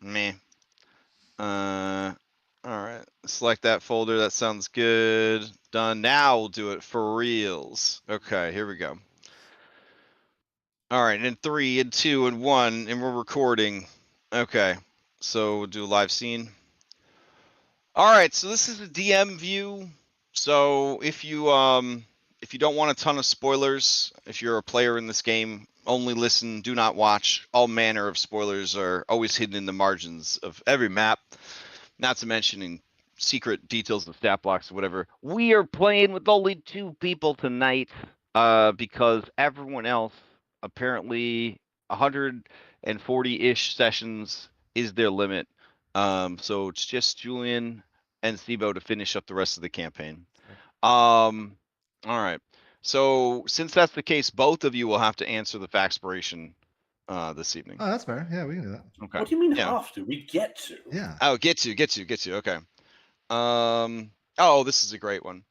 Meh. All right. Select that folder. That sounds good. Done. Now we'll do it for reals. Okay, here we go. All right, in 3, and 2, and 1, and we're recording. Okay, so we'll do a live scene. All right, so this is a DM view. So if you don't want a ton of spoilers, if you're a player in this game, only listen, do not watch. All manner of spoilers are always hidden in the margins of every map, not to mention in secret details of stat blocks or whatever. We are playing with only 2 people tonight, because everyone else apparently 140-ish sessions is their limit. So it's just Julian and Sibo to finish up the rest of the campaign. All right. So since that's the case, both of you will have to answer the faxpiration this evening. Oh, that's fair. Yeah, we can do that. Okay. What do you mean Yeah. have to? We get to. Yeah. Oh, get to. Okay. Oh, this is a great one.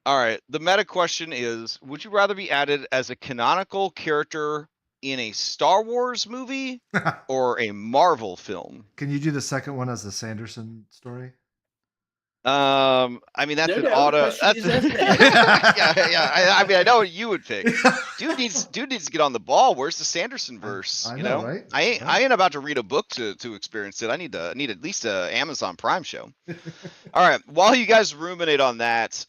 All right. The meta question is: would you rather be added as a canonical character in a Star Wars movie or a Marvel film? Can you do the second one as the Sanderson story? I mean that's No, an the auto. question That's is as yeah. I mean I know what you would pick. Dude needs to get on the ball. Where's the Sanderson verse? I You know, know, right? I ain't about to read a book to experience it. I need at least a Amazon Prime show. All right. While you guys ruminate on that,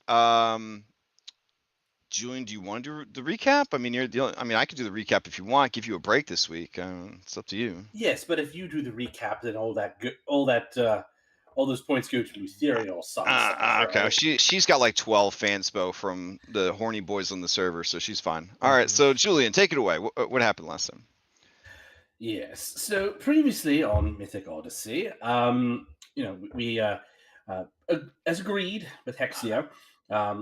Julian, do you want to do the recap? I mean, you're the only, I mean, I could do the recap if you want. Give you a break this week. It's up to you. Yes, but if you do the recap, then all those points go to Lutheria or something. Okay. Right? She's got like 12 fanspo from the horny boys on the server, so she's fine. All right. So Julian, take it away. What happened last time? Yes. So previously on Mythic Odyssey, we as agreed with Hexia,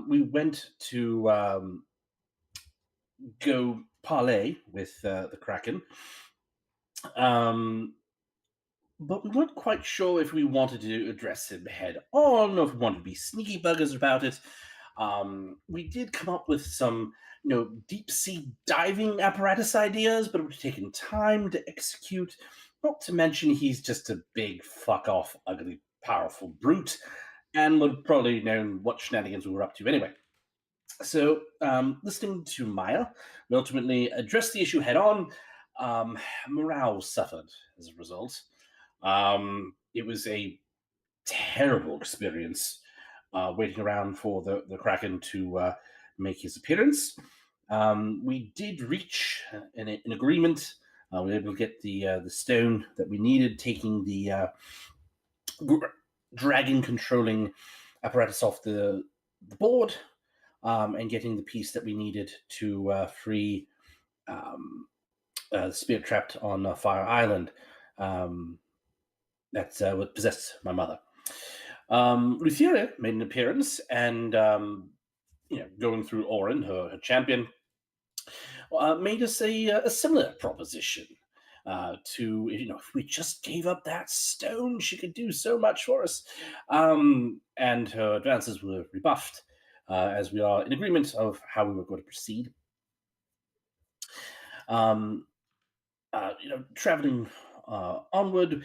we went to go parlay with the Kraken. But we weren't quite sure if we wanted to address him head on or if we wanted to be sneaky buggers about it. We did come up with some, deep sea diving apparatus ideas, but it would have taken time to execute. Not to mention, he's just a big, fuck off, ugly, powerful brute, and would probably known what shenanigans we were up to anyway. So, listening to Maya, we ultimately addressed the issue head on. Morale suffered as a result. It was a terrible experience waiting around for the Kraken to make his appearance. We did reach an agreement. We were able to get the stone that we needed, taking the dragon controlling apparatus off the board, and getting the piece that we needed to free the spirit trapped on Fire Island. That would possess my mother. Lutheria made an appearance, and going through Orin, her champion, made us a similar proposition. If we just gave up that stone, she could do so much for us. And her advances were rebuffed, as we are in agreement of how we were going to proceed. Traveling onward,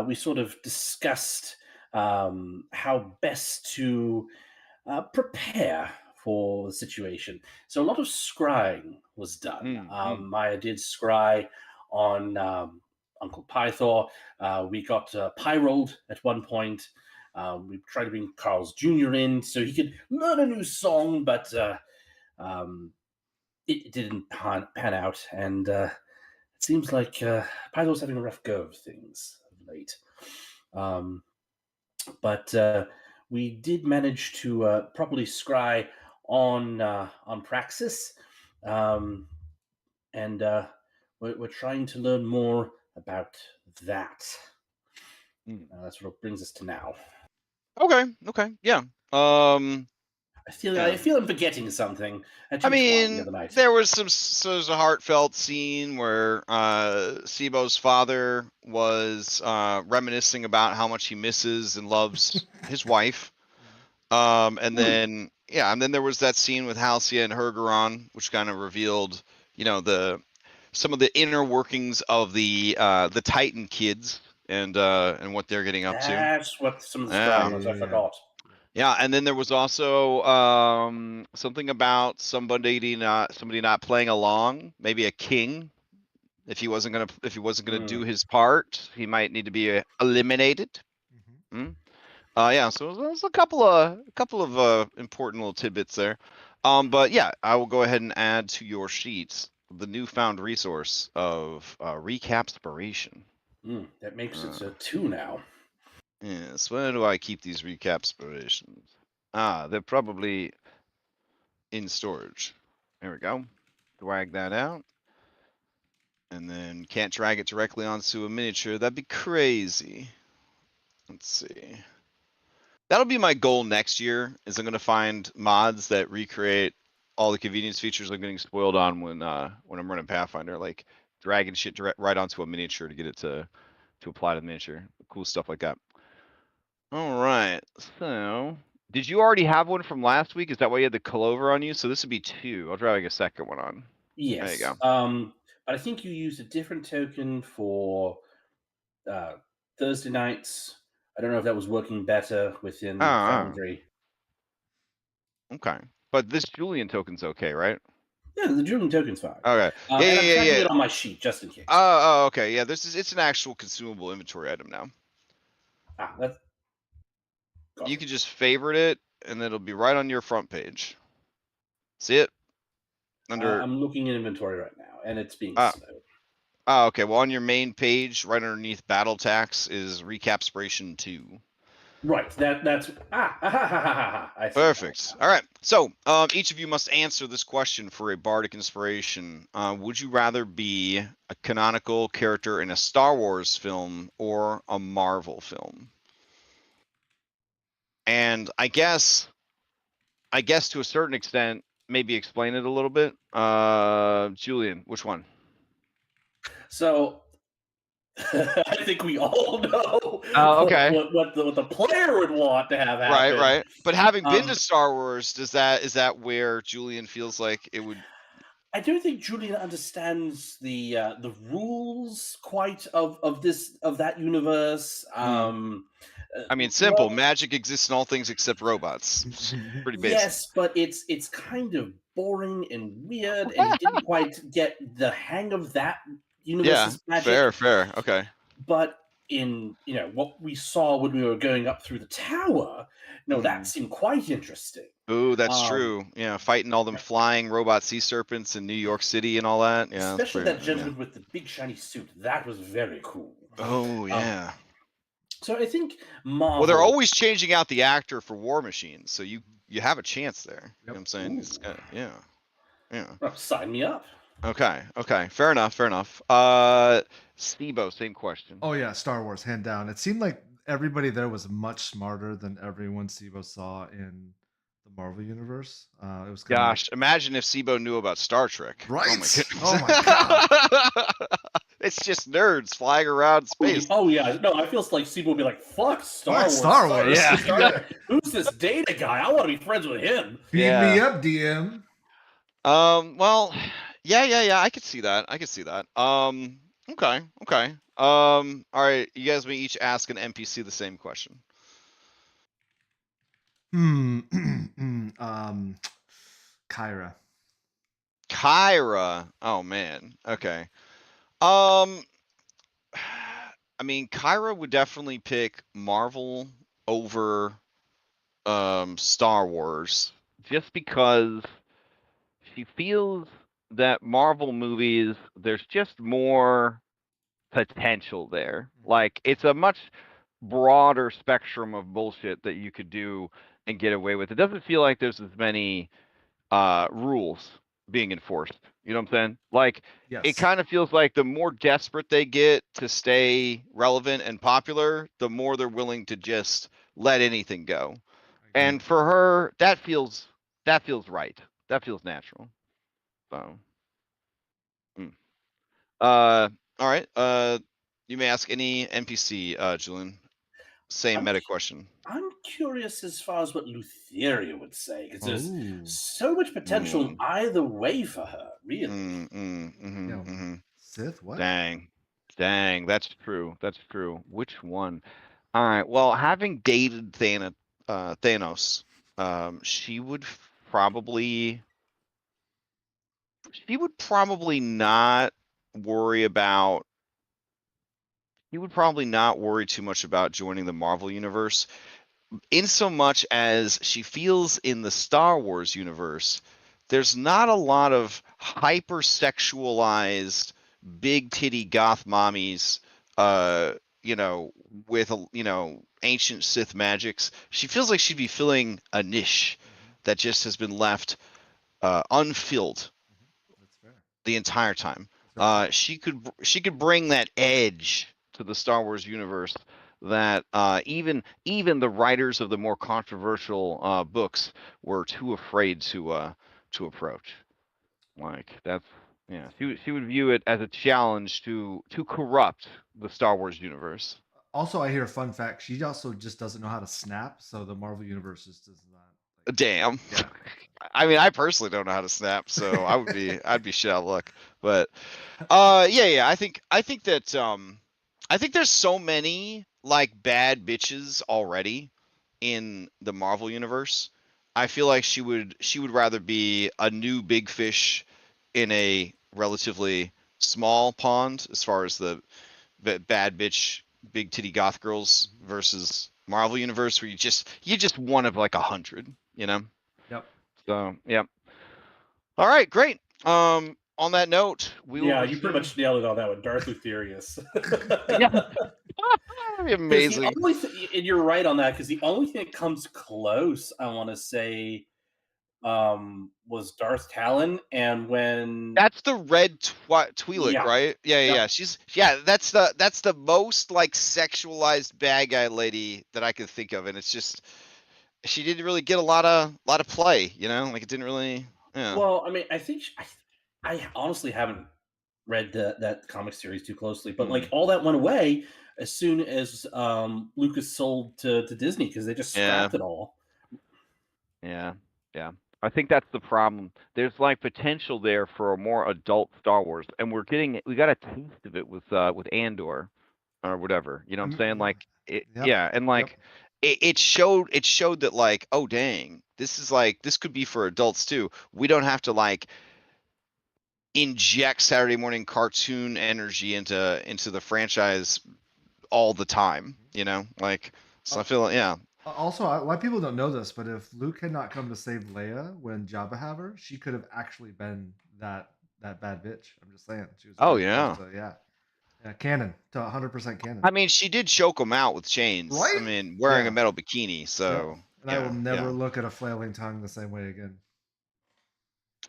we sort of discussed how best to prepare for the situation. So a lot of scrying was done. Maya did scry on Uncle Pythor. We got pyrolled at one point. We tried to bring Carl's Jr. in so he could learn a new song, but it didn't pan out. And it seems like Pythor's having a rough go of things of late. But we did manage to properly scry on Praxis, and we're trying to learn more about that. That's what brings us to now. Okay. Yeah. I feel I'm forgetting something. I mean, there was a heartfelt scene where Sibo's father was reminiscing about how much he misses and loves his wife. And then there was that scene with Halcyon and Hergeron, which kind of revealed, some of the inner workings of the Titan kids. and what they're getting up to. That's what some of the Yeah. story was. I forgot. Yeah, and then there was also something about somebody not playing along, maybe a king. If he wasn't gonna do his part, he might need to be eliminated. Mhm. Yeah, so there's a couple of important little tidbits there. But yeah, I will go ahead and add to your sheets the newfound resource of recapspiration. That makes it 2 now. Yes, where do I keep these recapspirations? They're probably in storage. There we go. Drag that out. And then can't drag it directly onto a miniature. That'd be crazy. Let's see. That'll be my goal next year. Is I'm gonna find mods that recreate all the convenience features I'm getting spoiled on when I'm running Pathfinder, like dragging shit right onto a miniature to get it to apply to the miniature. Cool stuff like that. All right. So, did you already have one from last week? Is that why you had the clover on you? So this would be 2. I'll drag a second one on. Yes. There you go. But I think you used a different token for Thursday nights. I don't know if that was working better within Foundry. Okay. But this Julian token's okay, right? Yeah, the Julian token's fine. Okay. And I'm checking it on my sheet just in case. Oh, okay. Yeah, it's an actual consumable inventory item now. That's. You can just favorite it, and it'll be right on your front page. See it? I'm looking in inventory right now, and it's being slow. Oh, okay. Well, on your main page, right underneath Battle Tax, is Recapspiration 2. Right. That's I see. Perfect. All right. So, each of you must answer this question for a bardic inspiration. Would you rather be a canonical character in a Star Wars film or a Marvel film? And I guess to a certain extent, maybe explain it a little bit. Julian, which one? So I think we all know okay. what the player would want to have happen. Right. But having been to Star Wars, is that where Julian feels like it would? I don't think Julian understands the rules quite of that universe. I mean, simple. Magic exists in all things except robots. Pretty basic. Yes, but it's kind of boring and weird, and he didn't quite get the hang of that universe's magic. Fair. Okay. But in what we saw when we were going up through the tower, that seemed quite interesting. Ooh, that's true. Yeah, fighting all them flying robot sea serpents in New York City and all that. Yeah, especially that gentleman with the big shiny suit. That was very cool. Oh yeah. So I think Marvel. Well, they're always changing out the actor for War Machine, so you have a chance there. Yep. You know what I'm saying? It's yeah. Well, sign me up. Okay. Fair enough. Stebo, same question. Oh yeah, Star Wars, hand down. It seemed like everybody there was much smarter than everyone Stebo saw in the Marvel universe. It was gosh, imagine if Stebo knew about Star Trek. Right? Oh my goodness. Oh my god. It's just nerds flying around space. Oh yeah, no, I feel like Steve would be like, "Fuck Star Wars." Star Wars. Yeah. Who's this Data guy? I want to be friends with him. Beam me up, DM. Well, yeah. I could see that. Okay. All right. You guys may each ask an NPC the same question. Kyra. Oh man. Okay. I mean, Kyra would definitely pick Marvel over Star Wars just because she feels that Marvel movies, there's just more potential there. Like, it's a much broader spectrum of bullshit that you could do and get away with. It doesn't feel like there's as many rules being enforced. You know what I'm saying? Like, yes. It kind of feels like the more desperate they get to stay relevant and popular, the more they're willing to just let anything go. And for her, that feels right. That feels natural. So, all right. You may ask any NPC, Julian. Same meta question. I'm curious as far as what Lutheria would say, because there's so much potential in either way for her, really. Sith, what? Dang. Dang, that's true. That's true. Which one? All right. Well, having dated Thanos, she would probably not worry about. He would probably not worry too much about joining the Marvel universe, in so much as she feels in the Star Wars universe, there's not a lot of hypersexualized big titty goth mommies, uh, you know, with ancient Sith magics. She feels like she'd be filling a niche Mhm, that just has been left unfilled mhm. That's fair. the entire time. That's very fair. She could bring that edge to the Star Wars universe that even the writers of the more controversial books were too afraid to approach. Like that's yeah, she would view it as a challenge to corrupt the Star Wars universe. Also, I hear a fun fact. She also just doesn't know how to snap, so the Marvel universe just does not Damn. like. I mean, I personally don't know how to snap, so I'd be shit out of luck. But yeah, I think there's so many like bad bitches already in the Marvel universe. I feel like she would rather be a new big fish in a relatively small pond as far as the bad bitch big titty goth girls Mhm. versus Marvel universe where you just one of like 100. Yep. So yeah. All right, great. On that note, we will Yeah, you pretty resume. much nailed it on that one. Darth Lutherius. Yeah, that'd be Because the amazing. only and you're right on that, because the only thing that comes close, I want to say, was Darth Talon, and when That's the red Twi'lek, yeah, right? Yeah, yeah, yep. yeah. That's the most like sexualized bad guy lady that I could think of, and it's just she didn't really get a lot of play, like it didn't really. Yeah. Well, I mean, I think I honestly haven't read that comic series too closely, but Hmm. like all that went away as soon as Lucas sold to Disney because they just Yeah. scrapped it all. Yeah. Yeah. I think that's the problem. There's like potential there for a more adult Star Wars, and we got a taste of it with Andor or whatever. You know what I'm saying? Like it, Yep. yeah, and Yep. like it showed that like, oh dang, this could be for adults too. We don't have to like inject Saturday morning cartoon energy into the franchise all the time, like so I Uh, feel yeah. Also, a lot of people don't know this, but if Luke had not come to save Leia when Jabba had her, she could have actually been that bad bitch. I'm just saying, she was Oh very close yeah. to yeah, canon to 100% canon, I mean, she did choke him out with chains. I right? mean, wearing a Yeah, metal bikini, yep. so And I will yeah, never yeah. look at a flailing tongue the same way again.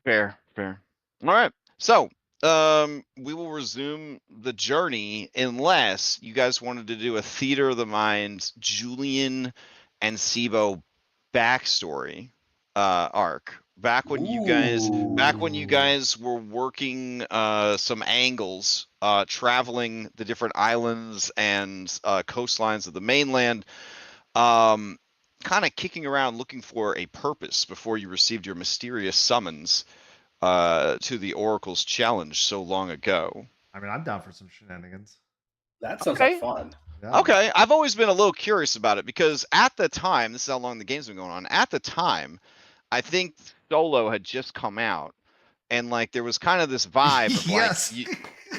Fair, fair. All right. So, we will resume the journey unless you guys wanted to do a theater of the mind Julian and Sibo backstory arc. Ooh. Back when you guys were working some angles, traveling the different islands and coastlines of the mainland, um, kind of kicking around looking for a purpose before you received your mysterious summons to the Oracle's challenge so long ago. I mean, I'm down for some shenanigans. That sounds like Okay. fun. Yeah. Okay. I've always been a little curious about it because at the time, this is how long the game's been going on. At the time, I think Solo had just come out, and like there was kind of this vibe of like Yes.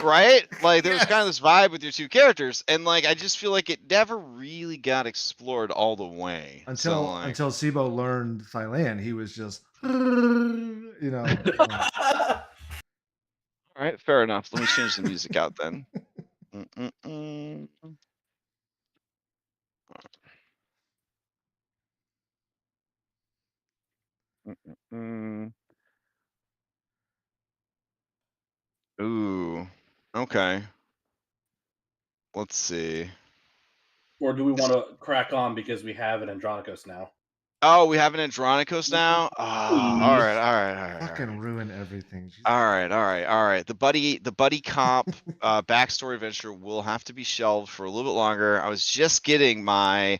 right? Like there was kind of Yes. this vibe with your two characters, and like I just feel like it never really got explored all the way. So Until like, until Sibo learned Thailand, he was just yeah. all right, fair enough. Let me change the music out then. Mm-mm-mm. Mm. Ooh. Okay. Let's see. Or do we This- want to crack on because we have an Andronicos now? Oh, we have an Andronicos now? Ah, all Ooh. right, all right, all right, all Fucking right. ruin everything. All Jesus right, all right, all right. The buddy cop backstory adventure will have to be shelved for a little bit longer. I was just getting my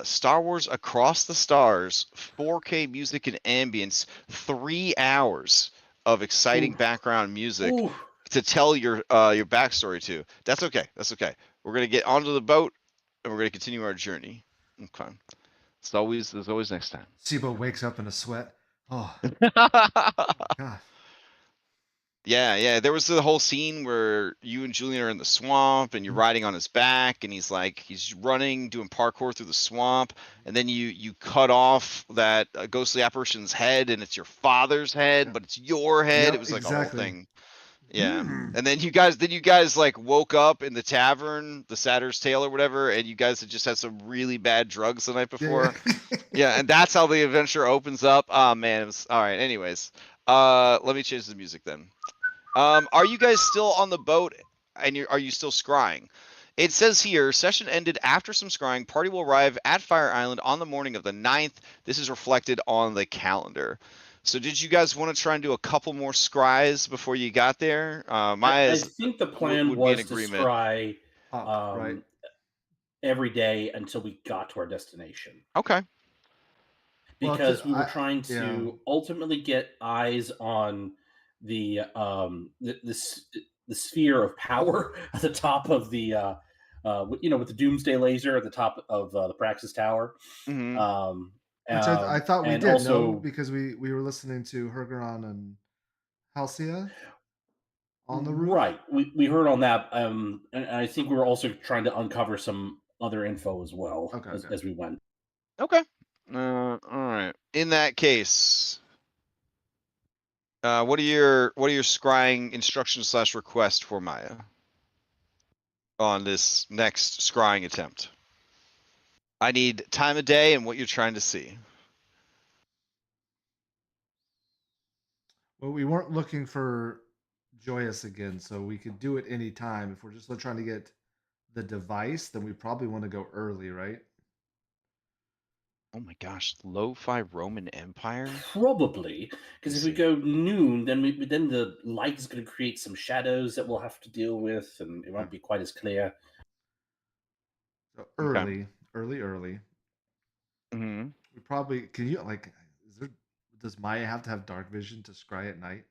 Star Wars Across the Stars 4K music and ambience, 3 hours of exciting Ooh. background music Ooh. to tell your backstory to. That's okay. That's okay. We're gonna get onto the boat and we're gonna continue our journey. Okay. There's always next time. Sibo wakes up in a sweat. Oh, God. Yeah, yeah. There was the whole scene where you and Julian are in the swamp and you're riding on his back and he's running, doing parkour through the swamp, and then you cut off that ghostly apparition's head and it's your father's head, Yep. but it's your head. Yep, It was like a whole exactly. thing. Yeah. Hmm. And then you guys like woke up in the tavern, the Satyr's Tail or whatever, and you guys had just had some really bad drugs the night before. Yeah. Yeah, and that's how the adventure opens up. Oh man, it was all right. Anyways, let me change the music then. Are you guys still on the boat and are you still scrying? It says here, session ended after some scrying. Party will arrive at Fire Island on the morning of the 9th. This is reflected on the calendar. So did you guys want to try and do a couple more scries before you got there? I Maya's think the plan would be in was to agreement. scry Up, right? every day until we got to our destination. Okay. Well, Because we were I- trying yeah. to ultimately get eyes on the sphere of power at the top of the with the Doomsday laser at the top of the Praxis Tower. Hmm. Which I thought we and did, also, no, because we were listening to Hergeron and Halcyon on the roof. right, we heard on that, and I think we were also trying to uncover some other info as well Okay, okay. as we went. Okay. All right. In that case, what are your scrying instructions / request for Maya on this next scrying attempt? I need time of day and what you're trying to see. Well, we weren't looking for Joyous again, so we could do it any time. If we're just trying to get the device, then we probably want to go early, right? Oh my gosh, lo-fi Roman Empire? Probably, because if we see. go noon, then then the light is going to create some shadows that we'll have to deal with, and it won't be quite as clear. So Okay. early. Hmm. We probably can you like is there does Maya have to have dark vision to scry at night?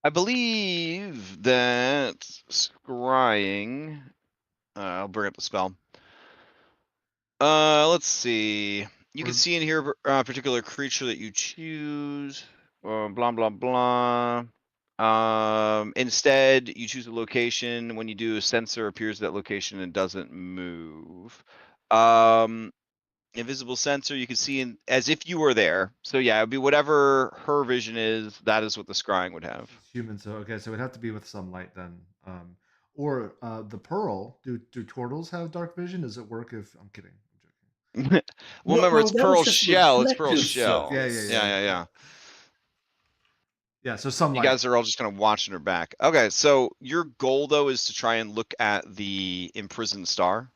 I believe that scrying. I'll bring up the spell. Let's see. You can see in here a particular creature that you choose. Blah blah blah. Instead, you choose a location. When you do, a sensor appears at that location and doesn't move. Invisible sensor, you can see as if you were there. So yeah, it'd be whatever her vision is. That is what the scrying would have. She's human, so okay, so it'd have to be with some light then. Or the pearl. Do turtles have dark vision? Does it work if I'm kidding? I'm joking. Well, remember, it's That was Pearl's just shell. It's Pearl's reflective shell. Yeah, surface. Yeah. Yeah, so some You light. guys are all just kind of watching her back. Okay, so your goal though is to try and look at the imprisoned star.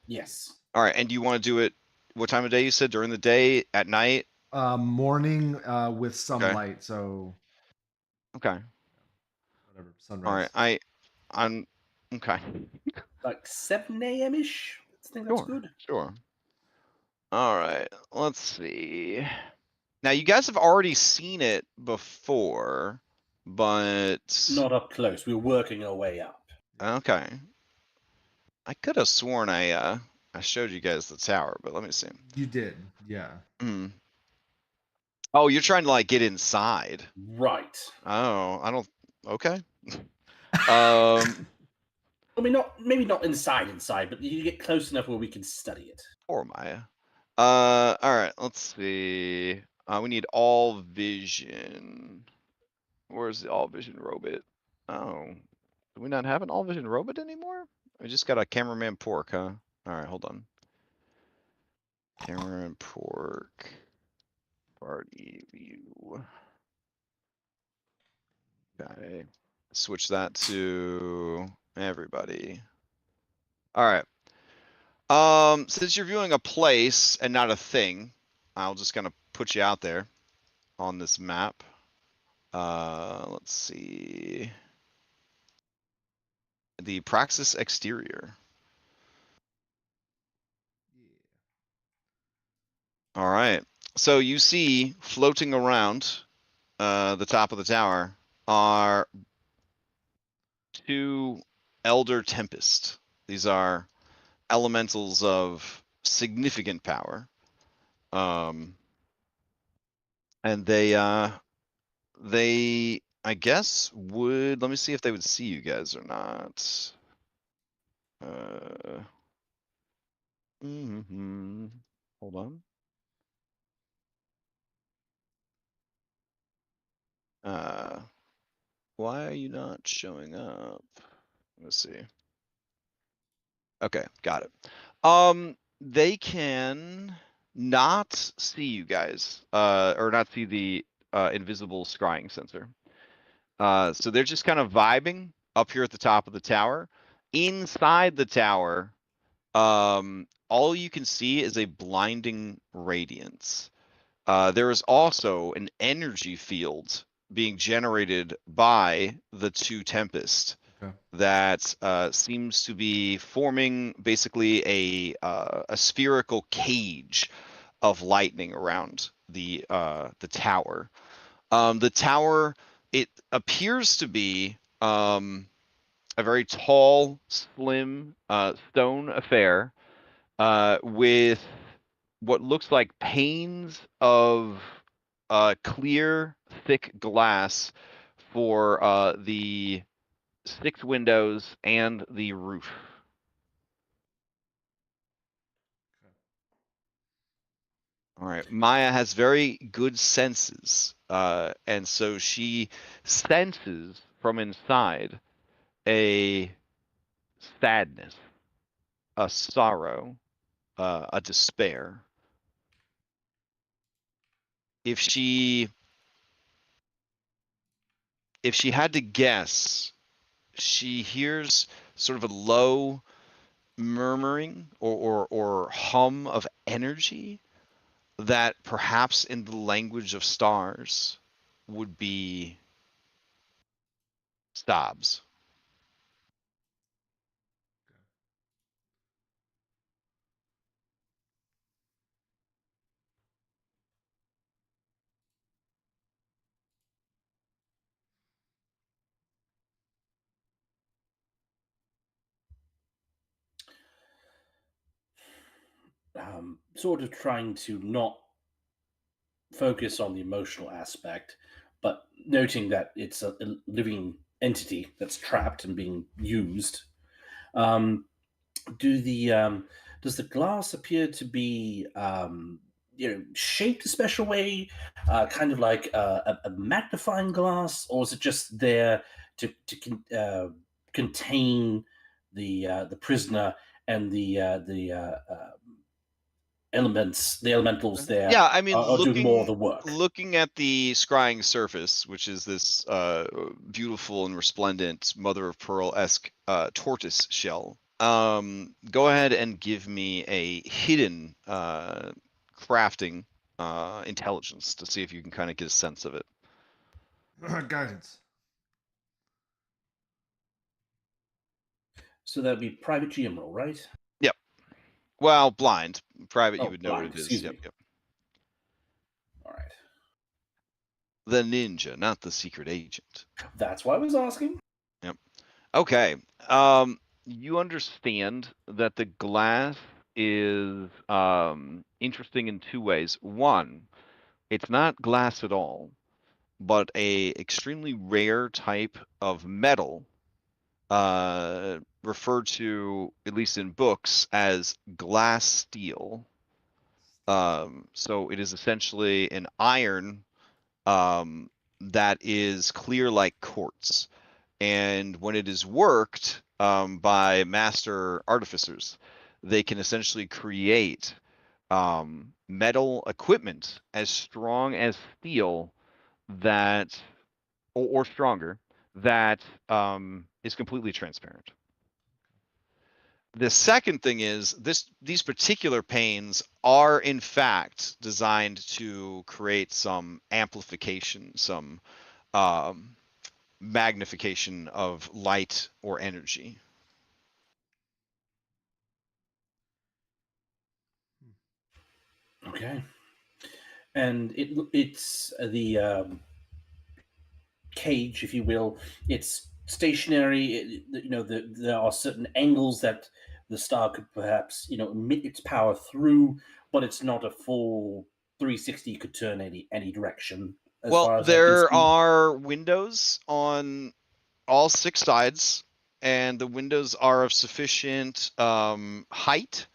Yes. All right, and do you want to do it? What time of day you said? During the day, at night? Morning with some Okay. light, so Okay. whatever, All sunrise. right. I'm okay. Like 7 a.m. ish. I think that's good. Sure. All right. Let's see. Now you guys have already seen it before, but Not up close. We were working our way up. okay. I could have sworn I showed you guys the tower, but let me see. You did, yeah. Hmm. Oh, you're trying to like get inside. Right. Oh, I don't. Okay. I mean, maybe not inside, but you get close enough where we can study it. Poor Maya. All right. Let's see. We need all vision. Where's the all vision robot? Oh, do we not have an all vision robot anymore? We just got a cameraman pork, huh? All right, hold on. Cameraman pork. Party view. Okay. Switch that to everybody. All right. Since you're viewing a place and not a thing, I'll just kind of put you out there on this map. Let's see. The Praxis exterior. All right. So you see floating around the top of the tower are 2 Elder Tempest. These are elementals of significant power. And they I guess would, let me see if they would see you guys or not. Hold on. Why are you not showing up? Let's see. Okay, got it. They can not see you guys, or not see the invisible scrying sensor. So they're just kind of vibing up here at the top of the tower. Inside the tower, all you can see is a blinding radiance. There is also an energy field being generated by the 2 Tempest. Okay. That seems to be forming basically a spherical cage of lightning around the tower. The tower, it appears to be a very tall, slim stone affair with what looks like panes of clear, thick glass for the 6 windows and the roof. All right. Maya has very good senses, and so she senses from inside a sadness, a sorrow, a despair. If she had to guess, she hears sort of a low murmuring or hum of energy that perhaps in the language of stars would be stabs. Sort of trying to not focus on the emotional aspect, but noting that it's a living entity that's trapped and being used. Um, do the does the glass appear to be shaped a special way, kind of like a magnifying glass, or is it just there to contain the prisoner and the elementals there Yeah, I mean, are doing more of the work? looking at the scrying surface, which is this beautiful and resplendent mother of pearl esque tortoise shell. Go ahead and give me a hidden crafting intelligence to see if you can kind of get a sense of it. Guidance. So that'd be private GM roll, right? Yep. Well, blind. Private, you Oh, would know blind, what it is. excuse Yep, me. yep. All right. The ninja, not the secret agent. That's why I was asking. Yep. Okay. You understand that the glass is interesting in 2 ways. One, it's not glass at all, but a extremely rare type of metal, referred to, at least in books, as glass steel. So it is essentially an iron that is clear like quartz. And when it is worked by master artificers, they can essentially create metal equipment as strong as steel that, or stronger, that is completely transparent. The second thing is these particular panes are in fact designed to create some amplification, some magnification of light or energy. Okay. And it's the cage, if you will. It's stationary. There are certain angles that the star could perhaps emit its power through, but it's not a full 360 could turn any direction as Well, far as I can there see. are windows on all 6 sides, and the windows are of sufficient height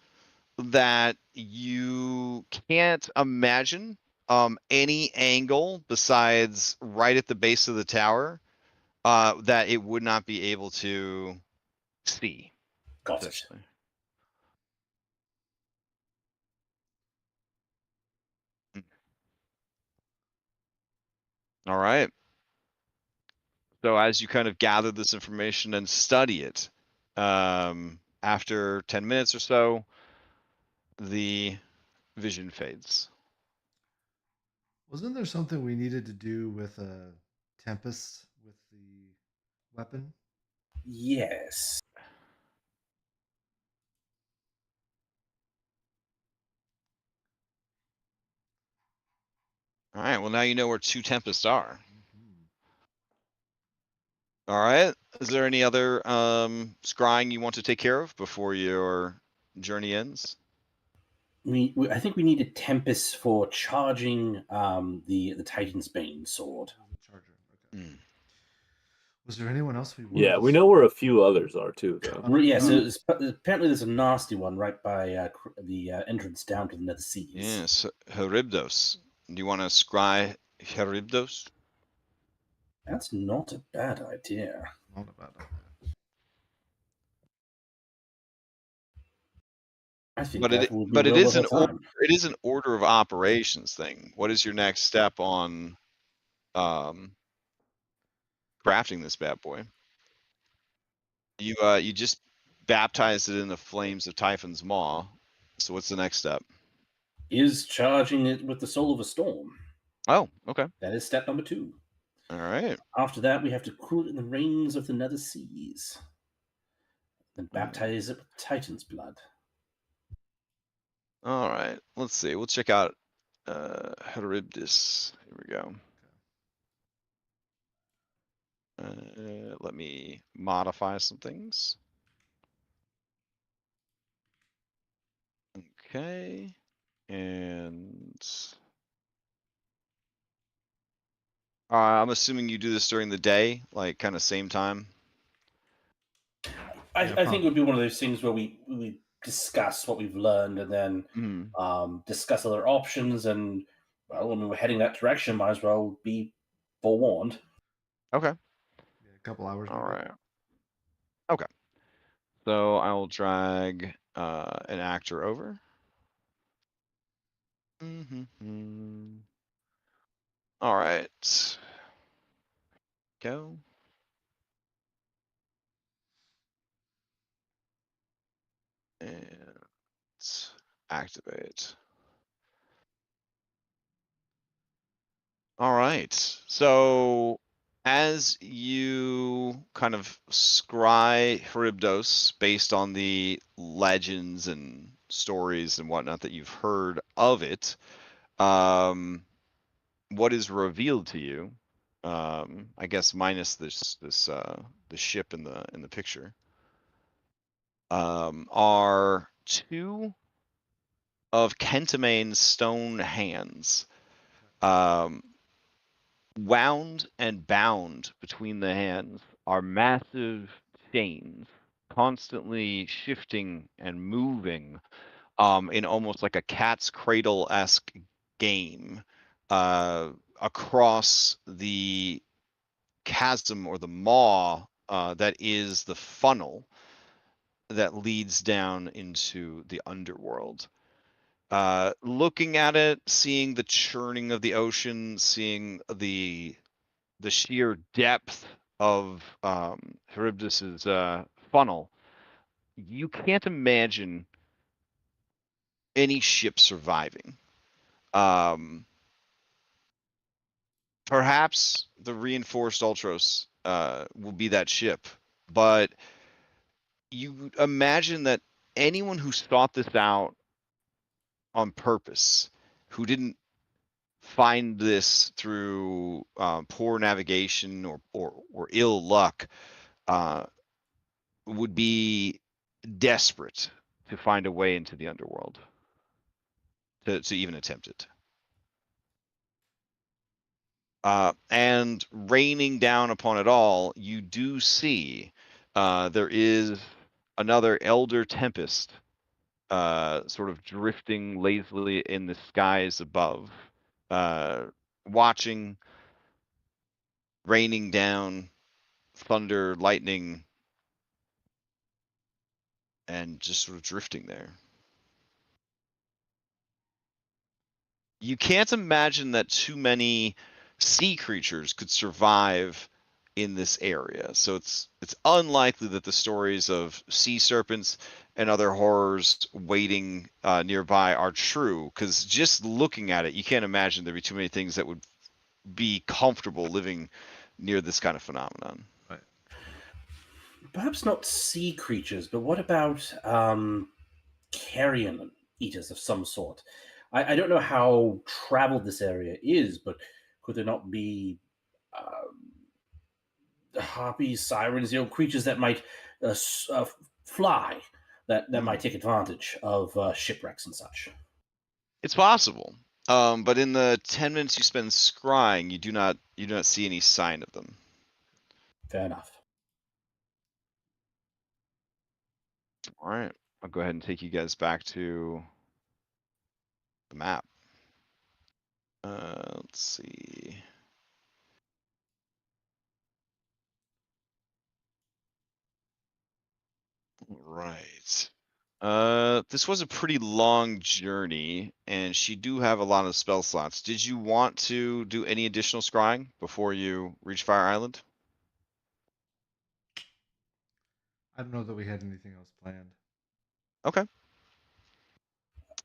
that you can't imagine any angle besides right at the base of the tower that it would not be able to see. Got it. Essentially. All right. So as you kind of gather this information and study it, after 10 minutes or so, the vision fades. Wasn't there something we needed to do with a Tempest with the weapon? Yes. All right. Well, now you know where 2 Tempests are. Mhm. All right. Is there any other scrying you want to take care of before your journey ends? I think we need a Tempest for charging the Titan's Bane sword. There's a charger. Okay. Mm. Was there anyone else we wanted? Yeah, to we know where a few others are too, though. Yeah, so apparently there's a nasty one right by the entrance down to the Nether Seas. Yes, Charybdis. Do you want to scry Charybdis? That's not a bad idea. Not a bad idea. I think But that it will be but it well is worth an our time. it is an order of operations thing. What is your next step on crafting this bad boy? You just baptized it in the flames of Typhon's Maw. So what's the next step? Is charging it with the Soul of a Storm. Oh, okay. That is step number 2. All right. After that, we have to cool it in the rains of the Nether Seas. Then baptize it with Titan's blood. All right. Let's see. We'll check out Charybdis. Here we go. Let me modify some things. Okay. And I'm assuming you do this during the day, like kind of same time. I Yeah, think it would be one of those things where we discuss what we've learned and then discuss other options. And well, when we're heading that direction, might as well be forewarned. Okay. Yeah, a couple hours. All maybe. right. Okay. So I will drag an actor over. All right. Go. And activate. All right. So as you kind of scry Charybdis based on the legends and stories and whatnot that you've heard of it, what is revealed to you? I guess minus the ship in the picture, are 2 of Kentamane's stone hands. Wound and bound between the hands are massive chains, constantly shifting and moving in almost like a cat's cradle-esque game across the chasm or the maw that is the funnel that leads down into the underworld. Looking at it, seeing the churning of the ocean, seeing the sheer depth of Charybdis's funnel, you can't imagine any ship surviving. Perhaps the reinforced Ultros will be that ship, but you imagine that anyone who sought this out on purpose, who didn't find this through poor navigation or ill luck, would be desperate to find a way into the underworld to even attempt it. And raining down upon it all, you do see there is another Elder Tempest sort of drifting lazily in the skies above, watching, raining down, thunder, lightning, and just sort of drifting there. You can't imagine that too many sea creatures could survive in this area. So it's unlikely that the stories of sea serpents and other horrors waiting nearby are true, because just looking at it, you can't imagine there'd be too many things that would be comfortable living near this kind of phenomenon. Right. Perhaps not sea creatures, but what about carrion eaters of some sort? I don't know how traveled this area is, but could there not be harpies, sirens, creatures that might fly, that might take advantage of shipwrecks and such? It's possible. But in the 10 minutes you spend scrying, you do not see any sign of them. Fair enough. All right, I'll go ahead and take you guys back to the map. Let's see. Right. This was a pretty long journey, and she do have a lot of spell slots. Did you want to do any additional scrying before you reach Fire Island? I don't know that we had anything else planned. Okay.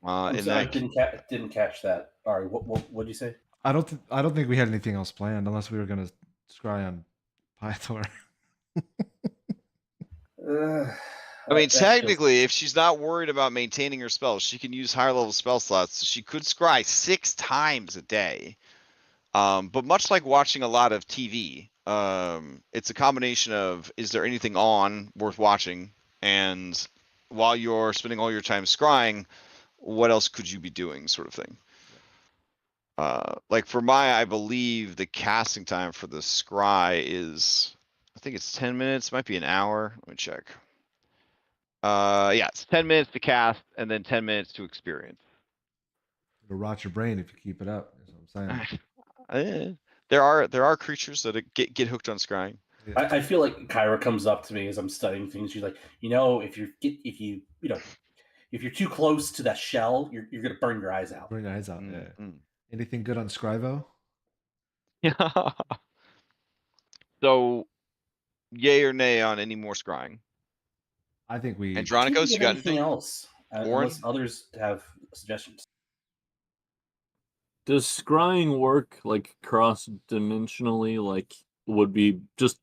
I'm In sorry, that, didn't catch that. All right, what did you say? I don't think we had anything else planned unless we were gonna scry on Pythor. I mean, That feels- technically, if she's not worried about maintaining her spells, she can use higher level spell slots. So she could scry 6 times a day. But much like watching a lot of TV, it's a combination of, is there anything on worth watching? And while you're spending all your time scrying, what else could you be doing, sort of thing. Like for I believe the casting time for the scry is, I think it's 10 minutes, might be an hour. Let me check. Yeah, it's 10 minutes to cast and then 10 minutes to experience. It'll rot your brain if you keep it up. Is what I'm saying. There are creatures that get hooked on scrying. Yeah. I feel like Kyra comes up to me as I'm studying things. She's like, if you're too close to that shell, you're gonna burn your eyes out. Burn your eyes out. Yeah. Mm. Anything good on Scrivo? Yeah. So, yay or nay on any more scrying? I think we. I can't Andronicos, think you of got anything anything? else, Warren? unless others have suggestions. Does scrying work like cross-dimensionally? Like, would be just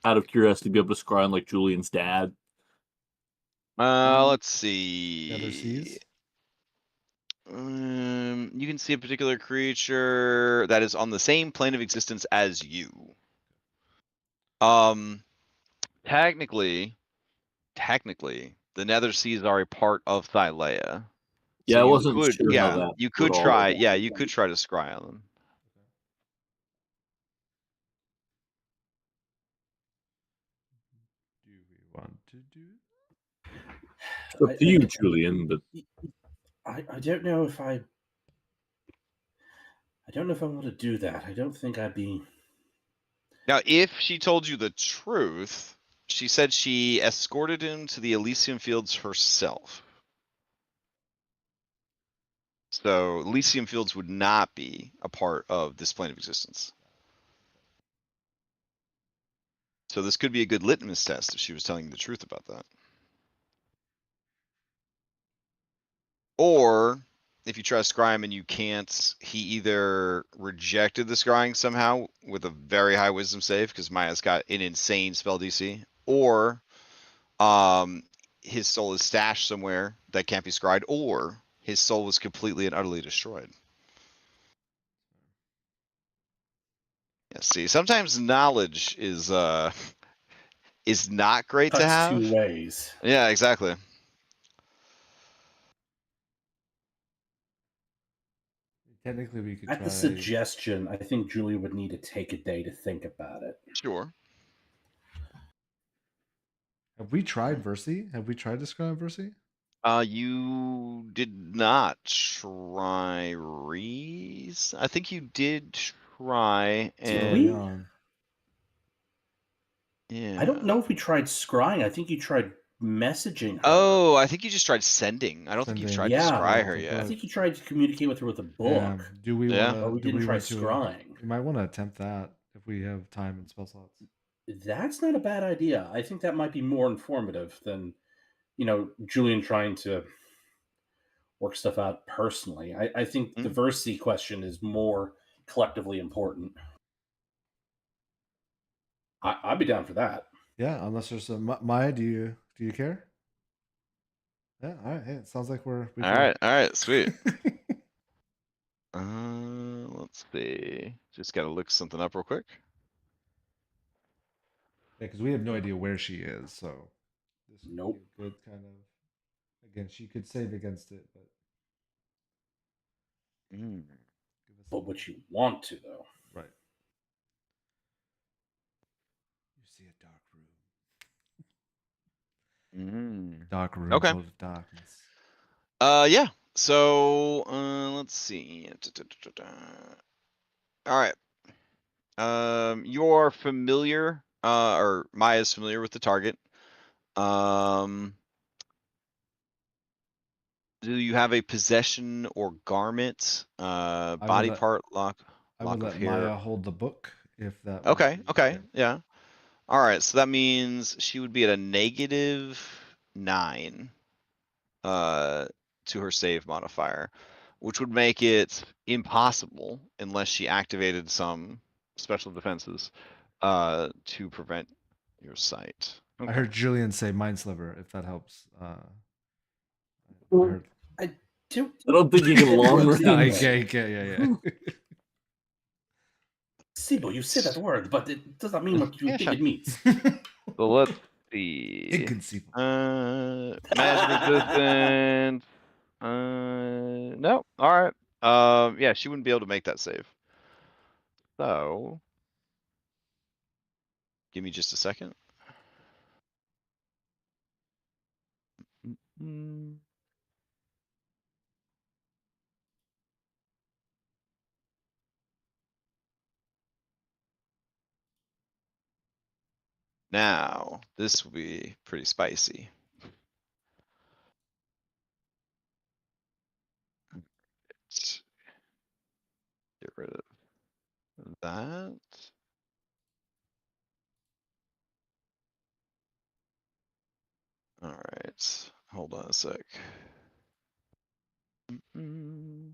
out of curiosity be able to scry on like Julian's dad? Let's Nether see. Seas? You can see a particular creature that is on the same plane of existence as you. Technically, the Nether Seas are a part of Thylea. Yeah, I you wasn't could, sure how that you would could all try. work. Yeah, you could try to scry on them. Do we want to do? It's up to you, Julian. But I don't know if I don't know if I want to do that. I don't think I'd be. Now, if she told you the truth, she said she escorted him to the Elysium Fields herself. So Elysium Fields would not be a part of this plane of existence. So this could be a good litmus test if she was telling you the truth about that. Or if you try to scry him and you can't, he either rejected the scrying somehow with a very high wisdom save because Maya's got an insane spell DC, or his soul is stashed somewhere that can't be scryed, or his soul was completely and utterly destroyed. Yeah, see, sometimes knowledge is is not great to Cuts have. two ways. Yeah, exactly. Technically, we could At try. the suggestion, I think Julie would need to take a day to think about it. Sure. Have we tried Versi? Have we tried Describe Versi? You did not try Reese. I think you did try, Did and we? yeah. I don't know if we tried scrying. I think you tried messaging her. Oh, I think you just tried sending. I don't think you've Sending. tried to Yeah. scry her With a yet. I think you tried to communicate with her with a book. Do we Yeah. want to? But we Do didn't we try want to? scrying. We might want to attempt that if we have time and spell slots. That's not a bad idea. I think that might be more informative than, Julian trying to work stuff out personally. I think the Versi question is more collectively important. I'd be down for that. Yeah, unless there's some Maya. Do you care? Yeah. All right. Hey, it sounds like we're. All right, sweet. Let's see. Just gotta look something up real quick. Yeah, because we have no idea where she is, so this would Nope. be a good kind of. Again, she could save against it, but. Mm. But what you want to, though. Right. You see a dark room. Dark room Okay. full of darkness. Yeah. So, let's see. All right. You're familiar, or Maya's familiar with the target. Do you have a possession or garment, body part, lock I would of let hair? Maya hold the book if that. Okay. Okay. Yeah. All right. So that means she would be at a -9, to her save modifier, which would make it impossible unless she activated some special defenses, to prevent your sight. I Okay. heard Julian say Mind Sliver, if that helps. I heard. I don't. I don't think you can long What's No, range. that? yeah. Sibo, you say that word, but it does not mean what you Yeah, think sure. it means. So let's see. Inconceivable. Magic resistance. No. All right. Yeah, she wouldn't be able to make that save. So, give me just a second. Mm. Now, this will be pretty spicy. Get rid of that. All right. Hold on a sec. Mm-mm.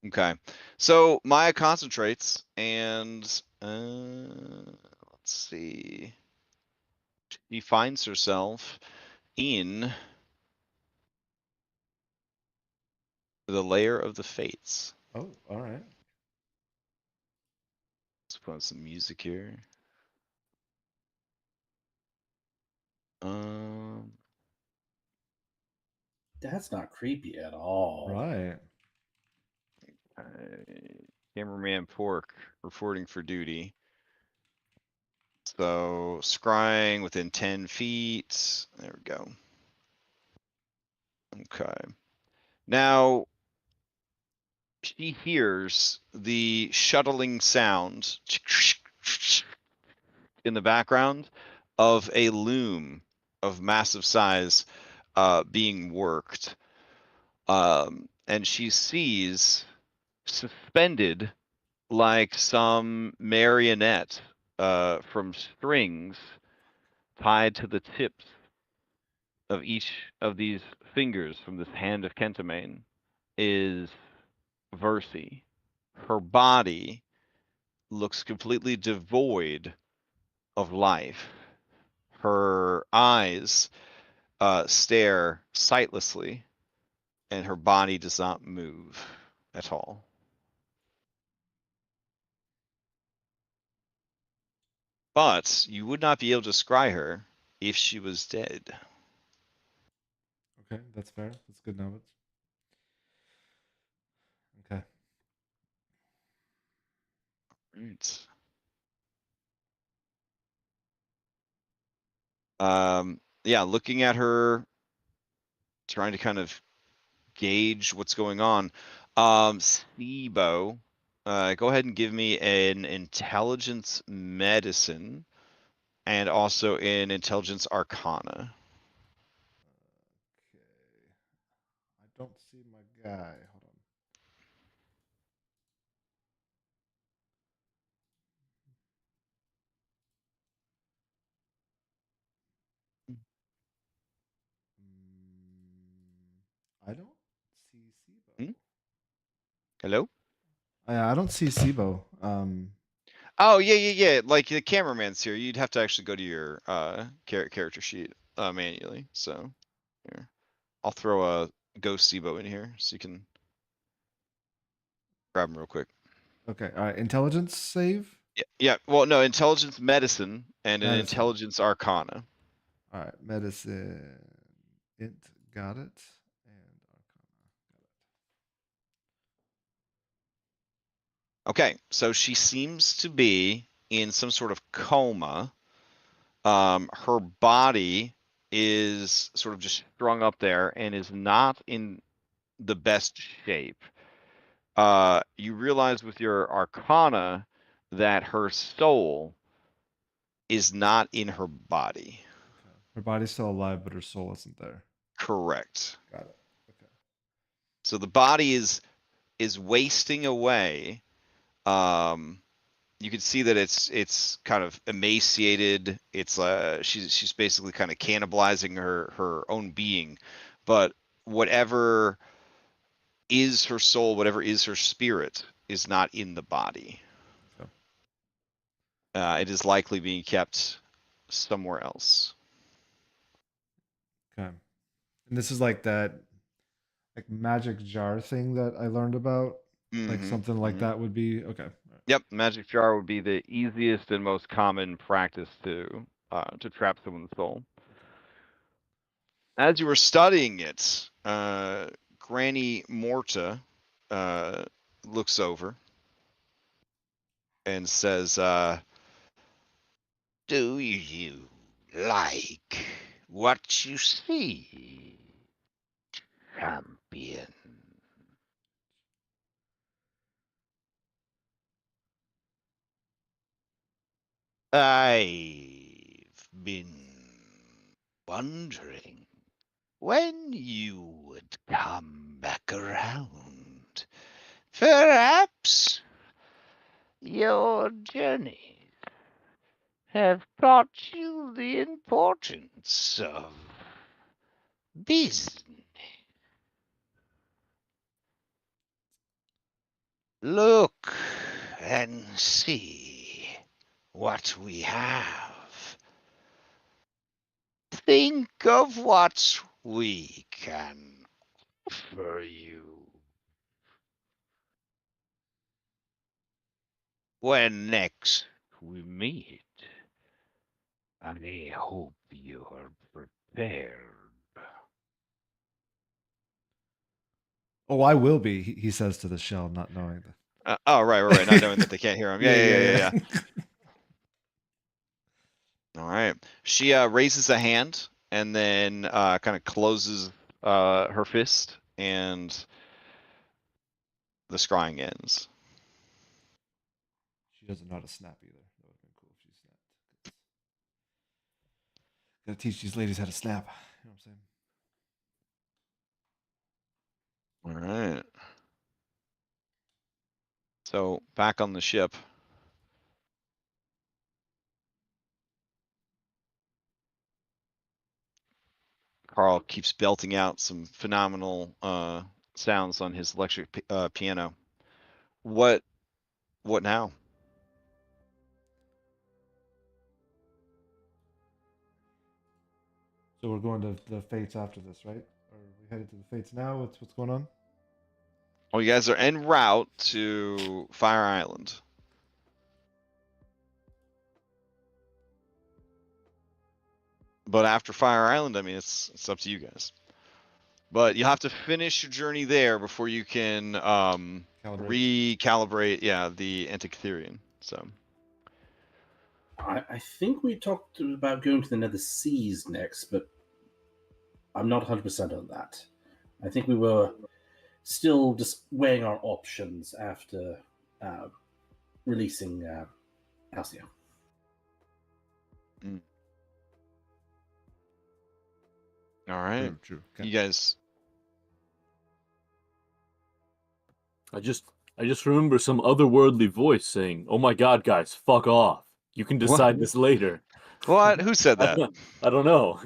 Okay. So Maya concentrates and let's see. She finds herself in the layer of the fates. Oh, all right. Let's put on some music here. That's not creepy at all. Right. Cameraman Pork reporting for duty. So scrying within 10 feet. There we go. Okay. Now she hears the shuttling sound in the background of a loom of massive size being worked. And she sees suspended like some marionette from strings tied to the tips of each of these fingers from this hand of Kentamane is Versi. Her body looks completely devoid of life. Her eyes stare sightlessly, and her body does not move at all. But you would not be able to scry her if she was dead. Okay, that's fair. That's good knowledge. Okay. Right. Yeah, looking at her, trying to kind of gauge what's going on. Sibo, go ahead and give me an intelligence medicine and also an intelligence arcana. Okay. I don't see my guy. Hold on. I don't see Sibo. Hmm? Hello? I don't see Sibo. Oh yeah. Like the cameraman's here. You'd have to actually go to your character sheet manually. So here, I'll throw a ghost Sibo in here so you can grab him real quick. Okay. All right. Intelligence save. Yeah. Well, no, intelligence medicine and an Medicine. intelligence arcana. All right. Medicine. Int. Got it. And Arcana. Okay, so she seems to be in some sort of coma. Her body is sort of just strung up there and is not in the best shape. You realize with your arcana that her soul is not in her body. Okay. Her body's still alive, but her soul isn't there. Correct. Got it. Okay. So the body is wasting away. You can see that it's kind of emaciated. It's she's basically kind of cannibalizing her own being, but whatever is her soul, whatever is her spirit, is not in the body. Okay. It is likely being kept somewhere else. Okay. And this is like that, like magic jar thing that I learned about. Like something like that would be okay. All right. Yep, magic jar would be the easiest and most common practice to trap someone's soul. As you were studying it, Granny Morta looks over and says, "Do you like what you see, champion?" I've been wondering when you would come back around. Perhaps your journeys have taught you the importance of business. Look and see what we have. Think of what we can offer you. When next we meet, I hope you're prepared. Oh, I will be. He says to the shell, not knowing that. Right. Not knowing that they can't hear him. Yeah. All right. She raises a hand and then kind of closes her fist, and the scrying ends. She doesn't know how to snap either. That would have been cool if she snapped. Gotta teach these ladies how to snap. You know what I'm saying? All right. So back on the ship. Carl keeps belting out some phenomenal sounds on his electric piano. What now? So we're going to the fates after this, right? Or are we headed to the fates now? What's going on? Well, you guys are en route to Fire Island. But after Fire Island, I mean, it's up to you guys. But you have to finish your journey there before you can recalibrate, yeah, the Antikytherian. So I think we talked about going to the Nether Seas next, but I'm not 100% on that. I think we were still just weighing our options after releasing Halcyon. all right, True. Okay. you guys. I just remember some otherworldly voice saying, "Oh my God, guys, fuck off. You can decide this later." What? Who said that? I don't know.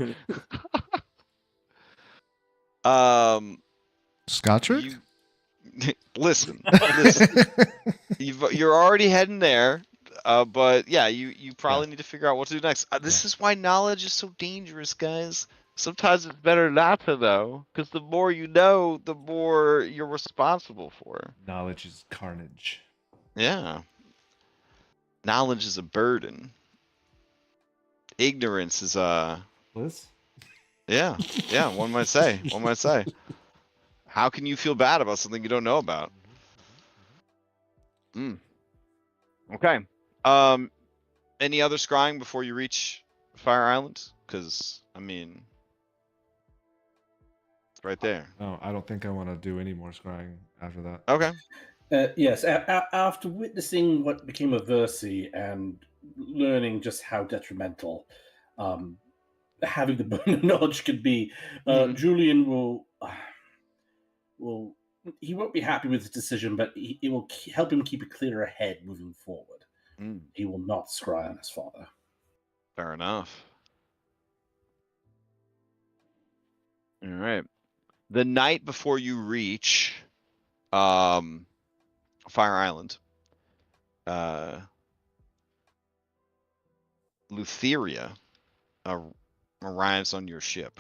Scottrick? Listen. You're already heading there, but yeah, you probably need to figure out what to do next. This is why knowledge is so dangerous, guys. Sometimes it's better not to know, because the more you know, the more you're responsible for. Knowledge is carnage. Yeah. Knowledge is a burden. Ignorance is Bliss? yeah, one might say. One might say. How can you feel bad about something you don't know about? Okay. Any other scrying before you reach Fire Island? Because I mean, it's right there. No, I don't think I want to do any more scrying after that. Okay. Yes, after witnessing what became of Versi and learning just how detrimental having the burden of knowledge could be, Julian will he won't be happy with his decision, but it will help him keep a clearer head moving forward. He will not scry on his father. Fair enough. All right. The night before you reach Fire Island, Lutheria arrives on your ship.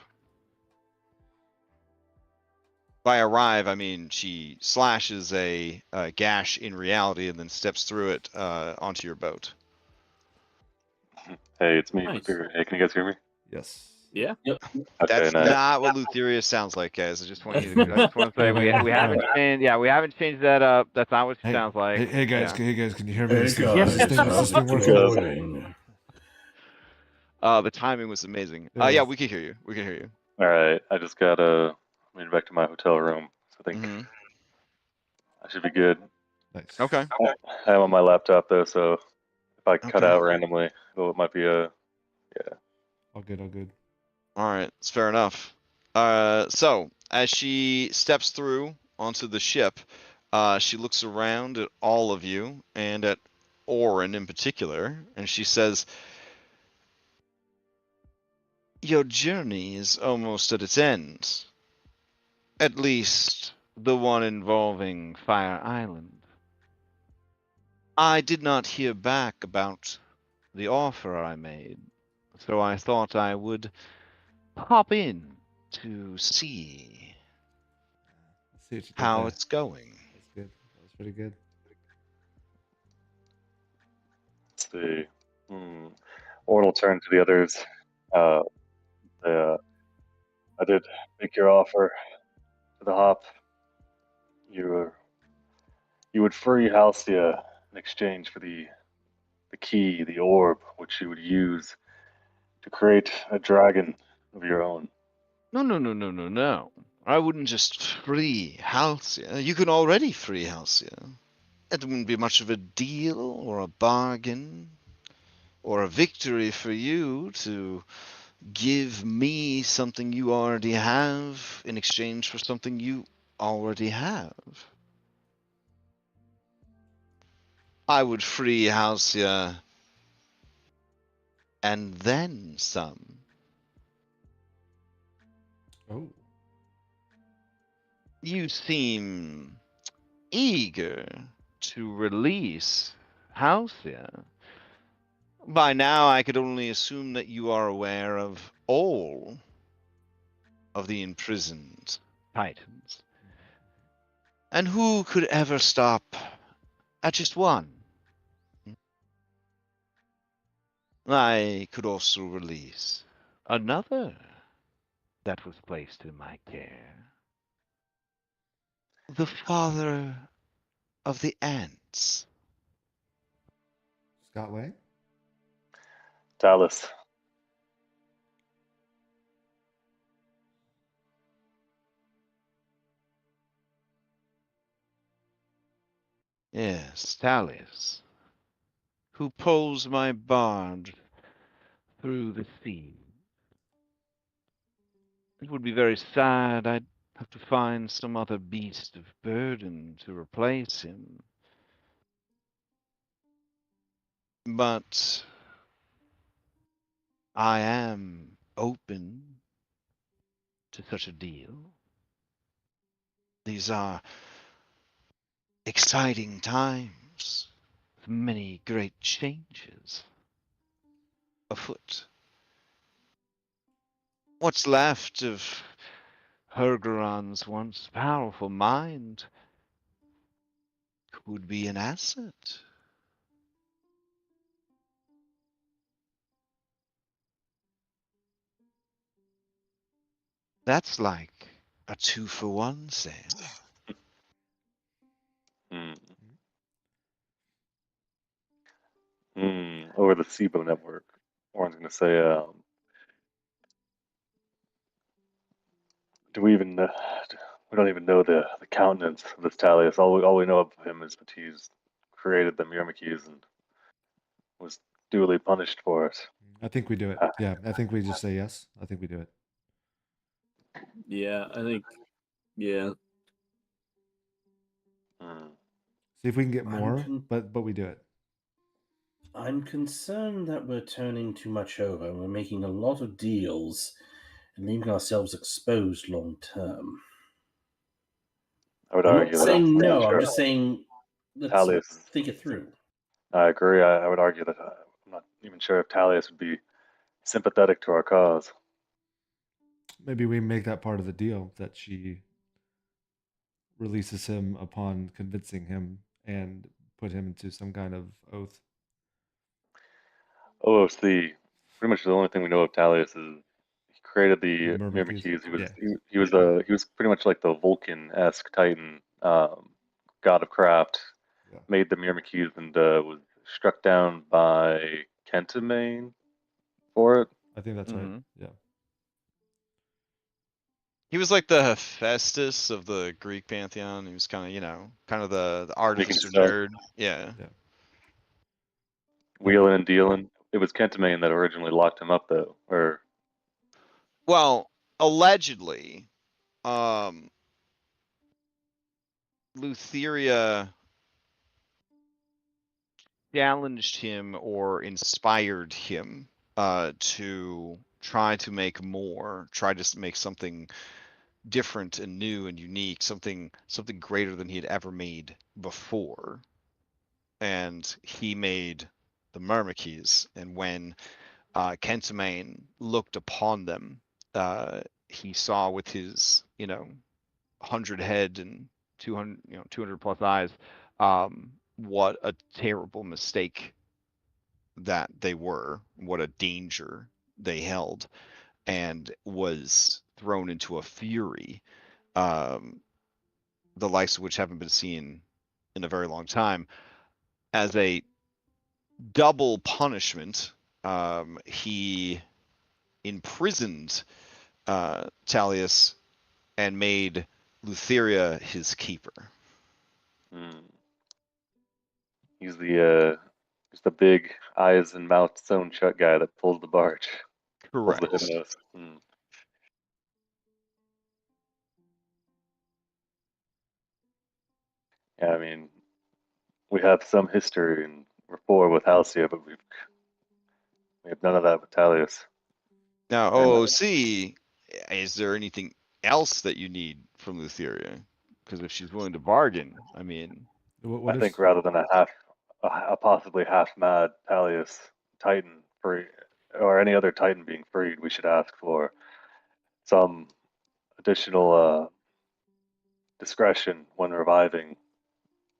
By arrive, I mean she slashes a gash in reality and then steps through it onto your boat. Hey, it's me. Nice. Hey, can you guys hear me? Yes. Yeah. Yep. Okay, That's nice. not what Lutheria sounds like, guys. I just want you to. I just want to say we Yeah. haven't changed. Yeah, we haven't changed that up. That's not what she Hey, sounds like. Hey guys, Yeah. can you hear me? Hey Is guys, this thing working? Recording. The timing was amazing. It Yeah, was. we can hear you. We can hear you. All right, I just got made back to my hotel room, so I think Mhm. I should be good. Nice. Okay. I'm on my laptop though, so if I cut Okay. out randomly, well, it might be All good, all good. All right, it's fair enough. So as she steps through onto the ship, she looks around at all of you and at Orin in particular, and she says, "Your journey is almost at its end. At least the one involving Fire Island. I did not hear back about the offer I made, so I thought I would pop in to see Let's see what you did how there. it's going." That's good. That was pretty good. Let's see. Orn will turn to the others. I did make your offer to the Hop. You would free Halcyon in exchange for the key, the orb, which you would use to create a dragon of your own. No. I wouldn't just free Halcyon. You can already free Halcyon. It wouldn't be much of a deal or a bargain or a victory for you to give me something you already have in exchange for something you already have. I would free Halcyon and then some. Oh, You seem eager to release Halcyon. By now, I could only assume that you are aware of all of the imprisoned Titans. And who could ever stop at just one? I could also release another that was placed in my care. The father of the ants. Scott Way. Talus. Yes, Talus, who pulls my barge through the sea. It would be very sad. I'd have to find some other beast of burden to replace him. But I am open to such a deal. These are exciting times, with many great changes afoot. What's left of Hergeron's once powerful mind could be an asset. That's like a 2-for-1 sale. Hmm. Over the SIBO network. Warren's going to say, do we even? We don't even know the countenance of this Talius. All we know of him is that he's created the Myrmikis and was duly punished for it. I think we do it. Uh, Yeah, I think we just say yes. I think we do it. Yeah, I think. Yeah. hmm. See if we can get I'm more, con- but we do it. I'm concerned that we're turning too much over. We're making a lot of deals and leaving ourselves exposed long term. I would I'm not argue that saying I'm no. I'm sure just saying let's Talius. think it through. I agree. I would argue that I'm not even sure if Talius would be sympathetic to our cause. Maybe we make that part of the deal that she releases him upon convincing him and put him into some kind of oath. OOC, pretty much the only thing we know of Talius is he created The the Myrmikis. Myrmikis. Yeah. He was pretty much like the Vulcan-esque Titan, god of craft. Yeah. Made the Myrmikis and was struck down by Kentamane for it. I think that's right. Mhm. Yeah. He was like the Hephaestus of the Greek pantheon. He was kind of the artificer stuff. nerd. Yeah. Wheeling and dealing. It was Kentamane that originally locked him up, though. Or Well, allegedly, um, Lutheria challenged him or inspired him to try to make more, try to make something different and new and unique, something greater than he had ever made before. And he made the Myrmikis, and when Kentamane looked upon them, he saw with his 100 head and 200 200 plus eyes, what a terrible mistake that they were, what a danger they held, and was thrown into a fury, um, the likes of which haven't been seen in a very long time. As a double punishment, he imprisoned Talius and made Lutheria his keeper. he's the big eyes and mouth sewn shut guy that pulls the barge. Pulls Correct. the hypnos. Yeah, I mean, we have some history and rapport with Halcia, but we have none of that with Talius. Now, And OOC, is there anything else that you need from Lutheria? Because if she's willing to bargain, I mean, What I if think rather than a possibly half-mad Talius Titan free, or any other Titan being freed, we should ask for some additional discretion when reviving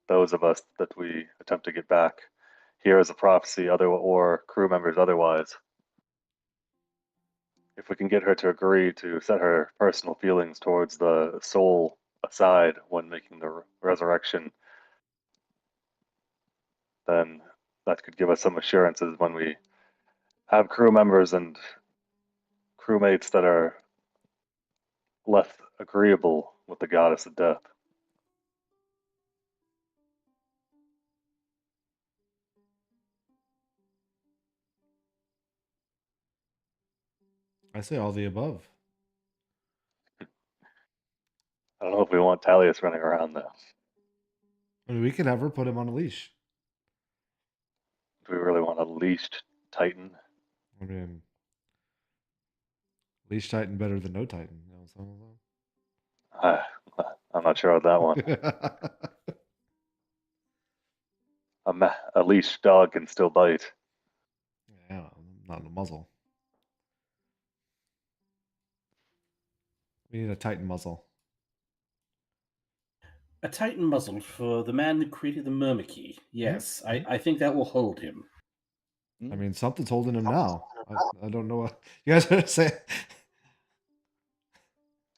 those of us that we attempt to get back here as a prophecy, or crew members otherwise. If we can get her to agree to set her personal feelings towards the soul aside when making the resurrection, then that could give us some assurances when we have crew members and crewmates that are less agreeable with the goddess of death. I say all the above? I don't know if we want Talius running around though. I mean, we could have her put him on a leash. Do we really want a leashed Titan? I mean, leash Titan better than no Titan. You know, I'm not sure on that one. A leashed dog can still bite. yeah, not in a muzzle. We need a Titan muzzle. A Titan muzzle for the man who created the Myrmiki. Yes, I think that will hold him. I mean, something's holding him now. I don't know what you guys are saying.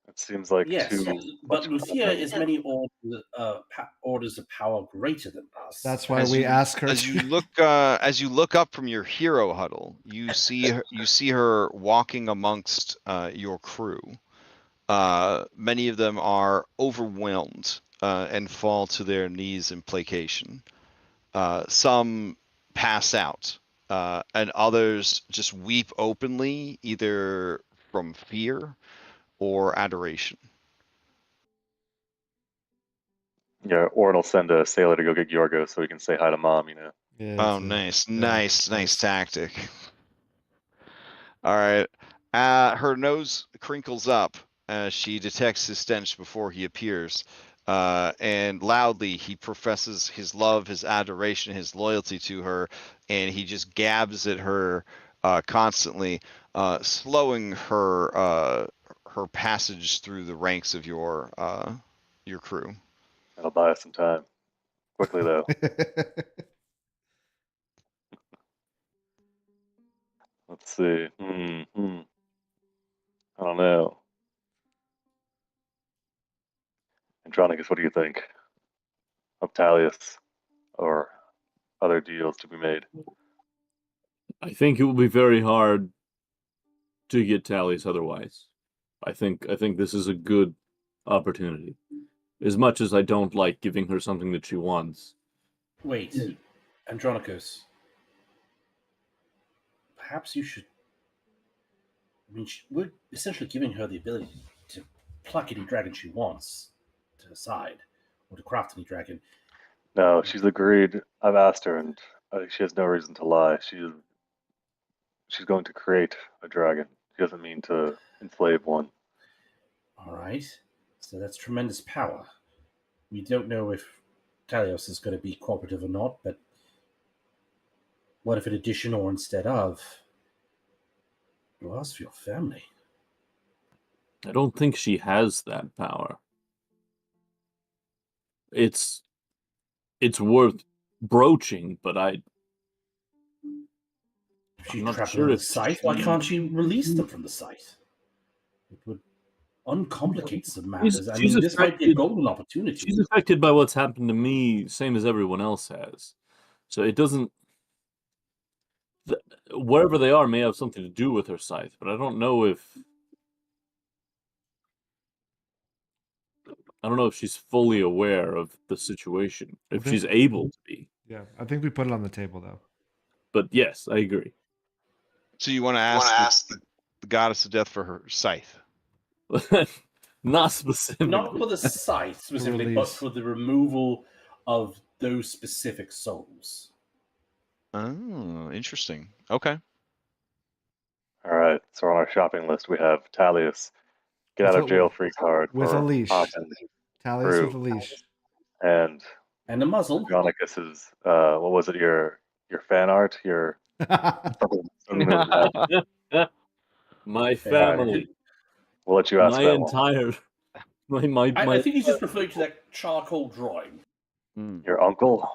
It seems like Yes, too but much Lucia content. is many orders of power greater than us. That's why we ask her as to. you look up from your hero huddle, you see her walking amongst your crew. Many of them are overwhelmed and fall to their knees in placation. Some pass out, and others just weep openly, either from fear or adoration. Yeah, Orin will send a sailor to go get Yorgo so he can say hi to mom, Yeah, Oh, it's nice tactic. All right. Her nose crinkles up as she detects his stench before he appears. And loudly, he professes his love, his adoration, his loyalty to her, and he just gabs at her constantly, slowing her passage through the ranks of your crew. That'll buy us some time. Quickly though. Let's see. I don't know. Andronicus, what do you think of Talius or other deals to be made? I think it will be very hard to get Talius otherwise. I think this is a good opportunity. As much as I don't like giving her something that she wants. Wait, Andronicus. Perhaps you should. I mean, we're essentially giving her the ability to pluck any dragon she wants to her side, or to craft any dragon. No, she's agreed. I've asked her, and she has no reason to lie. She's going to create a dragon. She doesn't mean to enslave one. All right, so that's tremendous power. We don't know if Talios is going to be cooperative or not, but what if in addition or instead of, you ask for your family? I don't think she has that power. It's worth broaching, but If she's I'm not trapped sure on the if site, why can't she release them from the site? It would uncomplicate some matters. I mean, this might be a golden opportunity. She's affected by what's happened to me, same as everyone else has. So it doesn't. Wherever they are may have something to do with her scythe, but I don't know if she's fully aware of the situation, if she's able to be. Yeah, I think we put it on the table though. But yes, I agree. So you want to ask the goddess of death for her scythe? Not specifically. Not for the scythe specifically, but for the removal of those specific souls. Oh, interesting. Okay. All right, so on our shopping list we have Talius, get out of jail free card with for a leash. Hawkins Tallius with crew. a leash. And And a muzzle. Andronicus's, what was it? Your fan art? Your something that was that. My Yeah, family, We'll let you ask my that one. entire, my. I think he's just referring to that charcoal drawing. Your uncle?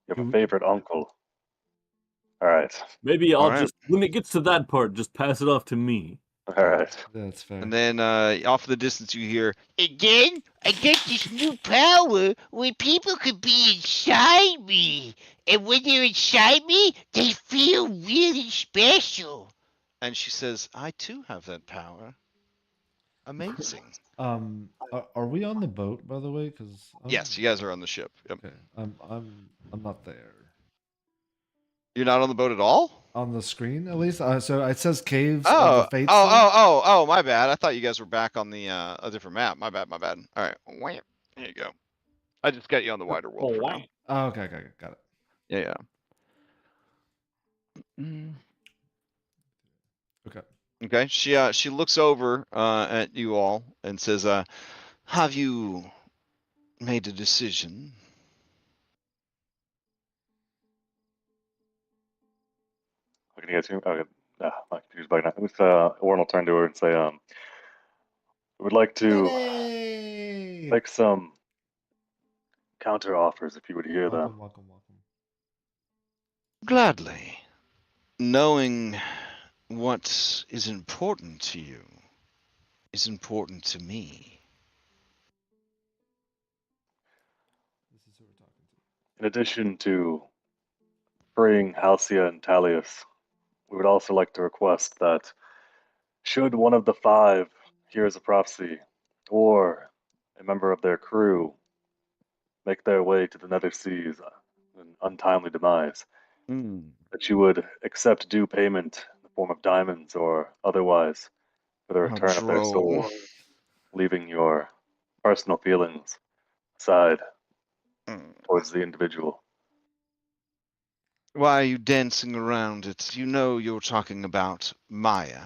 You have a favorite uncle? All right. Maybe I'll Alright. just, when it gets to that part, just pass it off to me. All right. That's fair. And then off in the distance you hear, Again, I got this new power where people could be inside me. And when they're inside me, they feel really special. and she says, I too have that power. Amazing. Are we on the boat, by the way? Because Yes, you guys are on the ship. Yep. Okay, I'm not there You're not on the boat at all? on the screen at least. So it says caves of Oh, the fates. my bad. I thought you guys were back on the a different map. My bad. All right. Wham. Here you go. I just got you on the wider world for now. Oh, okay, got it. Yeah. Mm. Okay. Okay. She looks over at you all and says, have you made a decision? What can you guys hear? Okay. I'm confused by that. With Warren will turn to her and say, we would like to Yay! make some counter offers if you would hear them. Welcome. Gladly. Knowing what is important to you is important to me. This is who we're talking to. In addition to freeing Halcyon and Talius, we would also like to request that should one of the 5 Heroes of Prophecy or a member of their crew make their way to the Nether Seas, an untimely demise, that you would accept due payment in the form of diamonds or otherwise for the return of their droll. soul, leaving your personal feelings aside towards the individual. Why are you dancing around it? You know you're talking about Maya.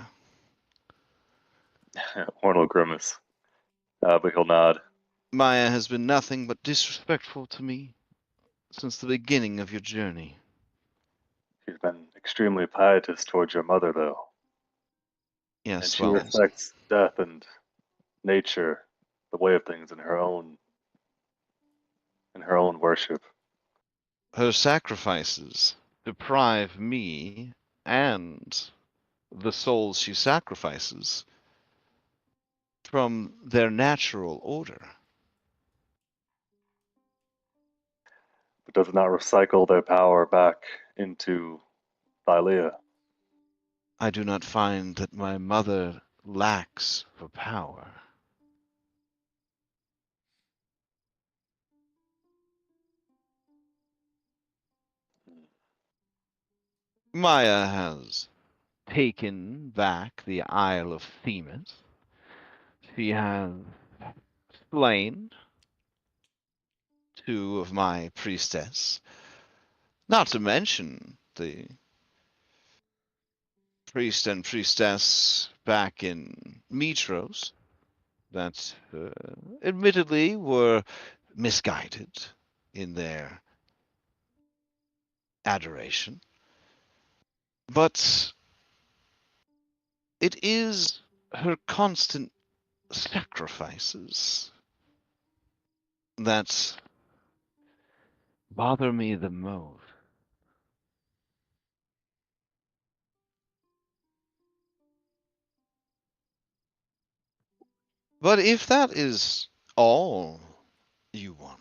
Horn will grimace, but he'll nod. Maya has been nothing but disrespectful to me since the beginning of your journey. She's been extremely pietous towards your mother, though. And Yes, she well, respects death and nature, the way of things in her own worship. her sacrifices deprive me and the souls she sacrifices from their natural order. But does not recycle their power back into Thylea. I do not find that my mother lacks for power. Maya has taken back the Isle of Themis. She has slain 2 of my priestess. Not to mention the priest and priestess back in Mitros that admittedly were misguided in their adoration. But it is her constant sacrifices that bother me the most. But if that is all you want,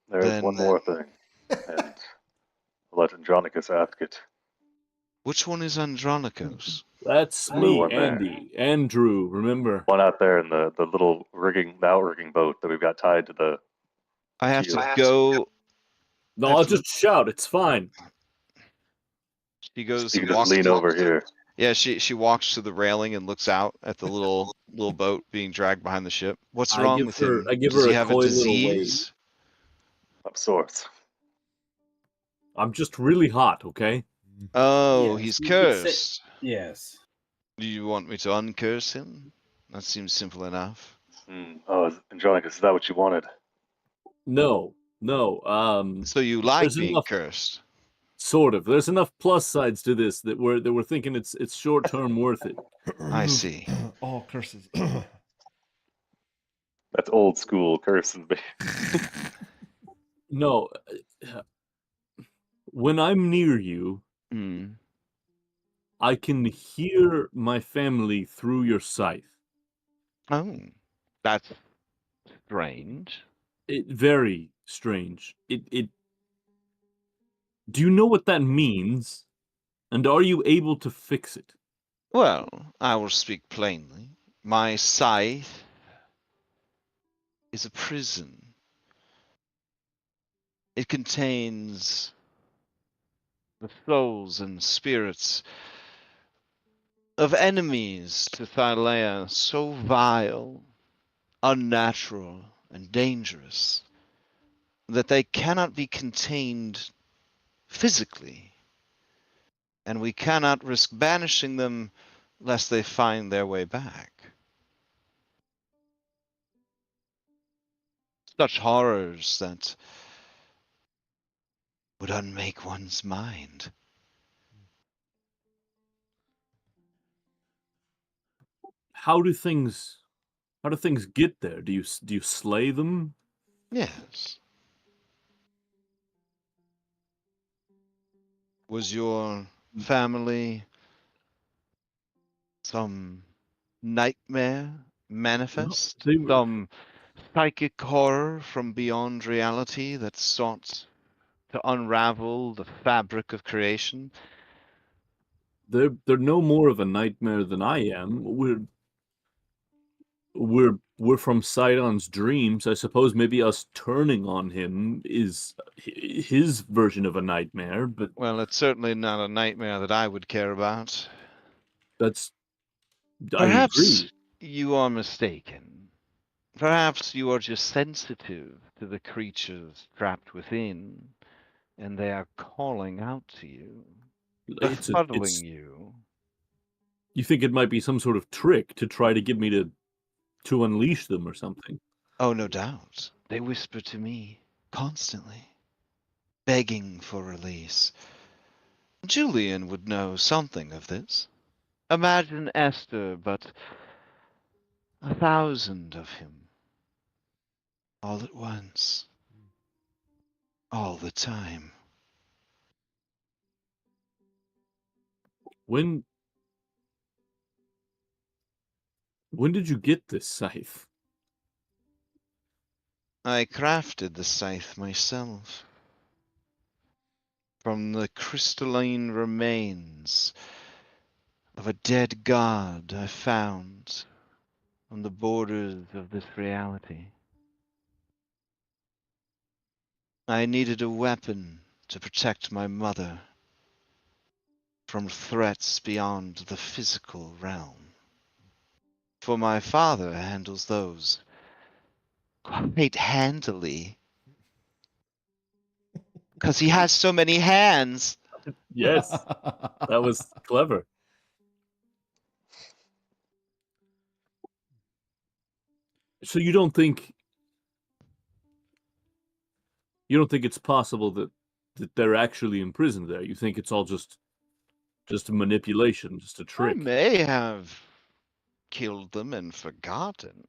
There is then one more thing, and I'll let Andronicus ask it. which one is Andronicos? That's Blue me, one there. Andy, Andrew. Remember? One out there in the little rigging, the outrigging boat that we've got tied to the. I have Keel. to go. No, I'll just shout. It's fine. She goes You and can just walks. lean over here. Yeah, she walks to the railing and looks out at the little boat being dragged behind the ship. What's I wrong give with her- him? I give Does her he a have a coy little disease? Of sorts. I'm just really hot, okay? Oh, Yes, he's you could say- cursed. Yes. Do you want me to uncurse him? That seems simple enough. Oh, Andronicus, is that what you wanted? No, no. So you like There's being enough. cursed? Sort of. There's enough plus sides to this that we're thinking it's short term worth it. I Remove see. all curses. That's old school curses. No, when I'm near you, Hmm. I can hear my family through your scythe. Oh, that's strange. Very strange. It. Do you know what that means? And are you able to fix it? Well, I will speak plainly. My scythe is a prison. It contains the souls and spirits of enemies to Thylea so vile, unnatural, and dangerous that they cannot be contained physically, and we cannot risk banishing them lest they find their way back. Such horrors that would unmake one's mind. How do things get there? Do you slay them? Yes. Was your family some nightmare manifest? they were Some psychic horror from beyond reality that sought to unravel the fabric of creation? they're no more of a nightmare than I am. We're from Sidon's dreams. I suppose maybe us turning on him is his version of a nightmare, but Well, it's certainly not a nightmare that I would care about. that's I Perhaps agree. you are mistaken. Perhaps you are just sensitive to the creatures trapped within, and they are calling out to you, befuddling It's you. you think it might be some sort of trick to try to get me to unleash them or something. Oh, no doubt. They whisper to me constantly, begging for release. Julian would know something of this. Imagine Esther, but 1,000 of him. All at once. All the time. When did you get this scythe? I crafted the scythe myself. From the crystalline remains of a dead god I found on the borders of this reality. I needed a weapon to protect my mother from threats beyond the physical realm. For my father handles those quite handily, because he has so many hands. Yes, that was clever. So you don't think it's possible that they're actually imprisoned there? You think it's all just a manipulation, just a I trick? may have killed them and forgotten.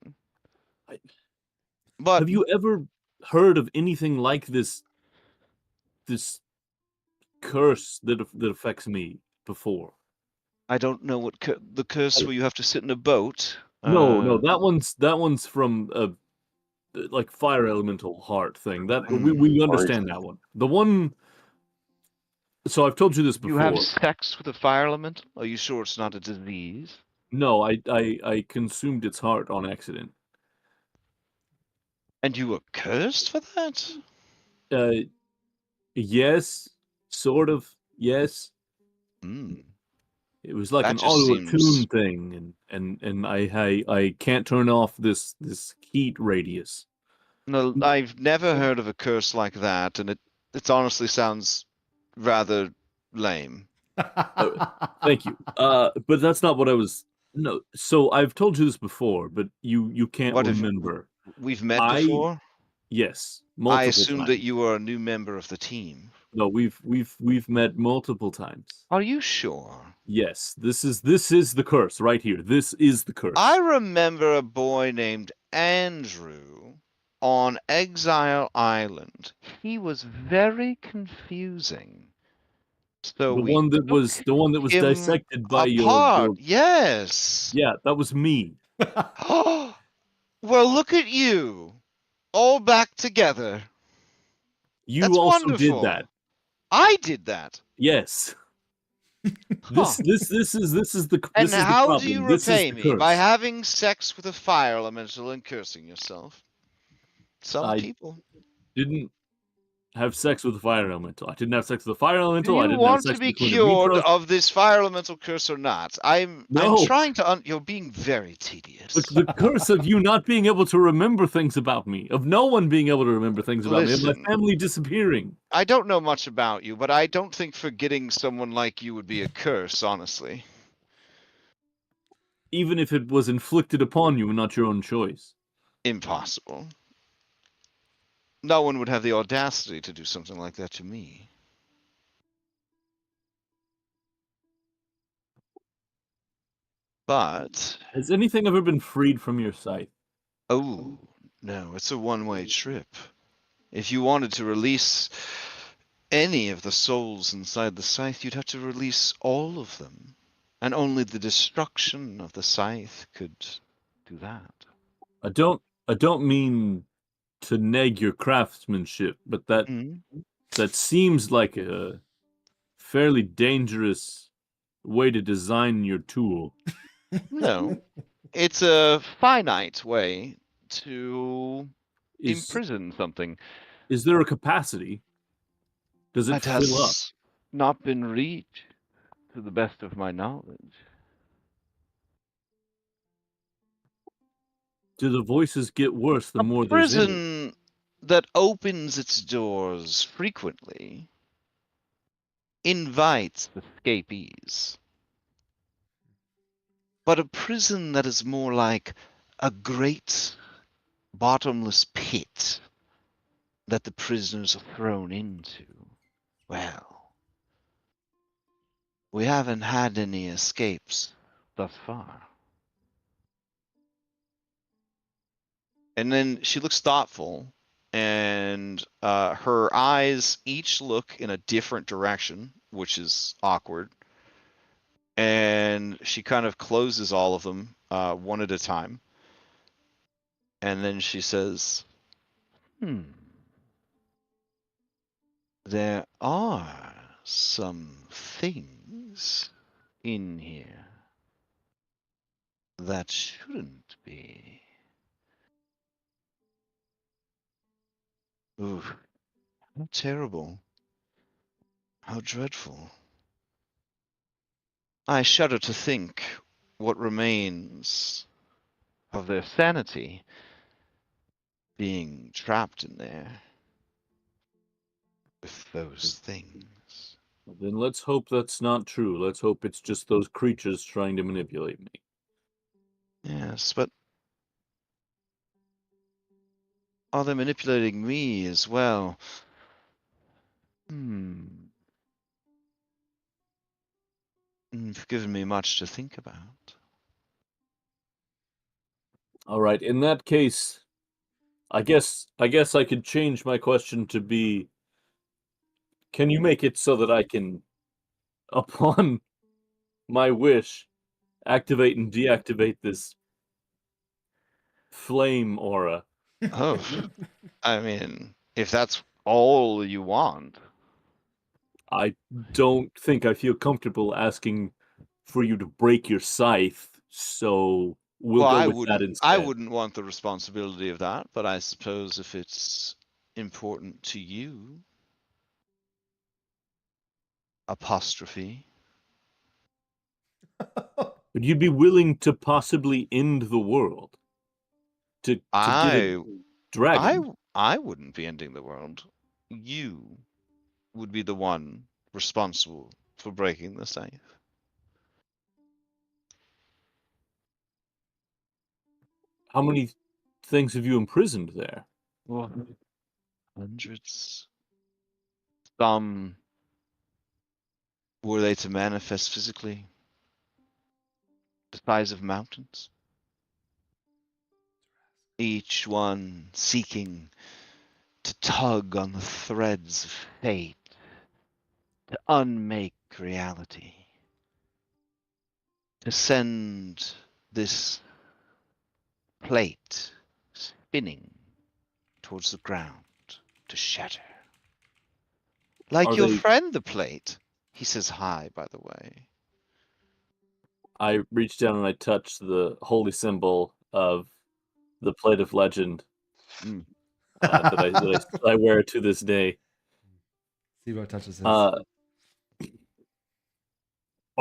But Have you ever heard of anything like this curse that affects me before? I don't know what the curse where you have to sit in a boat. No, that one's from a like fire elemental heart thing. That we understand that one. The one. So I've told you this You have before. sex with a fire elemental? Are you sure it's not a disease? No, I consumed its heart on accident. And you were cursed for that? Yes, sort of. Yes. Hmm. It was like That an just auto seems. attune thing, and I can't turn off this heat radius. No, I've never heard of a curse like that, and it honestly sounds rather lame. Thank you. But that's not what I was No, so I've told you this before, but you can't What if remember. we've met I before? Yes, I multiple assumed times. that you were a new member of the team. No, we've met multiple times. Are you sure? Yes, this is the curse right here. This is the curse. I remember a boy named Andrew on Exile Island. He was very confusing. So the we one that took was him dissected by apart. your Yes. Yeah, that was me. Well, look at you, all back together. You That's also wonderful. did that. I did that. Yes. Huh. This is the And this is the how problem. do you This is repay the me? By curse. having sex with a fire elemental and cursing yourself? Some I people. didn't have sex with the fire elemental. I didn't have sex with the fire Do elemental. I you didn't have want to sex be with the Queen cured of Mitros. of this fire elemental curse or not? I'm No. trying to. You're being very tedious. The curse of you not being able to remember things about me, of no one being able to remember things about me, of Listen. my family disappearing. I don't know much about you, but I don't think forgetting someone like you would be a curse, honestly. Even if it was inflicted upon you and not your own choice. Impossible. No one would have the audacity to do something like that to me. But, Has anything ever been freed from your sight? oh, no, it's a one-way trip. If you wanted to release any of the souls inside the scythe, you'd have to release all of them. And only the destruction of the scythe could do that. I don't mean to neg your craftsmanship, but that seems like a fairly dangerous way to design your tool. No, it's a finite way to Is imprison something. is there a capacity? Does it It fill up? has not been reached, to the best of my knowledge. Do the voices get worse the A more there's in it? prison that opens its doors frequently invites escapees. But a prison that is more like a great bottomless pit that the prisoners are thrown into, well, we haven't had any escapes thus far. And then she looks thoughtful, and her eyes each look in a different direction, which is awkward. And she kind of closes all of them one at a time. And then she says, there are some things in here that shouldn't be. Ooh, how terrible. How dreadful. I shudder to think what remains of their sanity being trapped in there with those things. Then let's hope that's not true. Let's hope it's just those creatures trying to manipulate me. Yes, but are they manipulating me as well? You've given me much to think about. All right, in that case, I guess I could change my question to be, can you make it so that I can, upon my wish, activate and deactivate this flame aura? Oh, I mean, if that's all you want. I don't think I feel comfortable asking for you to break your scythe, so we'll Well, go with that instead. I wouldn't want the responsibility of that, but I suppose if it's important to you. Apostrophe. But you'd be willing to possibly end the world to get a dragon. I wouldn't be ending the world. You would be the one responsible for breaking the scythe. How many things have you imprisoned there? Well, hundreds. Some were they to manifest physically, the size of mountains. Each one seeking to tug on the threads of fate, to unmake reality, to send this plate spinning towards the ground to shatter. Like Are your they? friend, the plate. He says hi, by the way. I reach down and I touch the holy symbol of the plate of legend Mm. that I wear to this day. Sibo touches his. Are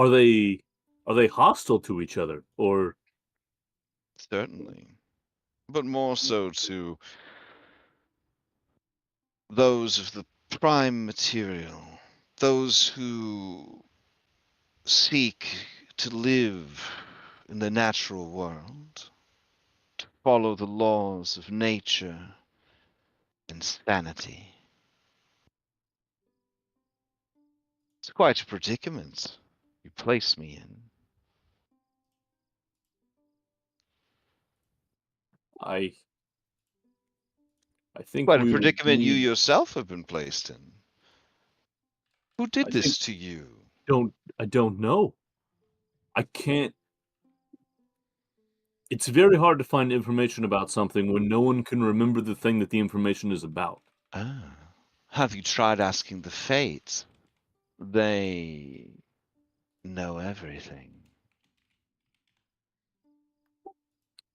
they hostile to each other, or Certainly. But more so to those of the prime material, those who seek to live in the natural world, to follow the laws of nature and sanity? It's quite a predicament you place me in. I think Quite a we would predicament you need. yourself have been placed in. Who did I think this to you? I don't know. I can't. It's very hard to find information about something when no one can remember the thing that the information is about. Ah. Have you tried asking the Fates? They know everything.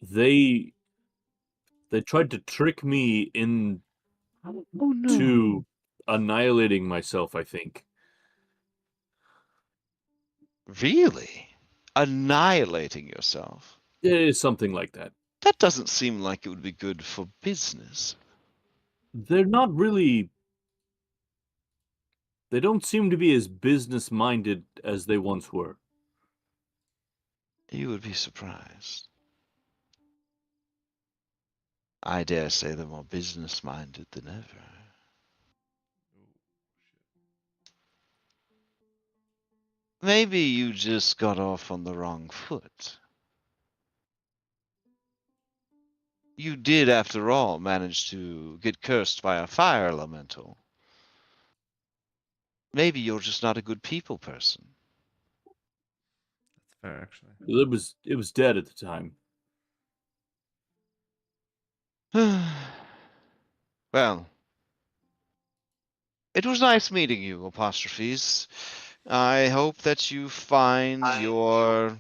They tried to trick me into Oh no. annihilating myself, I think. Really? Annihilating yourself? It is something like that. That doesn't seem like it would be good for business. They're not really. They don't seem to be as business-minded as they once were. You would be surprised. I dare say they're more business-minded than ever. Maybe you just got off on the wrong foot. You did, after all, manage to get cursed by a fire elemental. Maybe you're just not a good people person. That's fair, actually. It was dead at the time. Well, it was nice meeting you, Apostrophes. I hope that you find your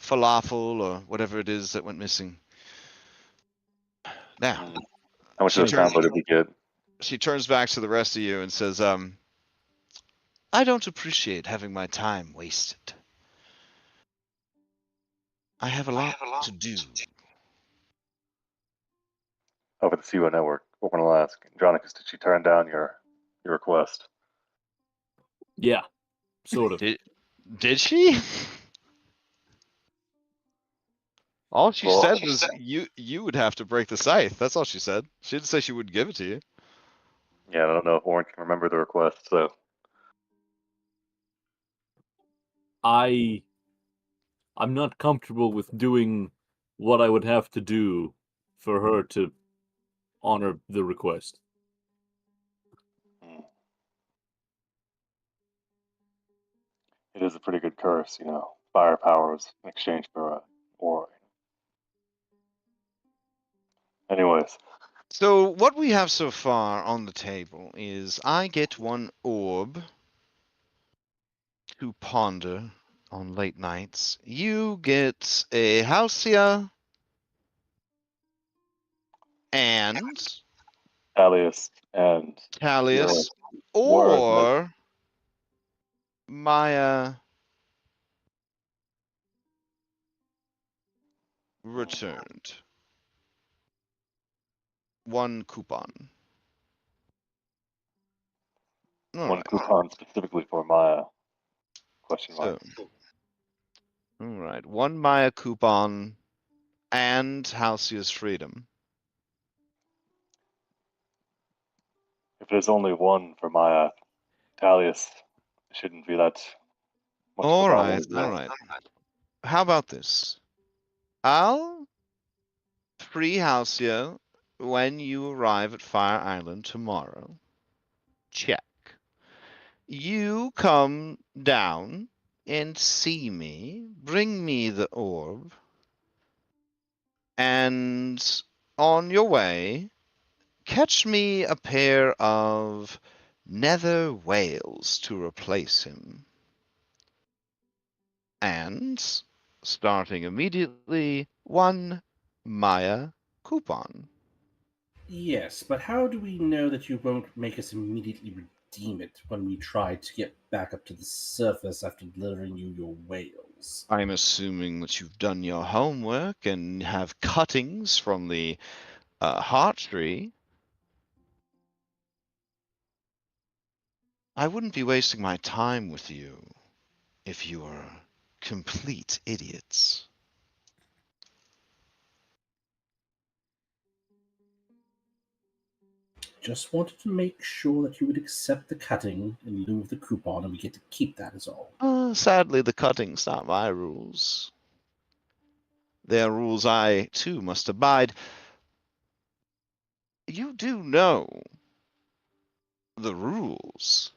falafel or whatever it is that went missing. Now, How much she of this turns combo did we get? she turns back to the rest of you and says, I don't appreciate having my time wasted. I have a lot to do. Over the CWO network. What will ask? Andronicus, did she turn down your request? Yeah, sort of. Did she? All she Well, said was you would have to break the scythe. That's all she said. She didn't say she wouldn't give it to you. yeah, I don't know if Warren can remember the request, so I'm not comfortable with doing what I would have to do for her to honor the request. hmm. It is a pretty good curse, you know. Fire powers in exchange for aura. Anyways, So what we have so far on the table is I get one orb to ponder on late nights. You get a Halcyon and Alias and your Talius word has or Maya returned. One coupon. All one right. coupon specifically for Maya. Question So, mark. all right. One Maya coupon and Halcyon's freedom. If there's only one for Maya, Talius, it shouldn't be that much of a All problem. right, isn't it? all right. How about this? I'll free Halcyon when you arrive at Fire Island tomorrow. Check. You come down and see me, bring me the orb, and on your way, catch me a pair of nether whales to replace him. And, starting immediately, 1 Maya coupon. Yes, but how do we know that you won't make us immediately redeem it when we try to get back up to the surface after delivering you your whales? I'm assuming that you've done your homework and have cuttings from the heart tree. I wouldn't be wasting my time with you if you were complete idiots. Just wanted to make sure that you would accept the cutting in lieu of the coupon, and we get to keep that is all. Sadly, the cutting's not my rules. They're rules I, too, must abide. You do know the rules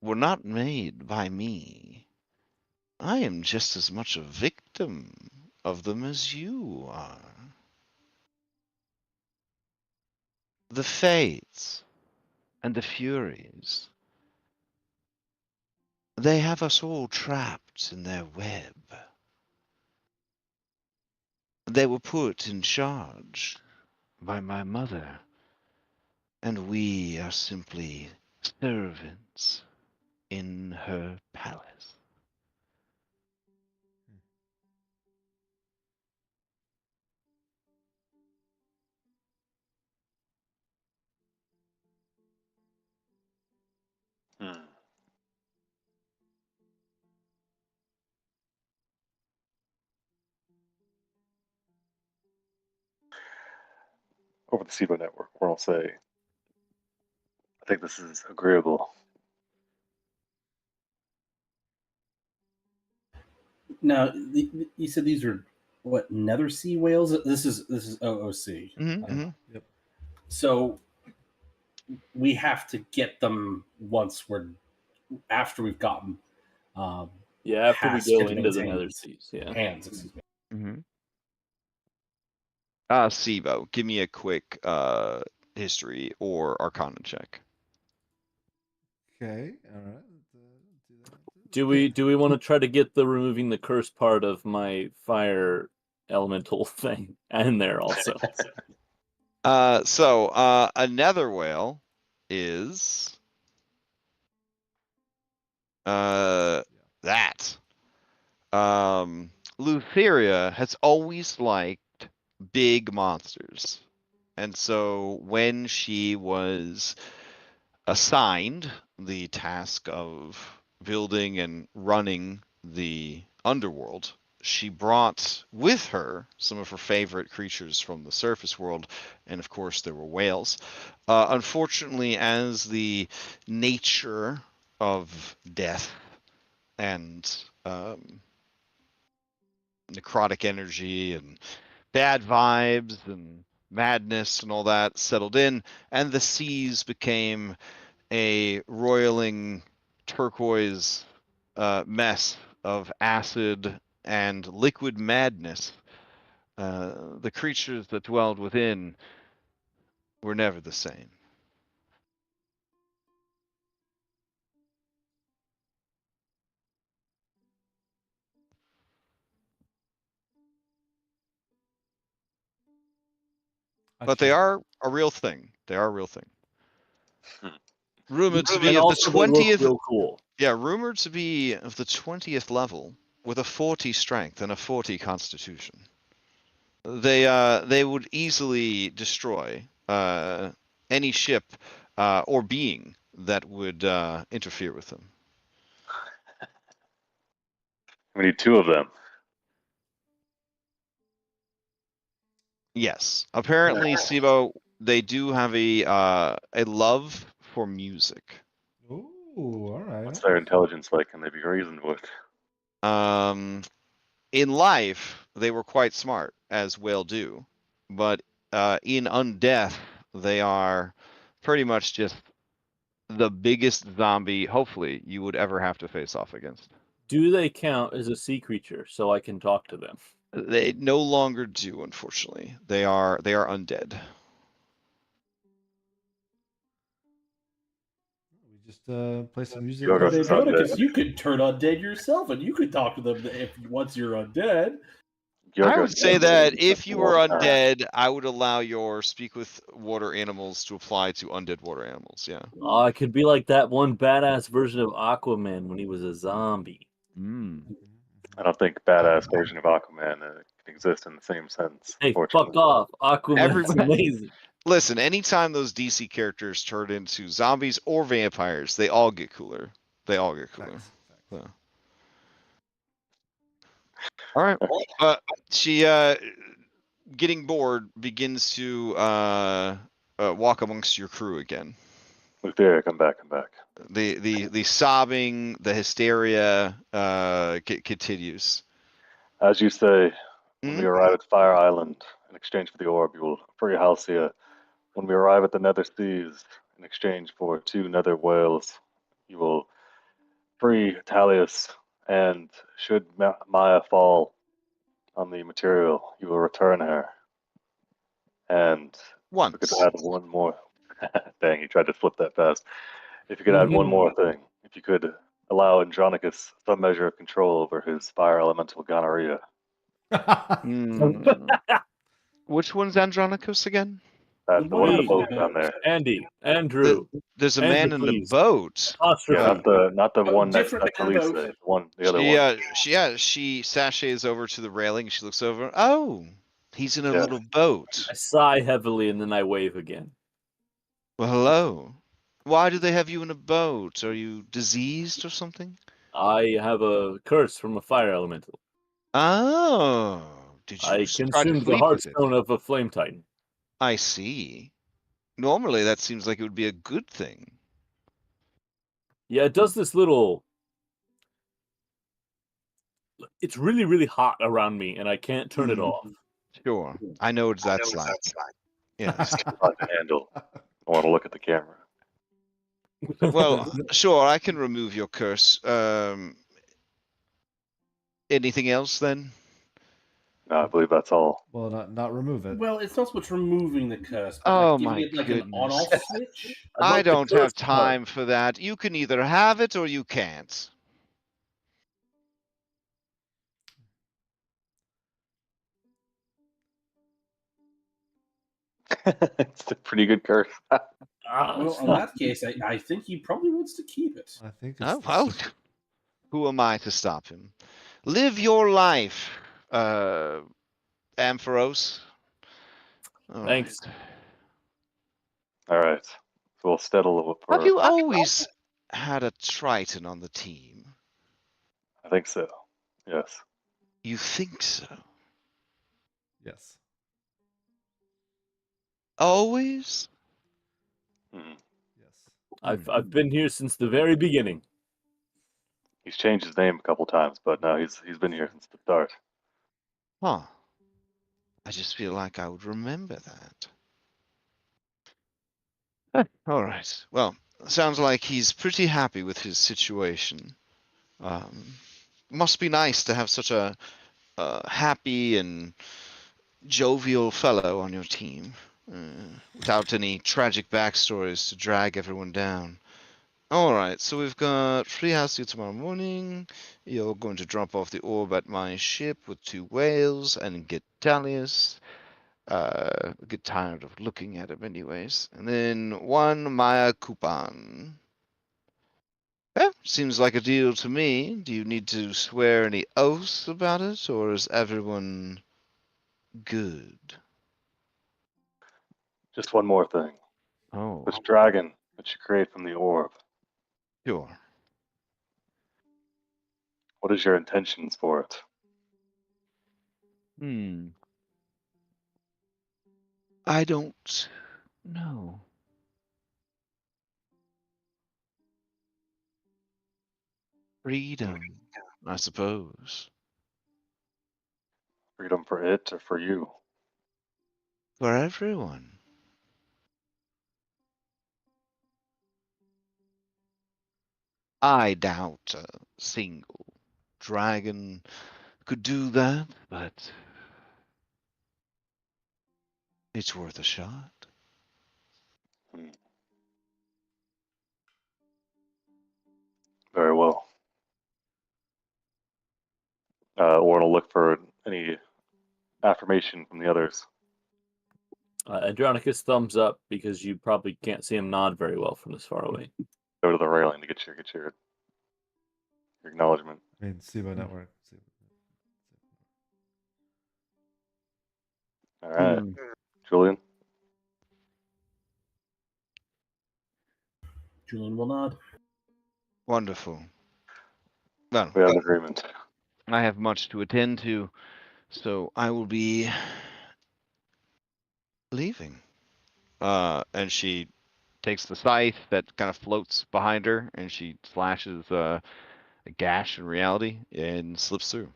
were not made by me. I am just as much a victim of them as you are. The Fates and the Furies, they have us all trapped in their web. They were put in charge by my mother, and we are simply servants in her palace. Hmm. Over the SIBO network, where I'll say, I think this is agreeable. Now, you said these are what, nether sea whales? This is OOC. Mm-hmm. Yep. So we have to get them once after we've gotten Yeah, after we past go Kentiman's into the Nether hands. Seas, yeah. Hands, excuse me. Mm-hmm. Sibo, give me a quick history or arcana check. Okay. All right. Do that. Do we want to try to get the removing the curse part of my fire elemental thing in there also? So a nether whale is that. Lutheria has always liked big monsters. And so when she was assigned the task of building and running the underworld, she brought with her some of her favorite creatures from the surface world, and of course there were whales. Unfortunately, as the nature of death and necrotic energy and bad vibes and madness and all that settled in, and the seas became a roiling turquoise mess of acid and liquid madness. The creatures that dwelled within were never the same. But they are a real thing. They are a real thing. Rumored to be And of the also they look 20th. real cool. Yeah, rumored to be of the 20th level with a 40 strength and a 40 constitution. They would easily destroy any ship or being that would interfere with them. We need 2 of them. Yes. Apparently, Sibo, they do have a love for music. Ooh, all right. What's their intelligence like? Can they be reasoned with? In life, they were quite smart, as whale do, but in undeath, they are pretty much just the biggest zombie, hopefully, you would ever have to face off against. Do they count as a sea creature so I can talk to them? They no longer do, unfortunately. They are undead. We just play some music. Yorgos But is undead. Andronicus, you could turn undead yourself, and you could talk to them if once you're undead. I Yorgos would is say undead that is if you all were the time. undead, I would allow your speak with water animals to apply to undead water animals. Yeah. Oh, I could be like that one badass version of Aquaman when he was a zombie. I don't think badass version of Aquaman can exist in the same sense. Hey, Unfortunately. fuck off. Aquaman's Everybody- amazing. Listen, anytime those DC characters turn into zombies or vampires, they all get cooler. They all get cooler. Facts. So. All right. She getting bored begins to walk amongst your crew again. Lutheric, come back. The sobbing, the hysteria continues. As you say, when we Mhm. arrive at Fire Island in exchange for the orb, you will free Halcyon. When we arrive at the Nether Seas in exchange for 2 Nether whales, you will free Talius. And should Maya fall on the material, you will return her. And if we could Once. add one more. Dang, you tried to flip that fast. If you could add one more thing, if you could allow Andronicus some measure of control over his fire elemental gonorrhea. Hmm. Which one's Andronicus again? That's the one in the Me. boat down there. Andy, Andrew, There's a Andrew, man in the please. boat. Apostrophe. Yeah, not the one next to Different man Talise, boat. the other one. She sashays over to the railing. She looks over. Oh, he's in a Yeah. little boat. I sigh heavily and then I wave again. Well, hello. Why do they have you in a boat? Are you diseased or something? I have a curse from a fire elemental. Oh, did you I try to consumed the sleep with it? heartstone of a flame titan. I see. Normally, that seems like it would be a good thing. Yeah, it does this little. It's really, really hot around me, and I can't turn it off. Sure, I know what that's like. Yes. Hard to handle. I want to look at the camera. Well, sure, I can remove your curse. Anything else then? No, I believe that's all. Well, not remove it. Well, it's not so much removing the curse, but Oh, giving my it like goodness. an on-off switch. I'd I like the don't curse have part. time for that. You can either have it or you can't. It's a pretty good curse. Well, in that case, I think he probably wants to keep it. I think it's Oh, well, who am I to stop him? Live your life, Ampharos. All Thanks. right. All right. So we'll settle for. Have you always had a Triton on the team? I think so. Yes. You think so? yes. Always? Mhm. Yes. I've been here since the very beginning. He's changed his name a couple times, but no, he's been here since the start. Huh. I just feel like I would remember that. All right. Well, sounds like he's pretty happy with his situation. Must be nice to have such a happy and jovial fellow on your team, without any tragic backstories to drag everyone down. All right, so we've got free house here tomorrow morning. You're going to drop off the orb at my ship with 2 whales and get Dalius. Get tired of looking at him anyways. And then 1 Maya coupon. Yeah, seems like a deal to me. Do you need to swear any oaths about it, or is everyone good? Just one more thing. Oh, This dragon that you create from the orb. sure. What is your intentions for it? I don't know. Freedom, I suppose. Freedom for it or for you? For everyone. I doubt a single dragon could do that, but it's worth a shot. Hmm. Very well. Orin will look for any affirmation from the others. Andronicus thumbs up because you probably can't see him nod very well from this far away. Go to the railing to get your acknowledgement. I mean, SIBO network. All right, Julian. Julian will nod. Wonderful. Well, We have an agreement. I have much to attend to, so I will be leaving. And she takes the scythe that kind of floats behind her, and she slashes a gash in reality and slips through.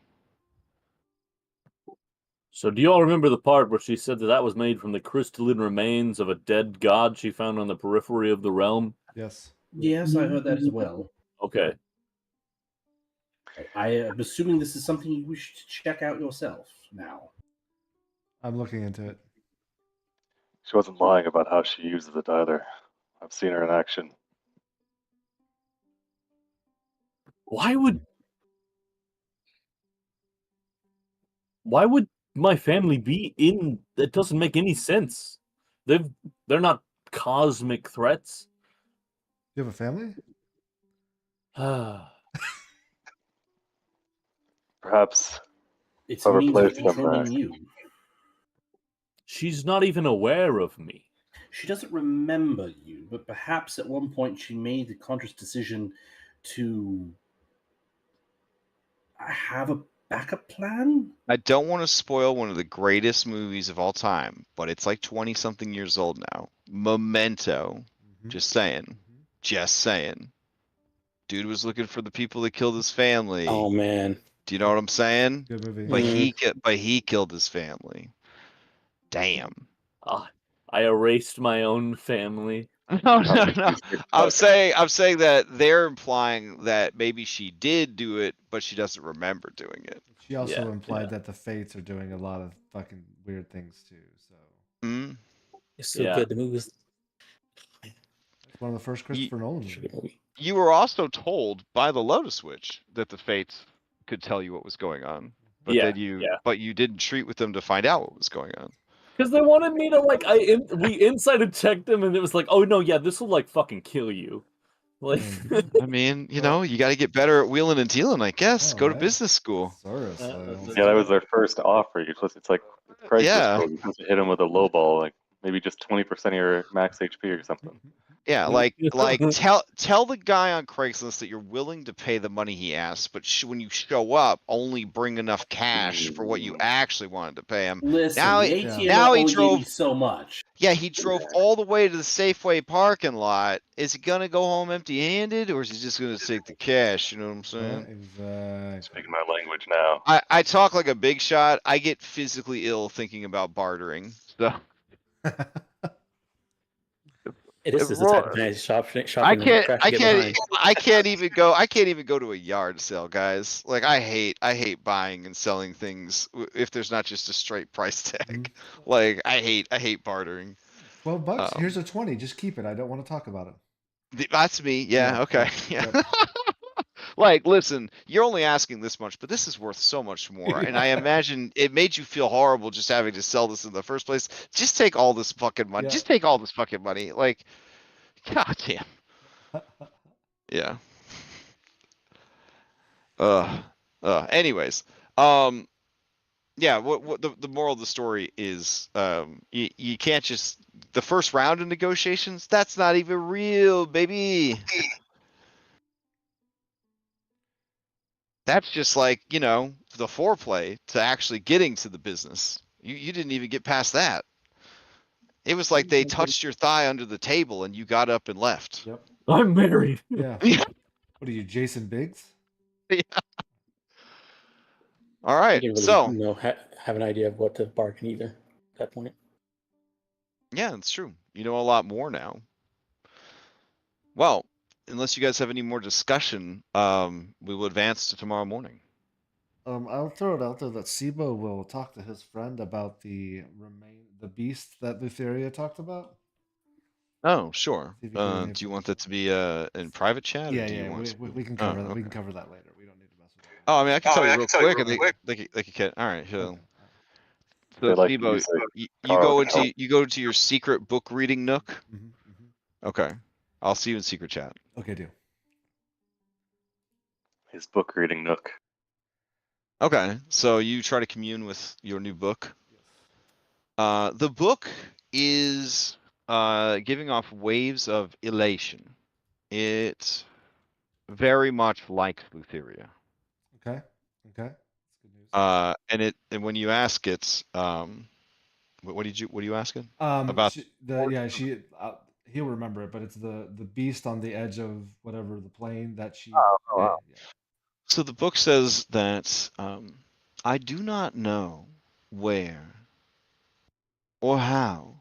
So, do you all remember the part where she said that that was made from the crystalline remains of a dead god she found on the periphery of the realm? Yes. Yes, I heard that as well. Okay. I am assuming this is something you wish to check out yourself now. I'm looking into it. She wasn't lying about how she uses it either. I've seen her in action. Why would my family be in? That doesn't make any sense. They're not cosmic threats. You have a family? Perhaps It's a whoever means of placed them controlling there. you. She's not even aware of me. She doesn't remember you, but perhaps at one point she made the conscious decision to have a backup plan. I don't want to spoil one of the greatest movies of all time, but it's like 20 something years old now. Memento. Mhm. Just saying. Mhm. Just saying. Dude was looking for the people that killed his family. Oh man. Do you know what I'm saying? Good movie. But he killed his family. Damn. I erased my own family. No. I'm saying that they're implying that maybe she did do it, but she doesn't remember doing it. She also Yeah, implied yeah. that the Fates are doing a lot of fucking weird things too. So Hmm? It's so Yeah. good. The movie's it's one of the first Christopher Nolan movies. You were also told by the Lotus Witch that the Fates could tell you what was going on, but Yeah, then yeah. but you didn't treat with them to find out what was going on. Because they wanted me to we inside checked them, and it was like, oh no, yeah, this will like fucking kill you. Like, I mean, you know, you got to get better at wheeling and dealing, I guess. Oh, Go to right. business school. Soros, Yeah, that was their first offer. You're supposed it's like Craigslist. Yeah. You're supposed to hit them with a low ball, like maybe just 20% of your max HP or something. Yeah, like tell the guy on Craigslist that you're willing to pay the money he asks, but when you show up, only bring enough cash for what you actually wanted to pay him. Listen, Now the he- ATM now he only gave me drove- so much. Yeah, he drove all the way to the Safeway parking lot. Is he gonna go home empty-handed, or is he just gonna take the cash? You know what I'm saying? Exactly. Speaking my language now. I talk like a big shot. I get physically ill thinking about bartering. So it is the type of nice shopping. I and can't crash I you get can't behind. I can't even go to a yard sale, guys. Like I hate buying and selling things if there's not just a straight price tag. Like I hate bartering. $12. Here's a 20. Just keep it. I don't want to talk about it. That's me. Yeah, Yeah, okay. yeah, Yeah. Like, listen, you're only asking this much, but this is worth so much more. And I imagine it made you feel horrible just having to sell this in the first place. Just take all this fucking money. Yeah. Just take all this fucking money. Like, goddamn. Yeah. Anyways, yeah. What the moral of the story is, you can't just the first round of negotiations. That's not even real, baby. That's just like, you know, the foreplay to actually getting to the business. You didn't even get past that. It was like they touched your thigh under the table and you got up and left. Yep. I'm married. Yeah. Yeah. What are you, Jason Biggs? All I right. didn't really So have an idea of what to bargain either at that point. yeah, it's true. You know a lot more now. Well, unless you guys have any more discussion, we will advance to tomorrow morning. I'll throw it out there that Sibo will talk to his friend about the beast that Lutheria talked about. Oh, sure. See if you get any Do you want that to be in private chat, or Yeah, do you yeah, want? we can cover that. We okay. can cover that later. We don't need to mess with that. Oh, I mean, I can tell you real quick, and quick. they can. All right, so Okay. so They like Steve-O, music. you Carl go can into your secret book reading nook. Okay, I'll see you in secret chat. Okay, deal. His book reading nook. Okay, so you try to commune with your new book. The book is giving off waves of elation. It very much likes Lutheria. Okay. Okay. That's good news. And when you ask it, what are you asking? About He'll remember it, but it's the beast on the edge of whatever the plane that she. wow. Yeah. So the book says that I do not know where or how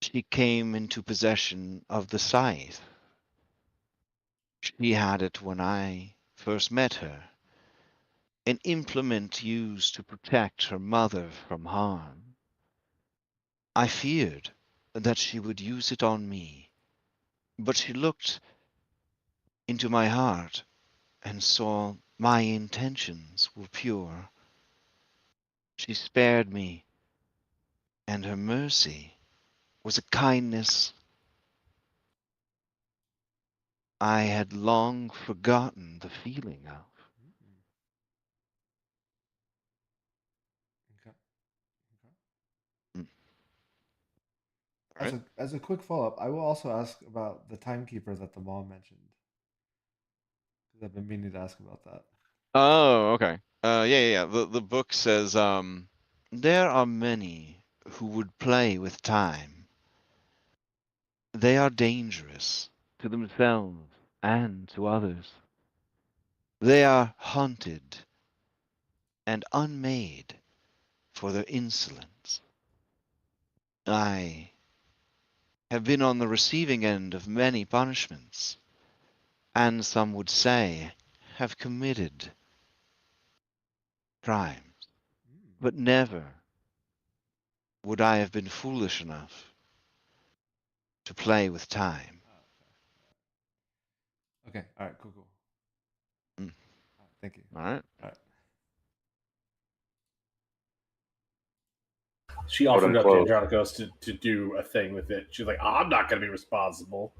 she came into possession of the scythe. She had it when I first met her, an implement used to protect her mother from harm. I feared that she would use it on me, but she looked into my heart and saw my intentions were pure. She spared me, and her mercy was a kindness I had long forgotten the feeling of. Okay. Mm. As a quick follow up, I will also ask about the timekeeper that the mom mentioned. Because I've been meaning to ask about that. Oh, okay. Yeah. The book says, there are many who would play with time. They are dangerous to themselves and to others. They are hunted and unmade for their insolence. I have been on the receiving end of many punishments, and some would say have committed crimes, but never would I have been foolish enough to play with time. Okay. All right. Cool. Mm. All right, thank you. All right. All right. She offered up to Andronicos to do a thing with it. She's like, I'm not going to be responsible.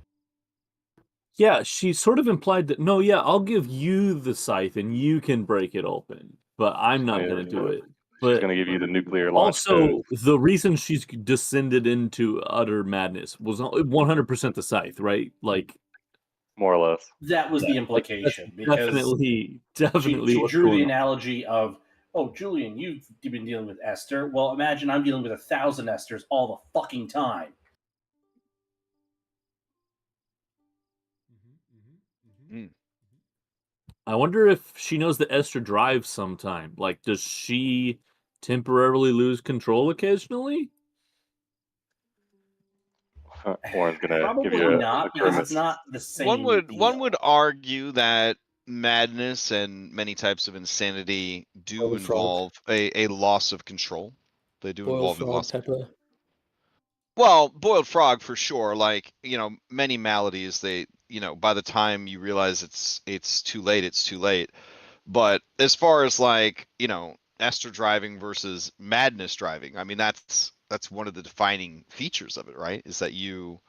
Yeah, she sort of implied that, no, yeah, I'll give you the scythe and you can break it open, but I'm not going to do it. She's But going to give you the nuclear launch code. also, the reason she's descended into utter madness was 100% the scythe, right? Like, more or less. That was the implication. Like, definitely. She what's drew going the on. analogy of, oh, Julian, you've been dealing with Esther. Well, imagine I'm dealing with 1,000 Esthers all the fucking time. I wonder if she knows that Esther drives sometime. Like, does she temporarily lose control occasionally? Warren's gonna Probably give you not, because it's not the same. One would argue that madness and many types of insanity do Boiled involve a loss of control. They do Boiled involve a frog loss. type of. Well, boiled frog for sure. Like, many maladies, they, by the time you realize it's too late, it's too late. But as far as like, Esther driving versus madness driving, I mean, that's one of the defining features of it, right? Is that you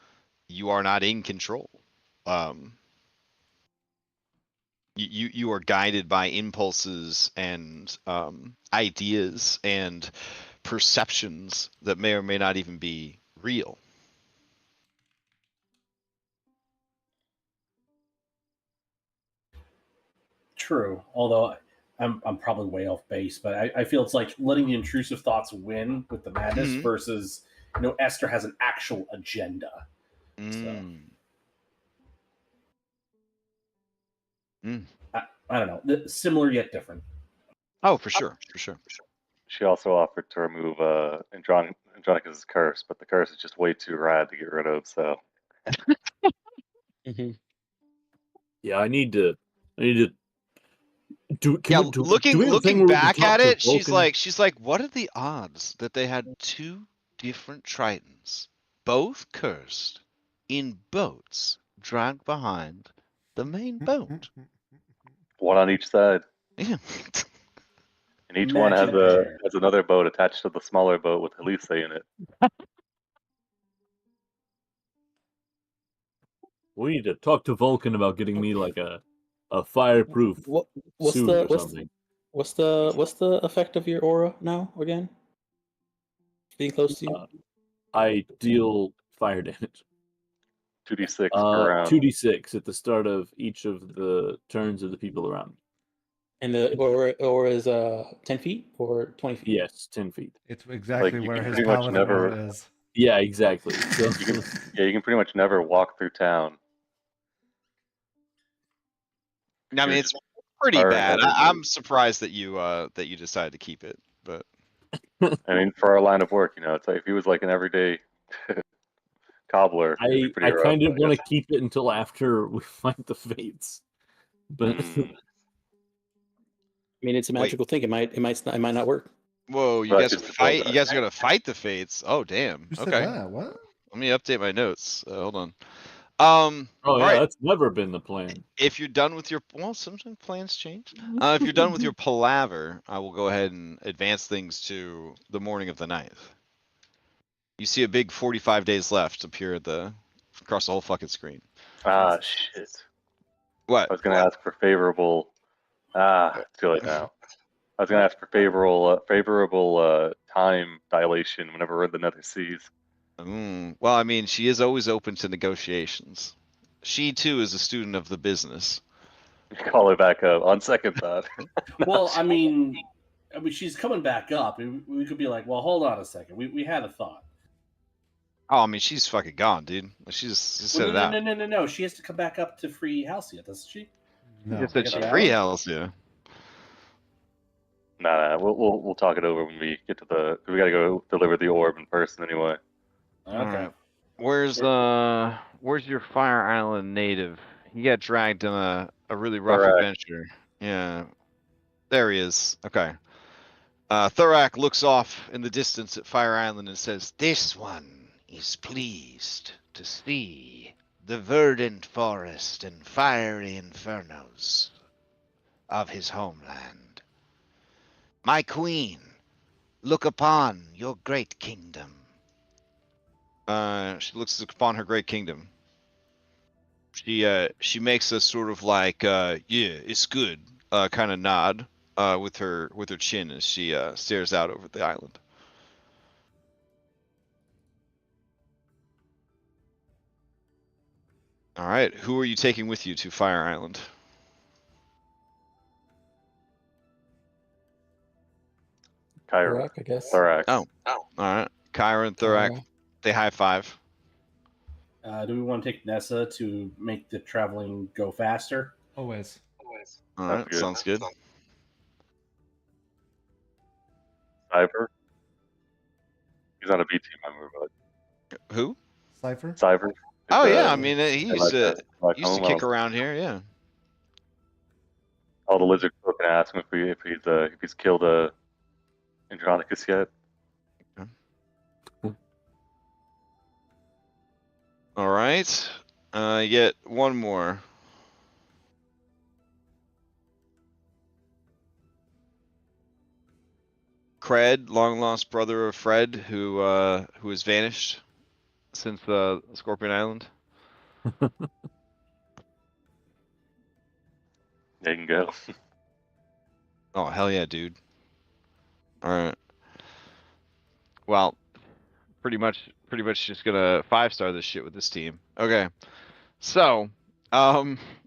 are not in control. You are guided by impulses and ideas and perceptions that may or may not even be real. True, although I'm probably way off base, but I feel it's like letting the intrusive thoughts win with the madness Mhm. versus Esther has an actual agenda. Mm. I don't know, similar yet different. Oh, for sure, for sure. She also offered to remove Andronicus' curse, but the curse is just way too rad to get rid of. So Mm-hmm. Yeah, I need to do. Yeah, Do we have a thing looking where we can back talk at to it, she's Vulcan? like, what are the odds that they had two different Tritons, both cursed, in boats dragged behind the main boat? one on each side, Yeah. and each one has Magic. another boat attached to the smaller boat with Elise in it. We need to talk to Vulcan about getting me like a fireproof What's suit the or something. what's the effect of your aura now again? Being close to you. I deal fire damage. 2d6 per round. 2d6 at the start of each of the turns of the people around me. And the aura is 10 feet or 20 feet? Yes, 10 feet. It's exactly you where can his pretty much paladin never- aura is. Yeah, exactly. So You can pretty much never walk through town. I mean, You're it's just pretty firing bad. everybody. I'm surprised that you decided to keep it, but I mean, for our line of work, it's like if he was like an everyday cobbler, it'd be I pretty rough, kind of I want to guess. keep it until after we fight the fates. But Mm. I mean, it's a Wait. magical thing. It might not work. whoa, you Well, guys that's are just fight. the You guys are gonna fight the fates. Oh, damn. Who said Okay, that? What? let me update my notes. Hold on. oh All yeah, right. that's never been the plan. If you're done with your sometimes plans change. If you're done with your palaver, I will go ahead and advance things to the morning of the 9th. You see a big 45 days left appear across the whole fucking screen. Ah, shit. What? I was going to ask for favorable. It's too late now. I was going to ask for favorable time dilation whenever we're in the Nether Seas. Well, I mean, she is always open to negotiations. She too is a student of the business. Call her back up on second thought. Well, I mean, she's coming back up. We could be like, well, hold on a second. We had a thought. Oh, I mean, she's fucking gone, dude. She just set it out. No. She has to come back up to free Halcyon, doesn't she? No. Just said Get she that free out? house, yeah. Nah, we'll talk it over when we get to the. We got to go deliver the orb in person anyway. Okay. Alright. Where's your Fire Island native? He got dragged on a really rough Thorak. adventure. Yeah. There he is. Okay. Thorak looks off in the distance at Fire Island and says, This one is pleased to see the verdant forest and fiery infernos of his homeland. My queen, look upon your great kingdom. she looks upon her great kingdom. She makes a sort of like yeah, it's good kind of nod with her chin as she stares out over the island. All right, who are you taking with you to Fire Island? Kyra. Thorak, I guess. Thorax. Oh. All right, Kyra and Thorak, they high five. Do we want to take Nessa to make the traveling go faster? Always. All Sounds right, good. sounds good. Cyber. He's not a B team member, but Who? Cypher? Cyber. Oh is, yeah, I mean he used to home. kick around here, yeah. All the lizard folk can ask him if he's killed Andronicus yet. All right, you get one more. Cred, long lost brother of Fred, who has vanished since Scorpion Island. Yeah, you can go. Oh hell yeah, dude! All right. Well, pretty much just gonna 5-star this shit with this team. Okay, so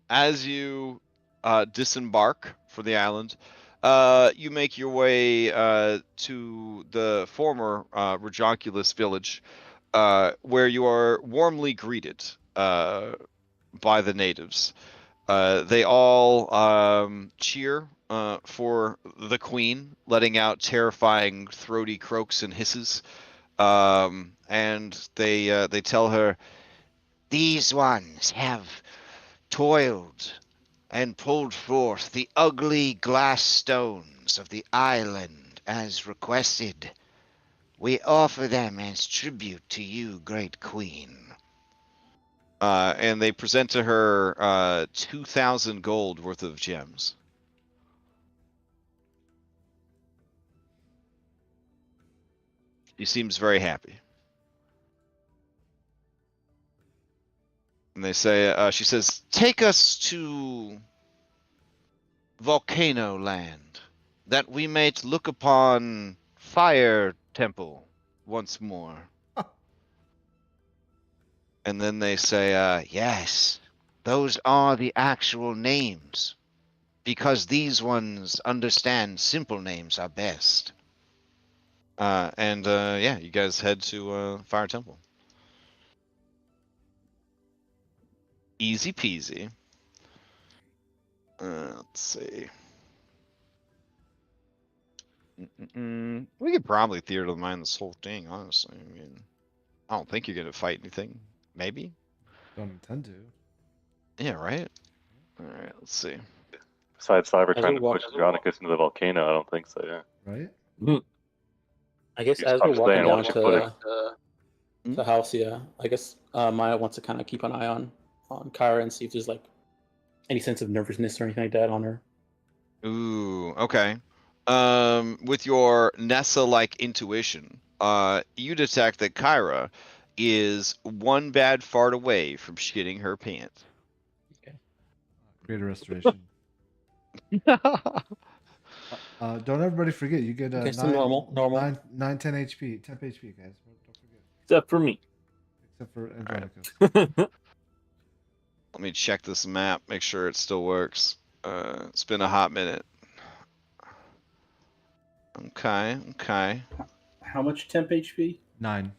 as you disembark for the island, You make your way to the former Rejonculus village, where you are warmly greeted by the natives. They all cheer for the queen, letting out terrifying throaty croaks and hisses. And they tell her, These ones have toiled and pulled forth the ugly glass stones of the island as requested. We offer them as tribute to you, great queen. and they present to her 2,000 gold worth of gems. She seems very happy. And they say, she says, take us to Volcano Land, that we may look upon Fire Temple once more. And then they say, Yes, those are the actual names, because these ones understand simple names are best. yeah, you guys head to Fire Temple. Easy peasy. Let's see. We could probably theater of the mind this whole thing, honestly. I mean, I don't think you're gonna fight anything. Maybe. Don't intend to. Yeah, right. All right. Let's see. Besides Cyber As trying we to walk- push Andronicus into the volcano, I don't think so. Yeah. Right? I guess You as stop we're walking saying, down watch your footing. to Halcyon, I guess Maya wants to kind of keep an eye on Kyra and see if there's like any sense of nervousness or anything like that on her. Ooh. Okay. With your Nessa-like intuition, you detect that Kyra is one bad fart away from shitting her pants. Creator restoration. Don't everybody forget, you get Okay, so 9, normal. 9, 10 HP. 10 HP, guys. Don't forget. Except for me. Except for Andronicus. Let me check this map, make sure it still works. It's been a hot minute. Okay. How much temp HP? 9.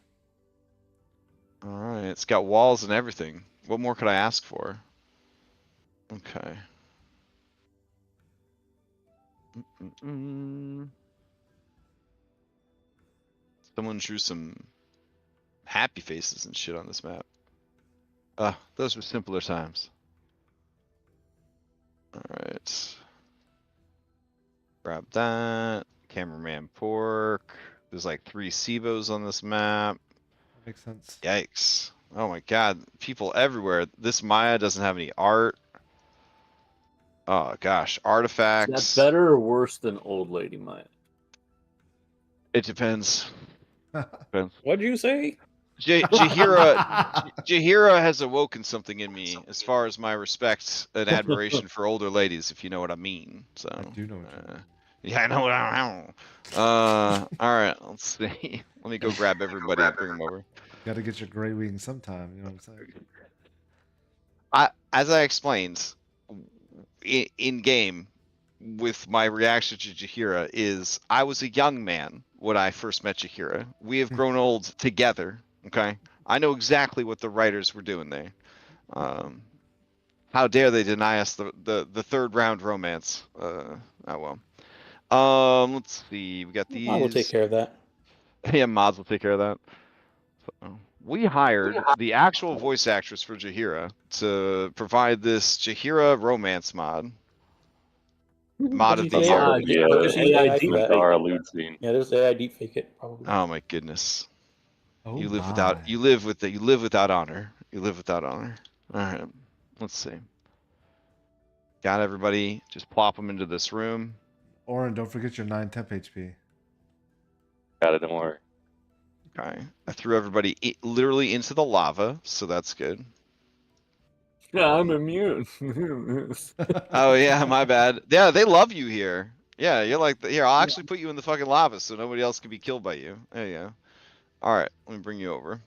All right, it's got walls and everything. What more could I ask for? Okay. Someone drew some happy faces and shit on this map. Those were simpler times. All right. Grab that. Cameraman pork. There's like 3 SIBOs on this map. That makes sense. Yikes. Oh my god. People everywhere. This Maya doesn't have any art. Oh gosh. Artifacts. Is that better or worse than Old Lady Maya? It depends. What'd you say? Jahira has awoken something in me as far as my respect and admiration for older ladies, if you know what I mean. So I do know what you mean. yeah, I know what I know. All right, let's see. Let me go grab everybody and bring them over. Got to get your gray wing sometime. You know what I'm saying? As I explained in game, with my reaction to Jahira, is I was a young man when I first met Jahira. We have grown old together. Okay, I know exactly what the writers were doing there. How dare they deny us the third round romance? Oh well. Let's see. We got these. I will take care of that. Yeah, mods will take care of that. So, we hired the actual voice actress for Jahira to provide this Jahira romance mod. Mod of the She's year. AI. Yeah, Because she's AI the for that. Zara lewd scene. Yeah, there's AI deepfake it probably. Oh my goodness. Oh, You live my. without honor. You live without honor. All right. Let's see. Got everybody. Just plop them into this room. Oren, don't forget your 9 temp HP. Got it, don't worry. Okay. I threw everybody literally into the lava, so that's good. Yeah, I'm immune. Oh yeah, my bad. Yeah, they love you here. Yeah, you're like, here, I'll actually put you in the fucking lava so nobody else can be killed by you. There you go. All right, let me bring you over.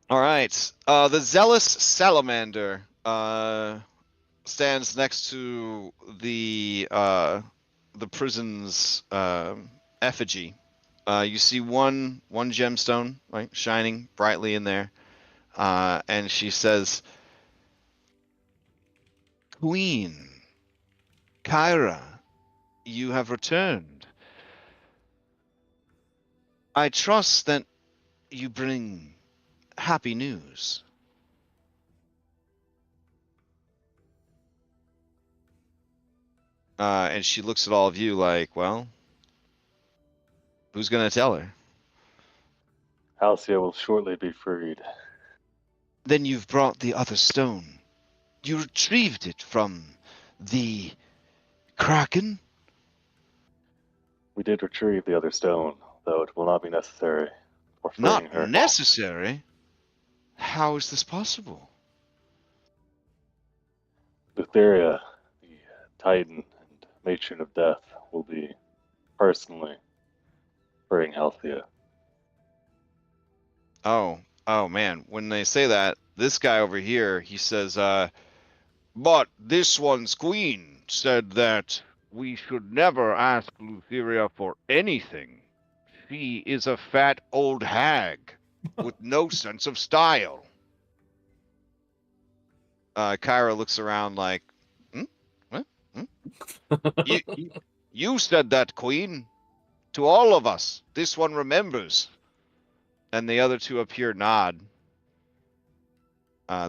All right, the Zealous Salamander stands next to the prison's effigy. You see one gemstone, right, shining brightly in there, and she says, "Queen Kyra, you have returned. I trust that you bring happy news." And she looks at all of you like, well, who's going to tell her? Halcyon will shortly be freed. Then you've brought the other stone. You retrieved it from the Kraken? We did retrieve the other stone, though it will not be necessary for freeing Not her. necessary? How is this possible? Lutheria, the Titan and Matron of Death, will be personally freeing Halcyon. Oh man, when they say that, this guy over here, he says, but this one's queen said that we should never ask Lutheria for anything. She is a fat old hag with no sense of style. Kyra looks around like, What? You said that, queen. To all of us. This one remembers. And the other two up here nod.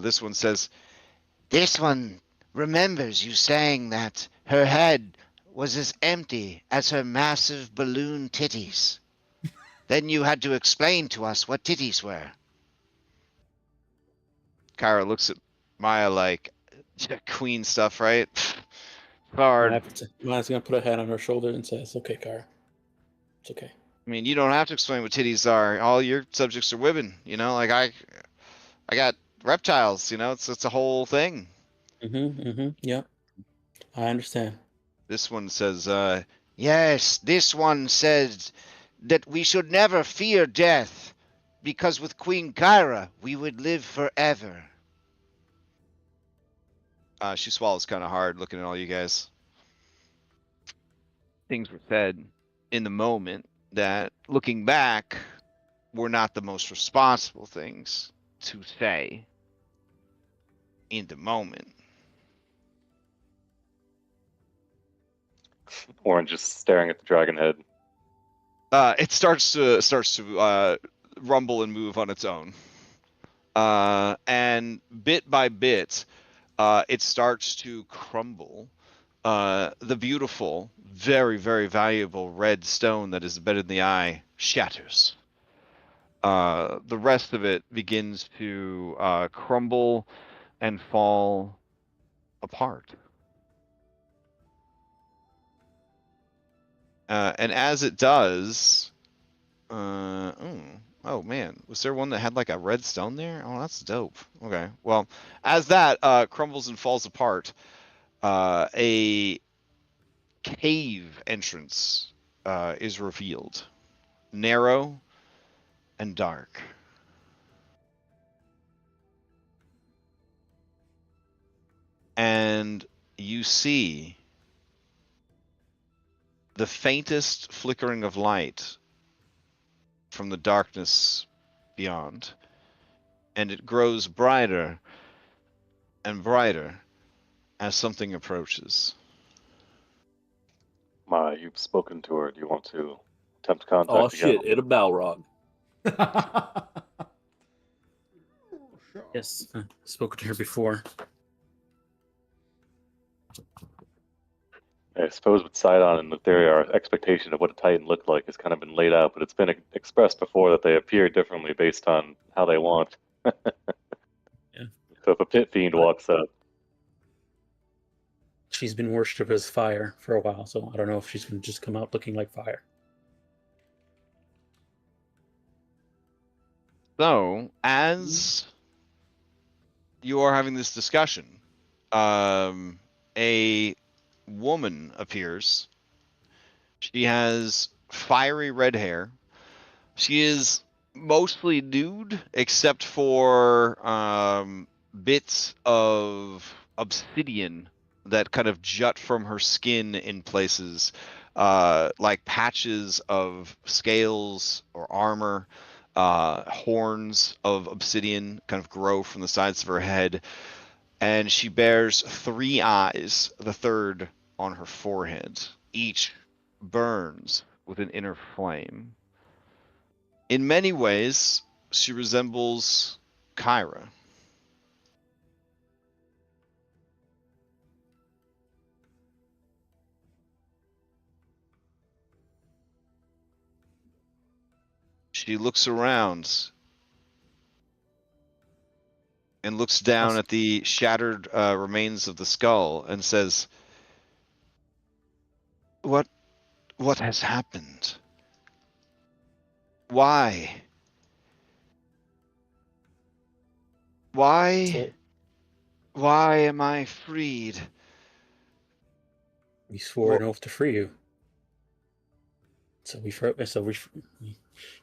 This one says, This one remembers you saying that her head was as empty as her massive balloon titties. Then you had to explain to us what titties were. Kyra looks at Maya like, queen stuff, right? Hard. Maya's gonna put a hand on her shoulder and says, "Okay, Kara, it's okay." I mean, you don't have to explain what titties are. All your subjects are women, like I got reptiles, it's a whole thing. Yep. I understand. This one says, Yes, this one said that we should never fear death, because with Queen Kyra we would live forever. she swallows kind of hard looking at all you guys. Things were said in the moment that, looking back, were not the most responsible things to say in the moment. Orange just staring at the dragon head. It starts to rumble and move on its own, and bit by bit, it starts to crumble. The beautiful, very, very valuable red stone that is embedded in the eye shatters. The rest of it begins to crumble and fall apart. And as it does, oh man, was there one that had like a red stone there? Oh, that's dope. Okay, well, as that crumbles and falls apart, a cave entrance is revealed, narrow and dark. And you see the faintest flickering of light from the darkness beyond, and it grows brighter and brighter as something approaches. Maya, you've spoken to her. Do you want to attempt contact Oh again? shit! It a Balrog. Yes, I spoke to her before. I suppose with Sidon and Lutheria, our expectation of what a Titan looked like has kind of been laid out, but it's been expressed before that they appear differently based on how they want. Yeah. So if a pit fiend walks up, She's been worshipped as fire for a while, so I don't know if she's going to just come out looking like fire. So, as you are having this discussion, a woman appears. She has fiery red hair. She is mostly nude, except for bits of obsidian that kind of jut from her skin in places, like patches of scales or armor. Horns of obsidian kind of grow from the sides of her head, and she bears 3 eyes, the third on her forehead. Each burns with an inner flame. In many ways, she resembles Kyra. She looks around and looks down at the shattered remains of the skull and says, What has happened? Why? Why am I freed? We swore an oath to free you. So we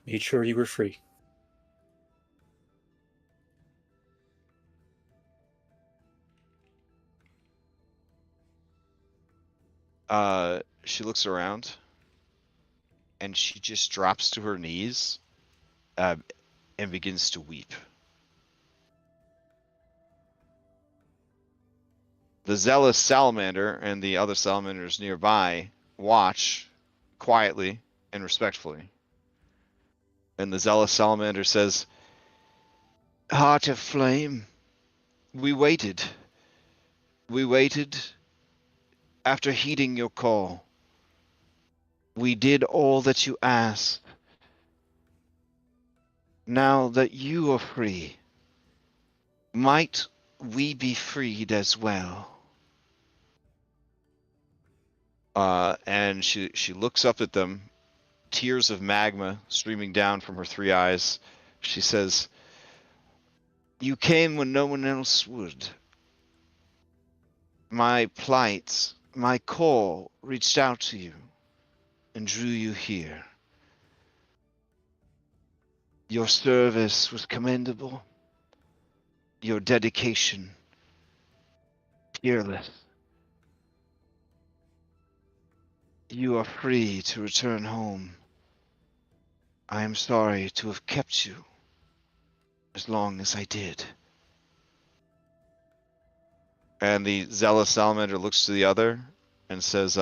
made sure you were free. She looks around and she just drops to her knees and begins to weep. The zealous salamander and the other salamanders nearby watch quietly and respectfully. And the zealous salamander says, Heart of Flame, we waited. We waited after heeding your call. We did all that you asked. Now that you are free, might we be freed as well? And she looks up at them, tears of magma streaming down from her 3 eyes. She says, You came when no one else would. My plight, my call reached out to you and drew you here. Your service was commendable. Your dedication, peerless. You are free to return home. I am sorry to have kept you as long as I did. And the zealous salamander looks to the other and says,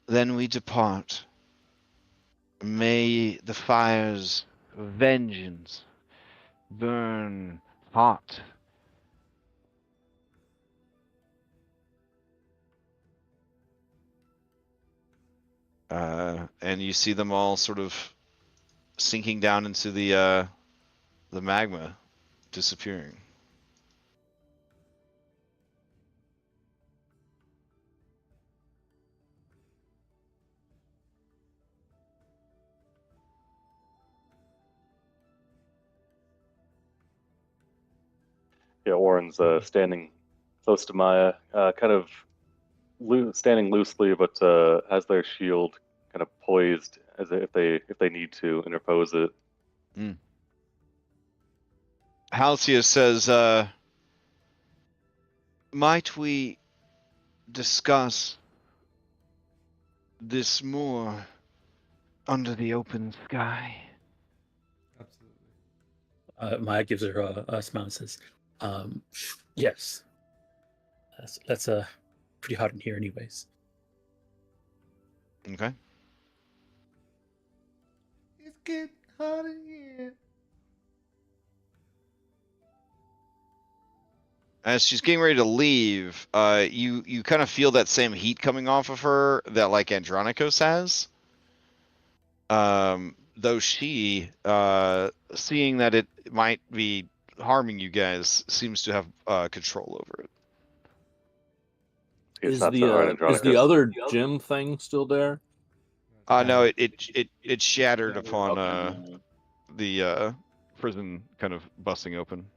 Then we depart. May the fires of vengeance burn hot. And you see them all sort of sinking down into the magma, disappearing. Yeah, Oren's standing close to Maya, kind of standing loosely, but has their shield kind of poised as if they need to interpose it. Halcyon says, might we discuss this more under the open sky? Absolutely. Maya gives her a smile and says, yes. That's pretty hot in here anyways. Okay. It's getting hot in here. As she's getting ready to leave, you kind of feel that same heat coming off of her that like Andronikos has. Though she, seeing that it might be harming you guys, seems to have control over it. It's Is not so hard, the Andronicus. other gem thing still there? No, it shattered upon the prison kind of busting open.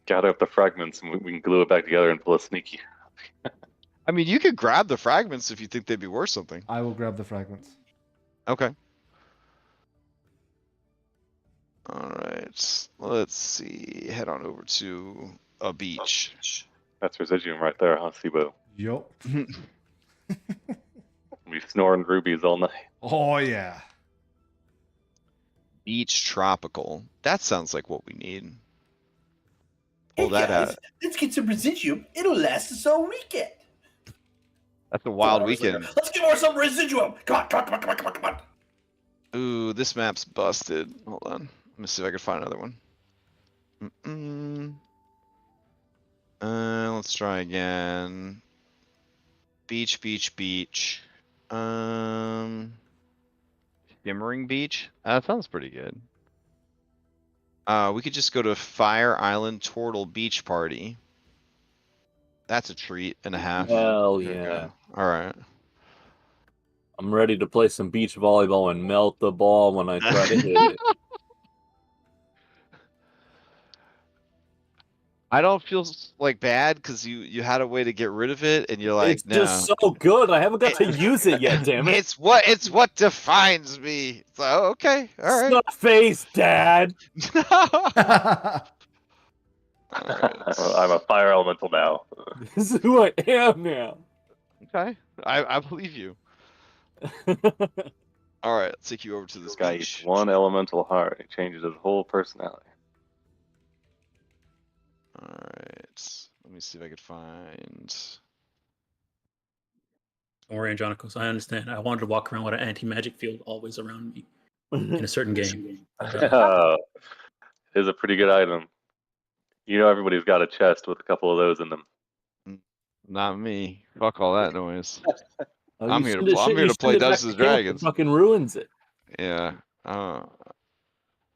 Gather up the fragments and we can glue it back together and pull a sneaky. I mean, you could grab the fragments if you think they'd be worth something. I will grab the fragments. Okay. All right. Let's see. Head on over to a beach. That's Residuum right there, huh, Sibo? Yup. We snoring rubies all night. Oh yeah. Beach tropical. That sounds like what we need. Hey Pull that guys, out. let's get some residuum. It'll last us all weekend. That's a wild Come on, weekend. Let's get more some residuum. Come on, come on, come on, come on, come on, come on. Ooh, this map's busted. Hold on. Let me see if I can find another one. Let's try again. Beach, beach, beach. Shimmering beach? That sounds pretty good. We could just go to Fire Island Turtle Beach Party. That's a treat and a half. Hell There we yeah. go. All right. I'm ready to play some beach volleyball and melt the ball when I try to hit it. I don't feel like bad because you had a way to get rid of it, and you're like, It's no. just so good. I haven't got to use it yet, damn it. It's what defines me. It's like, oh, okay, all right. Snot face, Dad. I'm a fire elemental now. This is who I am now. Okay, I believe you. All right, let's take you over to this This guy beach. eats one elemental heart. It changes his whole personality. All right, let me see if I could find. Don't worry, Andronicus. I understand. I wanted to walk around with an anti-magic field always around me in a certain game. It is a pretty good item. You know, everybody's got a chest with a couple of those in them. Not me. Fuck all that noise. Oh, I'm you here send to it play- I'm shit- here you to play send it back Dungeons to and camp, it Dragons. fucking ruins it. Yeah.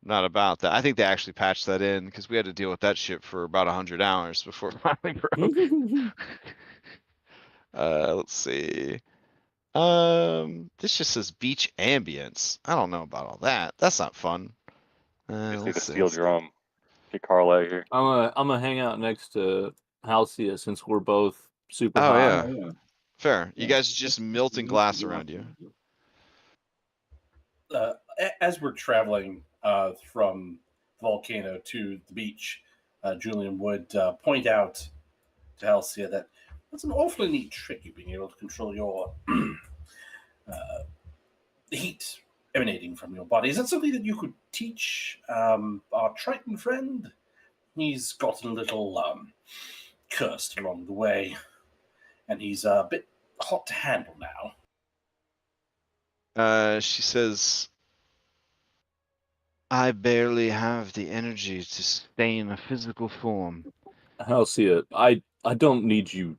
Not about that. I think they actually patched that in because we had to deal with that shit for about 100 hours before it finally broke. Let's see. This just says beach ambience. I don't know about all that. That's not fun. Just need Let's a see. steel drum. Get Carl out here. I'm gonna hang out next to Halcyon since we're both super Oh, high. yeah. Fair. You guys are just melting glass around you. As we're traveling from the volcano to the beach, Julian would point out to Halcyon that that's an awfully neat trick, you being able to control your heat emanating from your body. Is that something that you could teach our Triton friend? He's gotten a little cursed along the way, and he's a bit hot to handle now. She says, I barely have the energy to sustain a physical form. Halcyon, I don't need you.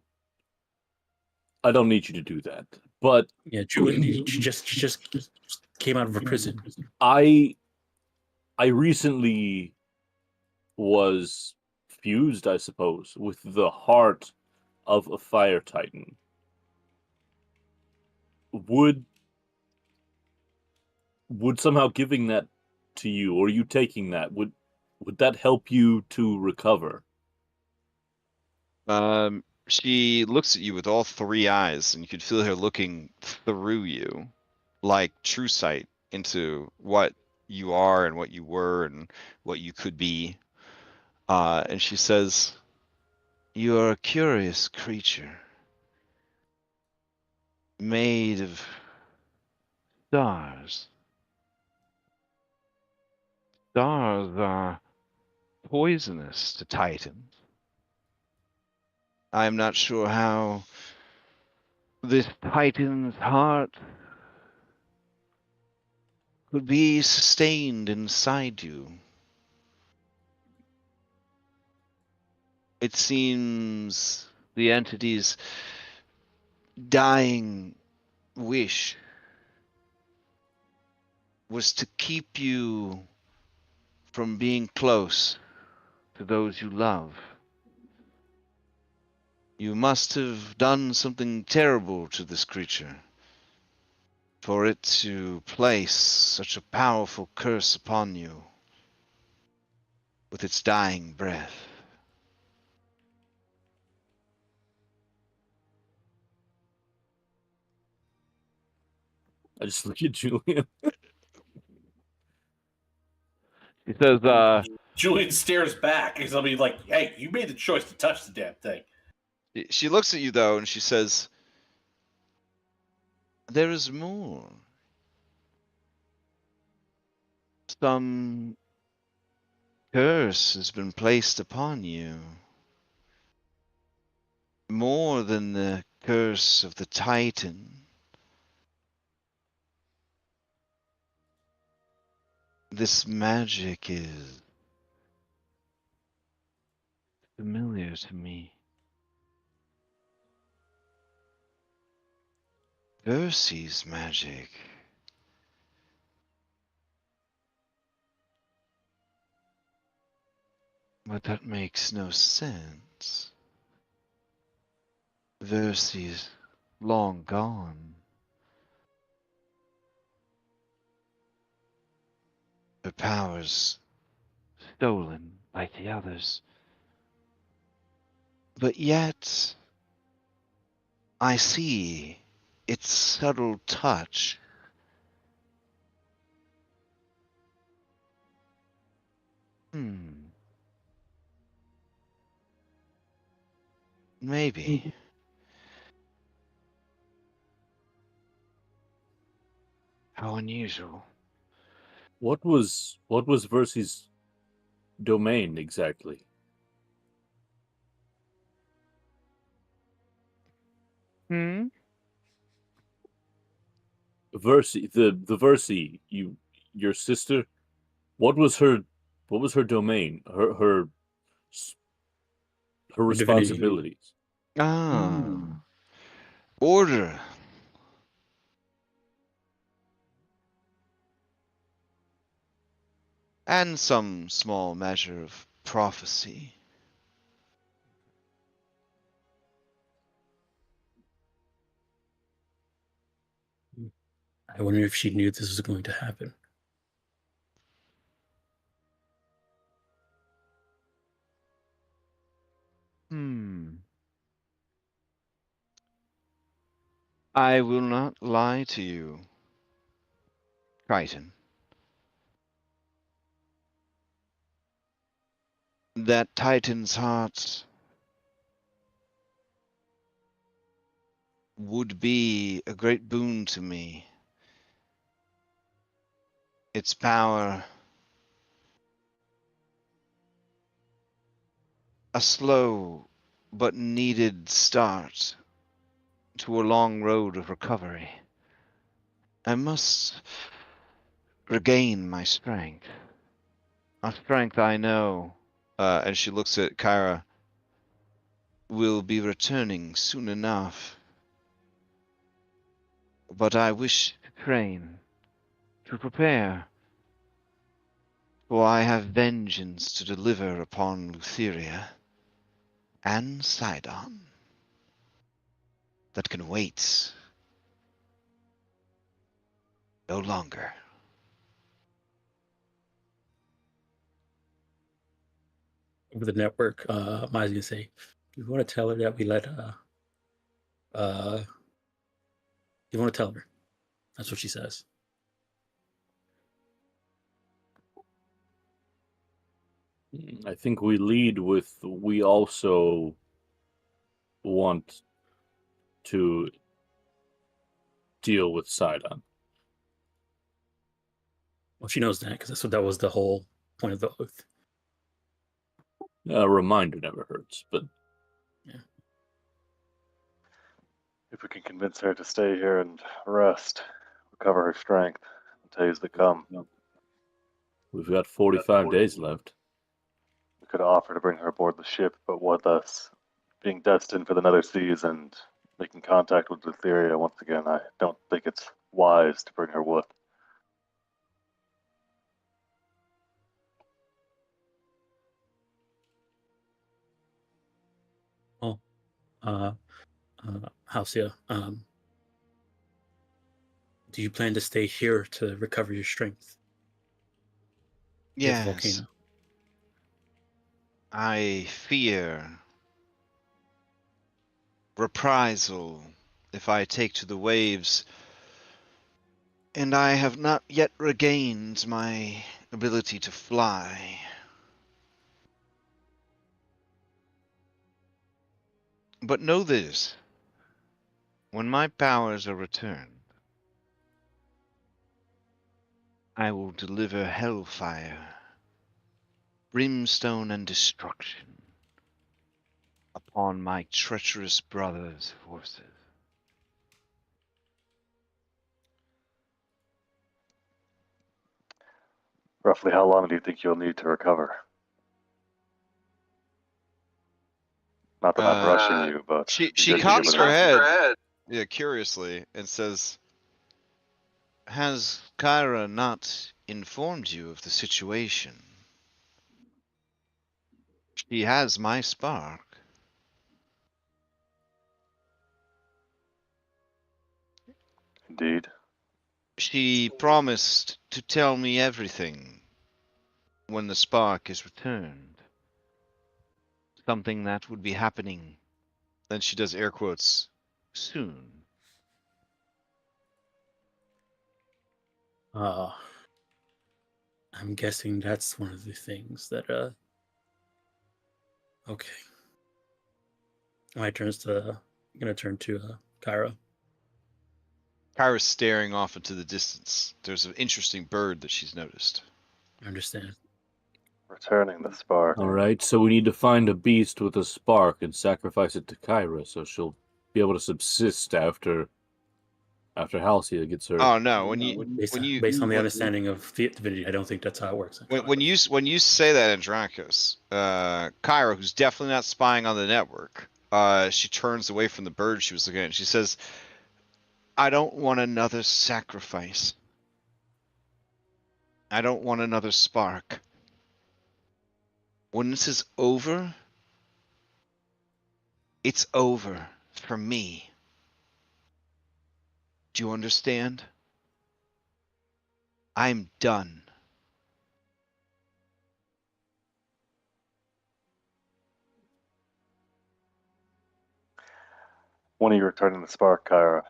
I don't need you to do that. But Yeah, Julian, she just came out of a prison. I recently was fused, I suppose, with the heart of a fire titan. Would somehow giving that to you, or you taking that, would that help you to recover? She looks at you with all three eyes, and you could feel her looking through you, like true sight into what you are and what you were and what you could be. And she says, you are a curious creature, made of stars. Stars are poisonous to Titans. I am not sure how this Titan's heart could be sustained inside you. It seems the entity's dying wish was to keep you from being close to those you love. You must have done something terrible to this creature for it to place such a powerful curse upon you with its dying breath. I just look at Julian. He says, Julian stares back because I'll be like, "Hey, you made the choice to touch the damn thing." She looks at you though, and she says, "There is more. Some curse has been placed upon you. More than the curse of the Titan. This magic is familiar to me. Percy's magic. But that makes no sense. Vercy's long gone. Her powers stolen like the others. But yet, I see its subtle touch. Maybe. How unusual. What was Vercy's domain exactly? Vercy, the Vercy, your sister. What was her domain? Her Divinity. responsibilities. Order. And some small measure of prophecy. I wonder if she knew this was going to happen. I will not lie to you, Triton. That Titan's heart would be a great boon to me. Its power, a slow but needed start to a long road of recovery. I must regain my strength. A strength I know, and she looks at Kyra, will be returning soon enough. But I wish to train, to prepare, for I have vengeance to deliver upon Lutheria and Sidon that can wait no longer. Over the network, Maya's gonna say, "Do you want to tell her that we let you want to tell her?" That's what she says. I think we lead with we also want to deal with Sidon. Well, she knows that because that was the whole point of the oath. A reminder never hurts, but If we can convince her to stay here and rest, recover her strength in days to come, we've got 45 days left. we could offer to bring her aboard the ship, but with us being destined for the Nether Seas and making contact with Lutheria once again, I don't think it's wise to bring her with. Well, Halcyon, do you plan to stay here to recover your strength? Yes. The volcano. I fear reprisal if I take to the waves, and I have not yet regained my ability to fly. But know this. When my powers are returned, I will deliver hellfire, brimstone, and destruction upon my treacherous brother's forces. Roughly how long do you think you'll need to recover? Not that I'm rushing you, but She it'd be good to cocks give her it head, yeah, curiously, and says, "Has Kyra not informed you of the situation? She has my spark." Indeed. She promised to tell me everything when the spark is returned. Something that would be happening. Then she does air quotes. Soon. I'm guessing that's one of the things that okay. Gonna turn to Kyra. Kyra's staring off into the distance. There's an interesting bird that she's noticed. I understand. Returning the spark. All right, so we need to find a beast with a spark and sacrifice it to Kyra, so she'll be able to subsist after Halcyon gets her. Oh no! When Based you on the understanding of divinity, I don't think that's how it works. when you say that, Andronicus, Kyra, who's definitely not spying on the network, she turns away from the bird she was looking at. And she says, "I don't want another sacrifice. I don't want another spark. When this is over, it's over for me. Do you understand? I'm done." When are you returning the spark, Kyra?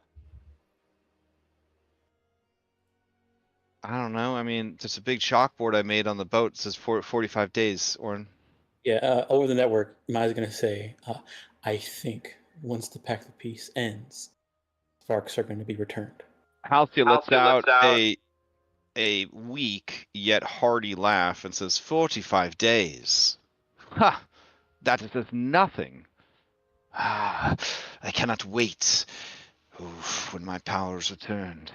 I don't know. I mean, there's a big chalkboard I made on the boat. It says 45 days, Orin. Yeah, over the network, Maya's gonna say, I think once the Pact of Peace ends, sparks are going to be returned. Halcyon lets out a weak yet hearty laugh and says, 45 days. Ha! That is nothing. Ah, I cannot wait. Oof, when my powers returned.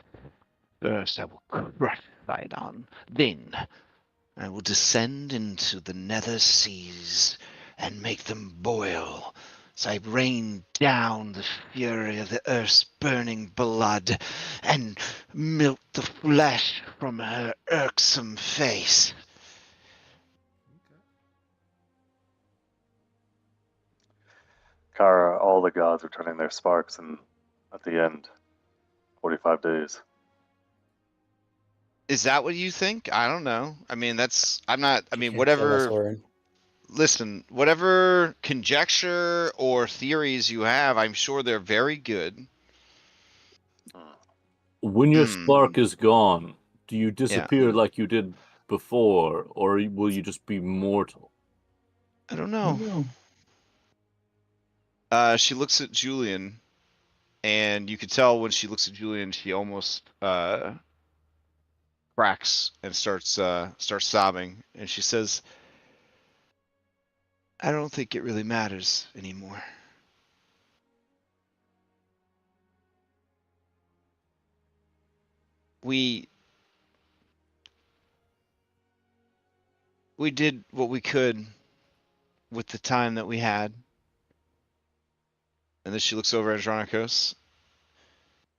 First I will crush Sidon. Then I will descend into the nether seas and make them boil, as I rain down the fury of the earth's burning blood and melt the flesh from her irksome face. Kyra, all the gods returning their sparks, and at the end, 45 days. Is that what you think? I don't know. I mean, I'm not, I mean, You can't tell us, whatever, Orin. listen, whatever conjecture or theories you have, I'm sure they're very good. When your Hmm. spark is gone, do you disappear like you did before, or will you just be mortal? I don't know. She looks at Julian, and you could tell when she looks at Julian, she almost cracks and starts sobbing, and she says, "I don't think it really matters anymore." We did what we could with the time that we had. And then she looks over at Andronicus.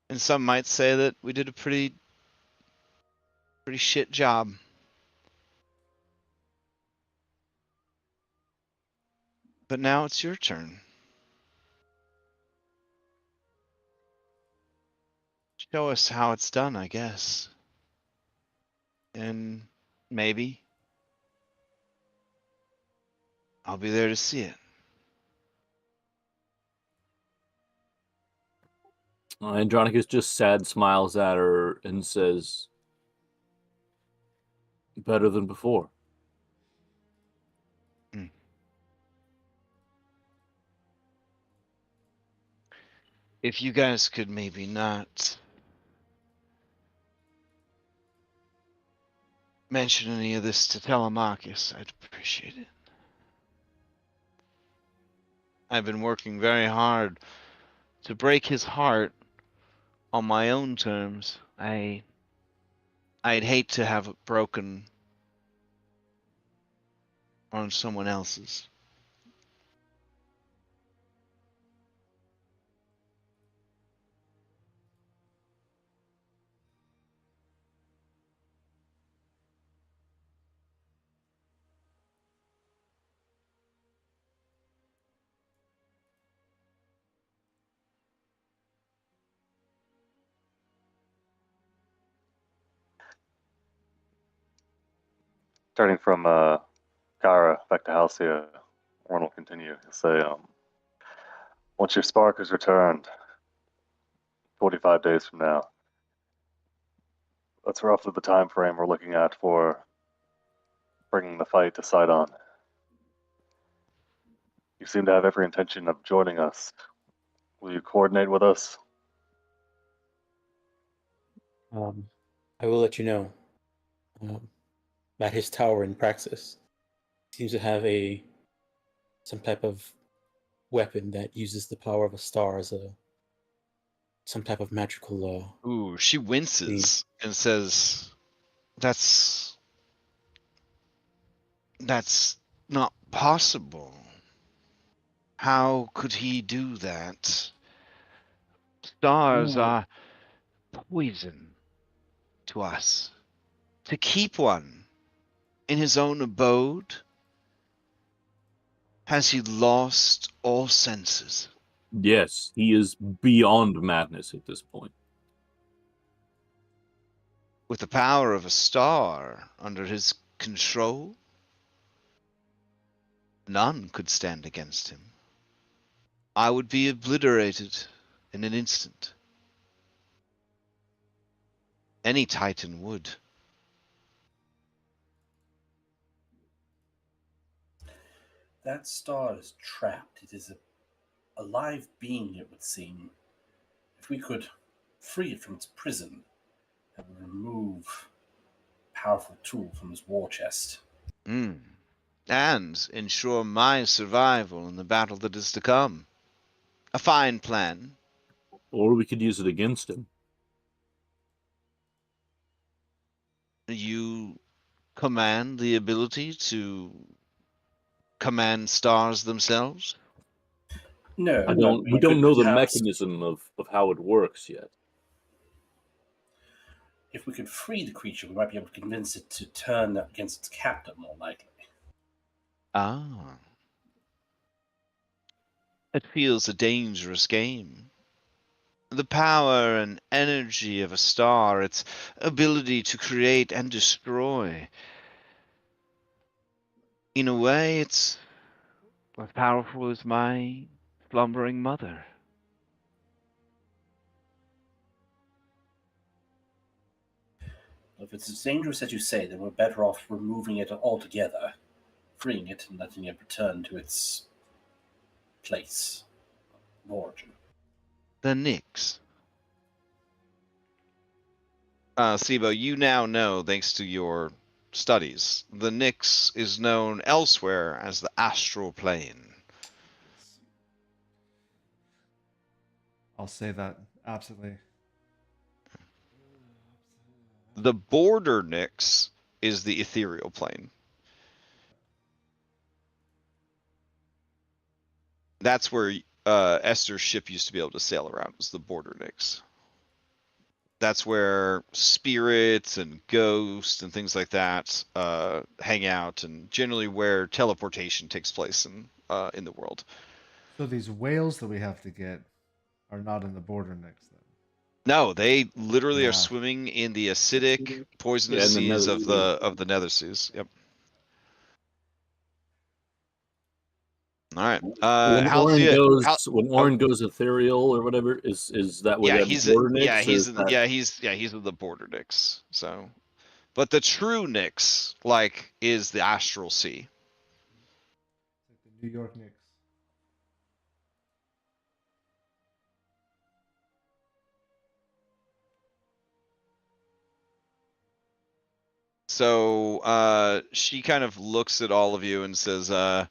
And some might say that we did a pretty shit job. But now it's your turn. Show us how it's done, I guess. And maybe I'll be there to see it. Andronicus just sad smiles at her and says, "Better than before." If you guys could maybe not mention any of this to Telemachus, I'd appreciate it. I've been working very hard to break his heart on my own terms. I'd hate to have it broken on someone else's. Turning from Kara back to Halcyon, Orn will continue. He'll say, once your spark is returned, 45 days from now, that's roughly the time frame we're looking at for bringing the fight to Sidon. You seem to have every intention of joining us. Will you coordinate with us? I will let you know that his tower in Praxis seems to have some type of weapon that uses the power of a star as some type of magical. Ooh, she winces and says, "That's not possible. How could he do that? Stars are poison to us. To keep one in his own abode, has he lost all senses? Yes, he is beyond madness at this point. With the power of a star under his control, none could stand against him. I would be obliterated in an instant. Any Titan would." That star is trapped. It is a live being, it would seem. If we could free it from its prison, that would remove a powerful tool from his war chest. And ensure my survival in the battle that is to come. A fine plan. Or we could use it against him. You command the ability to command stars themselves? No, We don't know the mechanism of how it works yet. If we could free the creature, we might be able to convince it to turn against its captor more likely. Ah. It feels a dangerous game. The power and energy of a star, its ability to create and destroy. In a way, it's as powerful as my slumbering mother. If it's as dangerous as you say, then we're better off removing it altogether, freeing it and letting it return to its place of origin. The Nyx. Sibo, you now know, thanks to your studies, the Nyx is known elsewhere as the astral plane. I'll say that absolutely. The border Nyx is the ethereal plane. That's where Esther's ship used to be able to sail around, was the border Nyx. That's where spirits and ghosts and things like that hang out, and generally where teleportation takes place in the world. So these whales that we have to get are not in the border next then. No, they literally Yeah. are swimming in the acidic, poisonous Yeah, in the seas nether of the nether seas. Yep. All right. When Orin goes ethereal or whatever, is that where he's the border he's Nyx, in the border Nyx. So, but the true Nyx is the astral sea. It's like the New York Knicks. So she kind of looks at all of you and says, I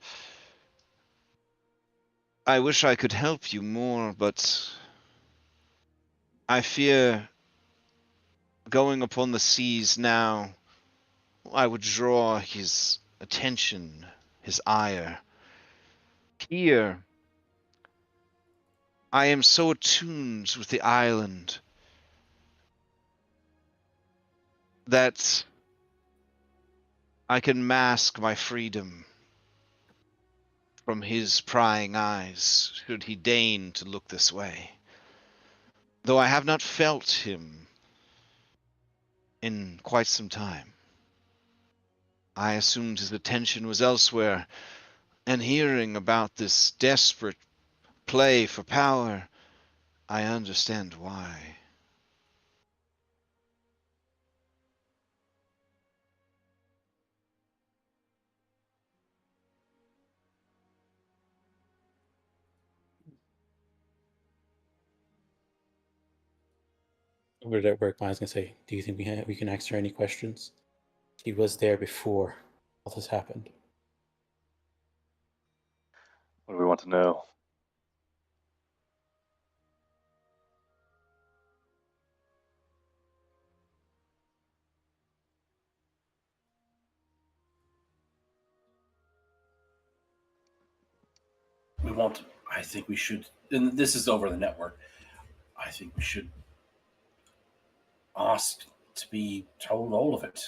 wish I could help you more, but I fear going upon the seas now, I would draw his attention, his ire. Here, I am so attuned with the island that I can mask my freedom from his prying eyes, should he deign to look this way. Though I have not felt him in quite some time. I assumed his attention was elsewhere, and hearing about this desperate play for power, I understand why. Over at work, I was gonna say, do you think we can ask her any questions? She was there before all this happened. What do we want to know? I think we should, and this is over the network, I think we should ask to be told all of it.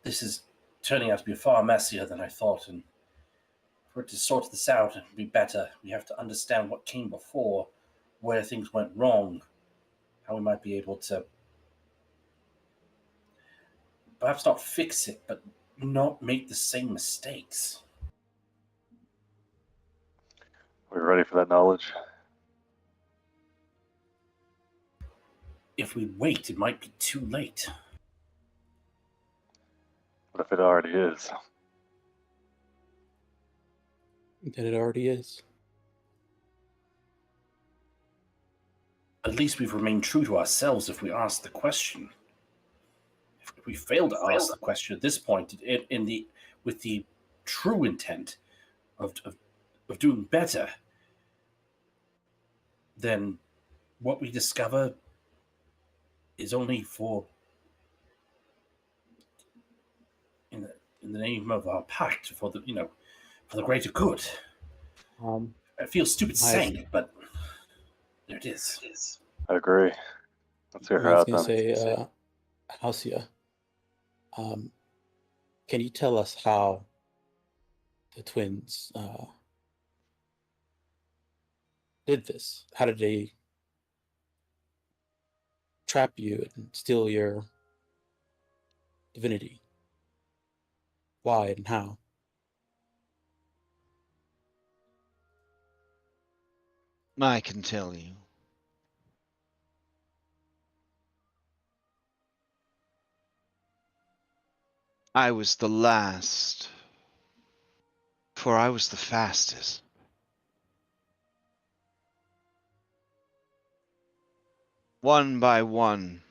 This is turning out to be far messier than I thought, and for it to sort this out and be better, we have to understand what came before, where things went wrong, how we might be able to perhaps not fix it, but not make the same mistakes. Are we ready for that knowledge? If we wait, it might be too late. What if it already is? Then it already is. At least we've remained true to ourselves if we ask the question. If we fail to ask the question at this point, with the true intent of doing better, then what we discover is only for in the name of our pact, for the for the greater good. It feels stupid saying it, but there it is. I agree. Let's hear I her was out gonna then. say, Halcia, can you tell us how the twins did this? How did they trap you and steal your divinity? Why and how? I can tell you. I was the last, for I was the fastest. One by one,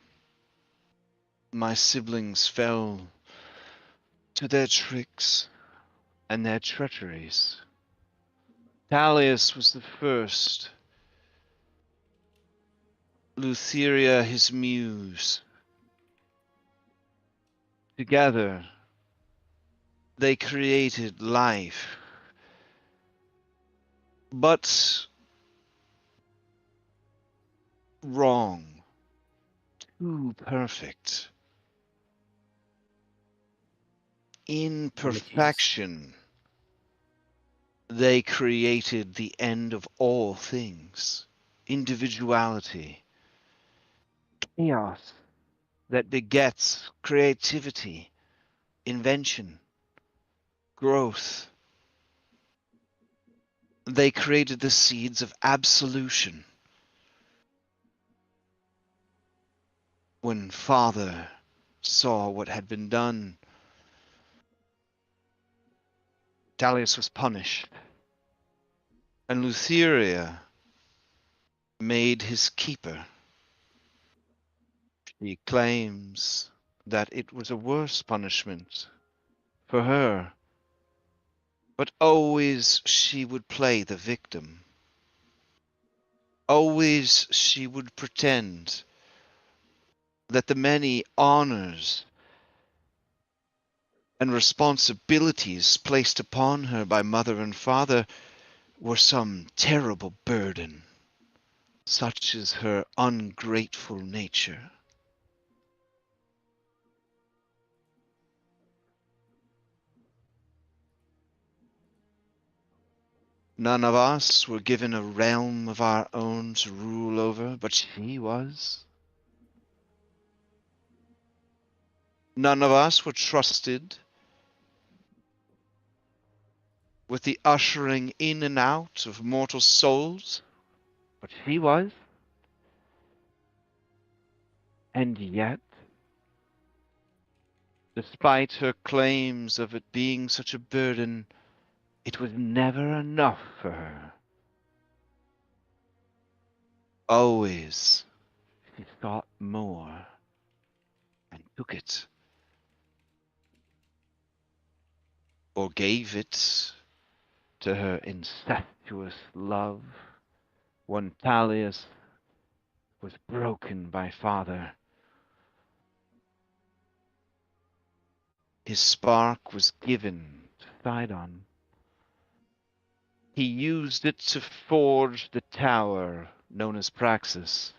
my siblings fell to their tricks and their treacheries. Talius was the first. Lutheria his muse. Together, they created life. But wrong. Too perfect. In perfection, they created the end of all things. Individuality. Chaos that begets creativity, invention, growth. They created the seeds of absolution. When Father saw what had been done, Dalius was punished, and Lutheria made his keeper. She claims that it was a worse punishment for her. But always she would play the victim. Always she would pretend that the many honors and responsibilities placed upon her by mother and father were some terrible burden. Such is her ungrateful nature. None of us were given a realm of our own to rule over, but she was. None of us were trusted with the ushering in and out of mortal souls, but she was. And yet, despite her claims of it being such a burden, it was never enough for her. Always she sought more and took it, or gave it to her incestuous love when Talius was broken by father. His spark was given to Sidon. He used it to forge the tower known as Praxis,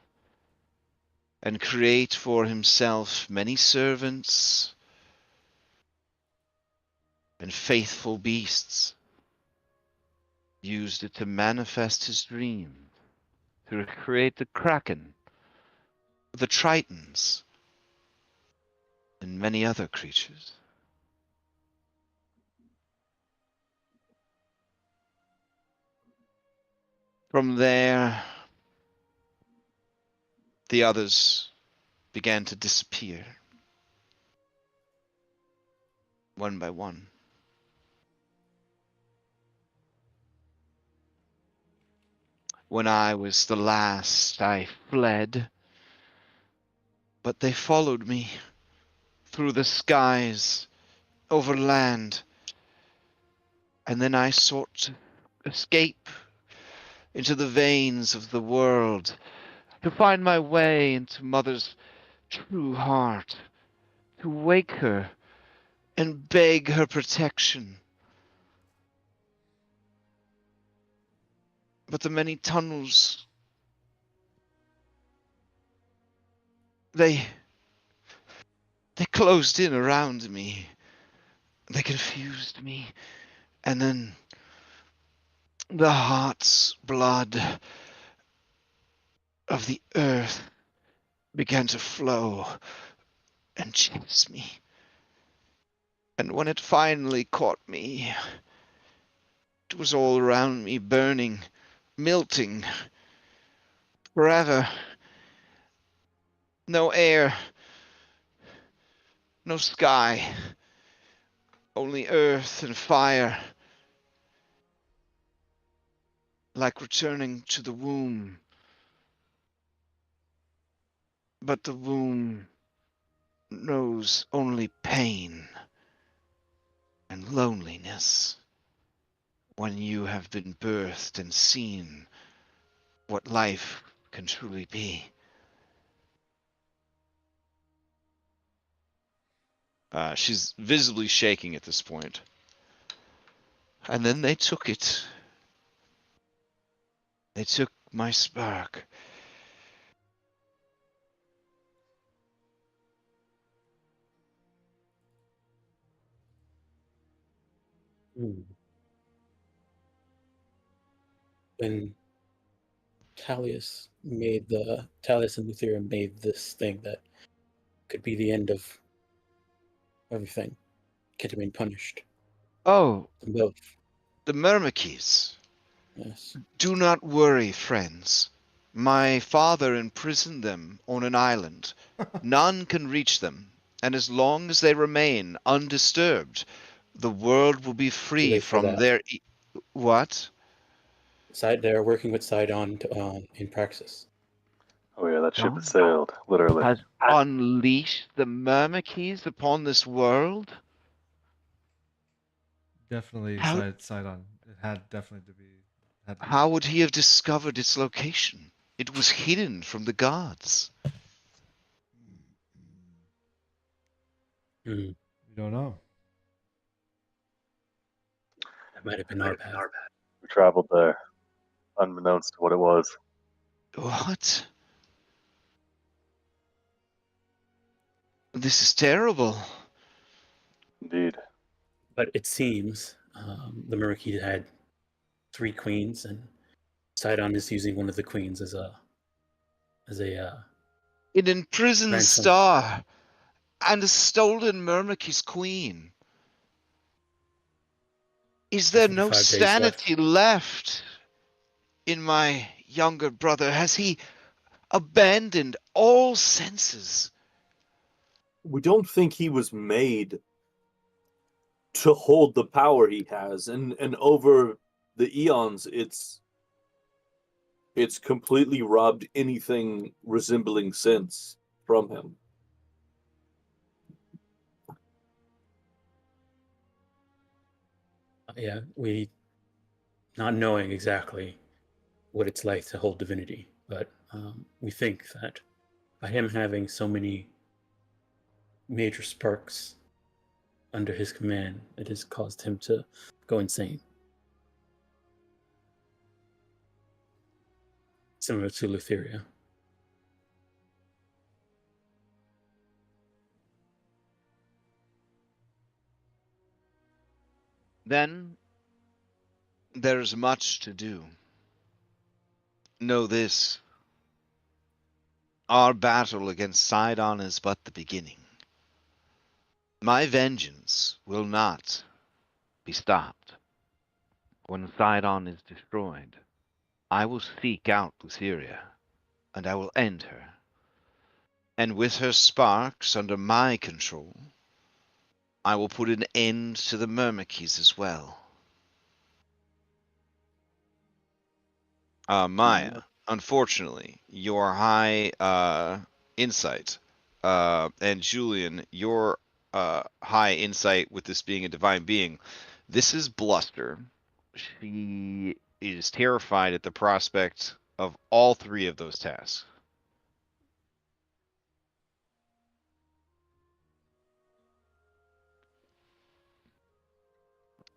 and create for himself many servants and faithful beasts. Used it to manifest his dreams, to create the Kraken, the Tritons, and many other creatures. From there, the others began to disappear, one by one. When I was the last, I fled, but they followed me through the skies, over land, and then I sought to escape into the veins of the world, to find my way into Mother's true heart, to wake her and beg her protection. But the many tunnels, they closed in around me. They confused me. And then the heart's blood of the earth began to flow and chase me. And when it finally caught me, it was all around me, burning, melting, forever. No air, no sky, only earth and fire, like returning to the womb. But the womb knows only pain and loneliness when you have been birthed and seen what life can truly be. She's visibly shaking at this point. And then they took it. They took my spark. When Talius and Luthera made this thing that could be the end of everything, could have been punished. Oh, Them both. the Myrmikes. Yes. Do not worry, friends. My father imprisoned them on an island. None can reach them, and as long as they remain undisturbed, the world will be free late for from that. their... What? They're working with Sidon in Praxis. Oh yeah, that ship Oh. has sailed, literally. Has unleashed the Myrmikes upon this world? Definitely How- Sidon. It had definitely to be. Had to be. How would he have discovered its location? It was hidden from the gods. Hmm, We don't know. that might have been our path. We traveled there, unbeknownst to what it was. What? This is terrible. Indeed. But it seems the Murky had 3 queens, and Sidon is using one of the queens as a An imprisoned ransom. star and a stolen Myrmiki's queen. Is there no 45 days left. sanity left in my younger brother? Has he abandoned all senses? We don't think he was made to hold the power he has, and over the eons, it's completely robbed anything resembling sense from him. Yeah, we not knowing exactly what it's like to hold divinity, but we think that by him having so many major sparks under his command, it has caused him to go insane. Similar to Lutheria. Then there's much to do. Know this. Our battle against Sidon is but the beginning. My vengeance will not be stopped. When Sidon is destroyed, I will seek out Lutheria, and I will end her. And with her sparks under my control, I will put an end to the Myrmikes as well. Maya, unfortunately, your high insight, and Julian, your high insight with this being a divine being, this is Bluster. She is terrified at the prospect of all 3 of those tasks.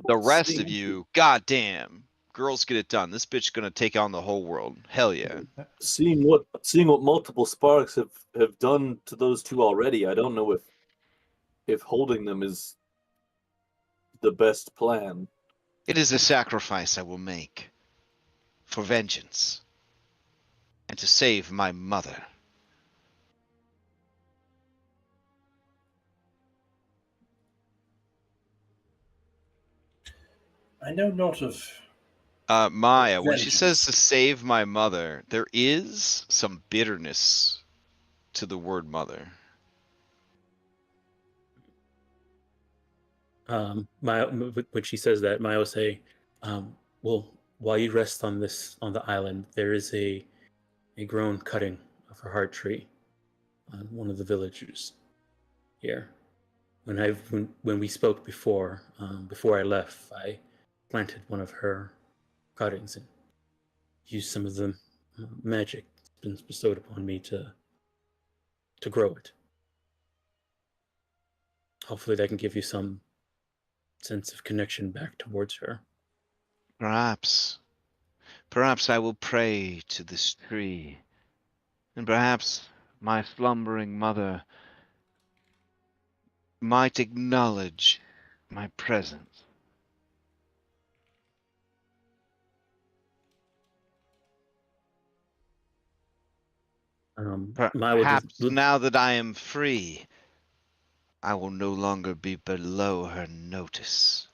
The rest of you, goddamn, girls get it done. This bitch gonna take on the whole world. Hell yeah. Seeing what multiple sparks have done to those 2 already, I don't know if holding them is the best plan. It is a sacrifice I will make for vengeance and to save my mother. I know not of. Maya, when she Vengeance. says to save my mother, there is some bitterness to the word mother. When she says that, Maya will say, well, while you rest on the island, there is a grown cutting of her heart tree on one of the villagers here. When we spoke before I left, I planted one of her cuttings and used some of the magic that's been bestowed upon me to grow it. Hopefully that can give you some sense of connection back towards her. Perhaps I will pray to this tree, and perhaps my slumbering mother might acknowledge my presence. Perhaps now that I am free, I will no longer be below her notice.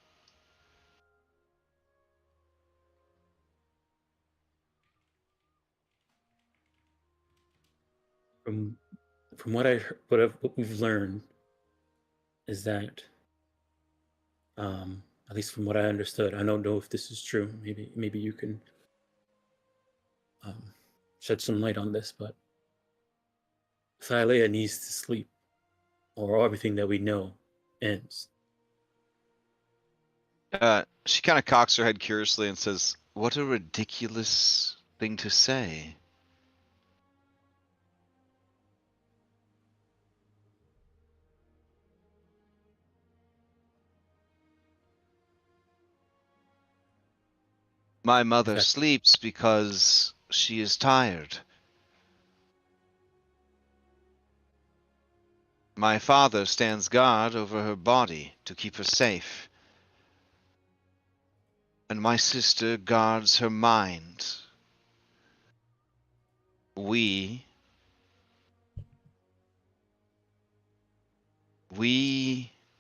From what we've learned is that, at least from what I understood, I don't know if this is true. Maybe you can shed some light on this, but Thylea needs to sleep, or everything that we know ends. She kind of cocks her head curiously and says, "What a ridiculous thing to say." My mother fact- sleeps because she is tired. My father stands guard over her body to keep her safe. And my sister guards her mind. We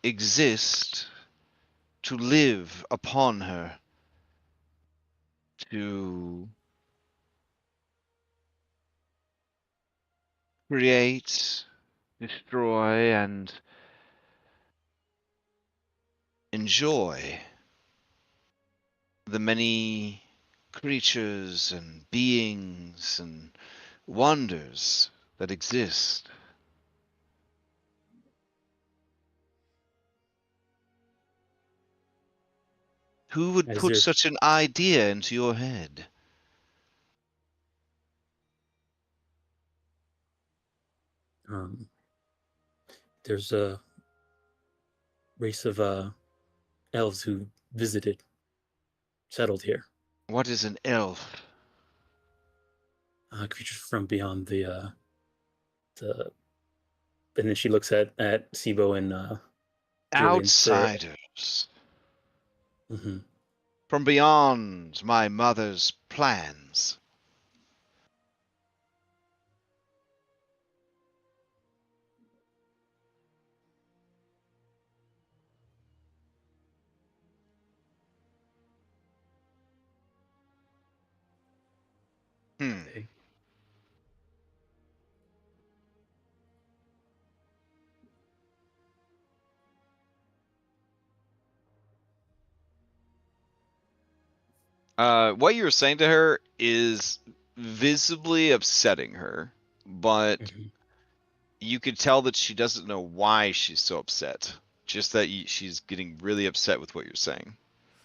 exist to live upon her, to create, destroy, and enjoy the many creatures and beings and wonders that exist. Who would As put there- such an idea into your head? There's a race of elves who settled here. What is an elf? Creatures from beyond the. And then she looks at Sibo and Julian Outsiders. Mm-hmm. From beyond my mother's plans. Okay. What you were saying to her is visibly upsetting her, but Mhm. you could tell that she doesn't know why she's so upset. Just that she's getting really upset with what you're saying.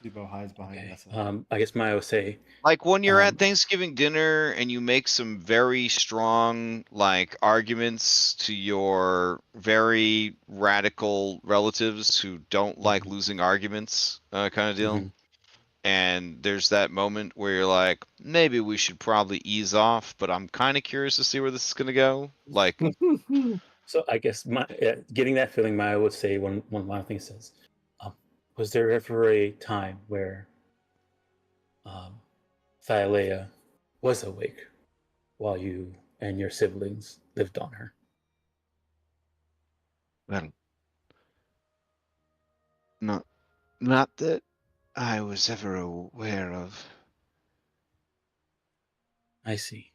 Sibo hides behind Okay. Nessa. I guess Maya will say, Like when you're at Um, Thanksgiving dinner and you make some very strong like arguments to your very radical relatives who don't like losing arguments, kind of deal. Mhm. And there's that moment where you're like, maybe we should probably ease off, but I'm kind of curious to see where this is gonna go. Like, So I guess getting that feeling, Maya would say one of things says, was there ever a time where Thylea was awake while you and your siblings lived on her? well, not that I was ever aware of. I see.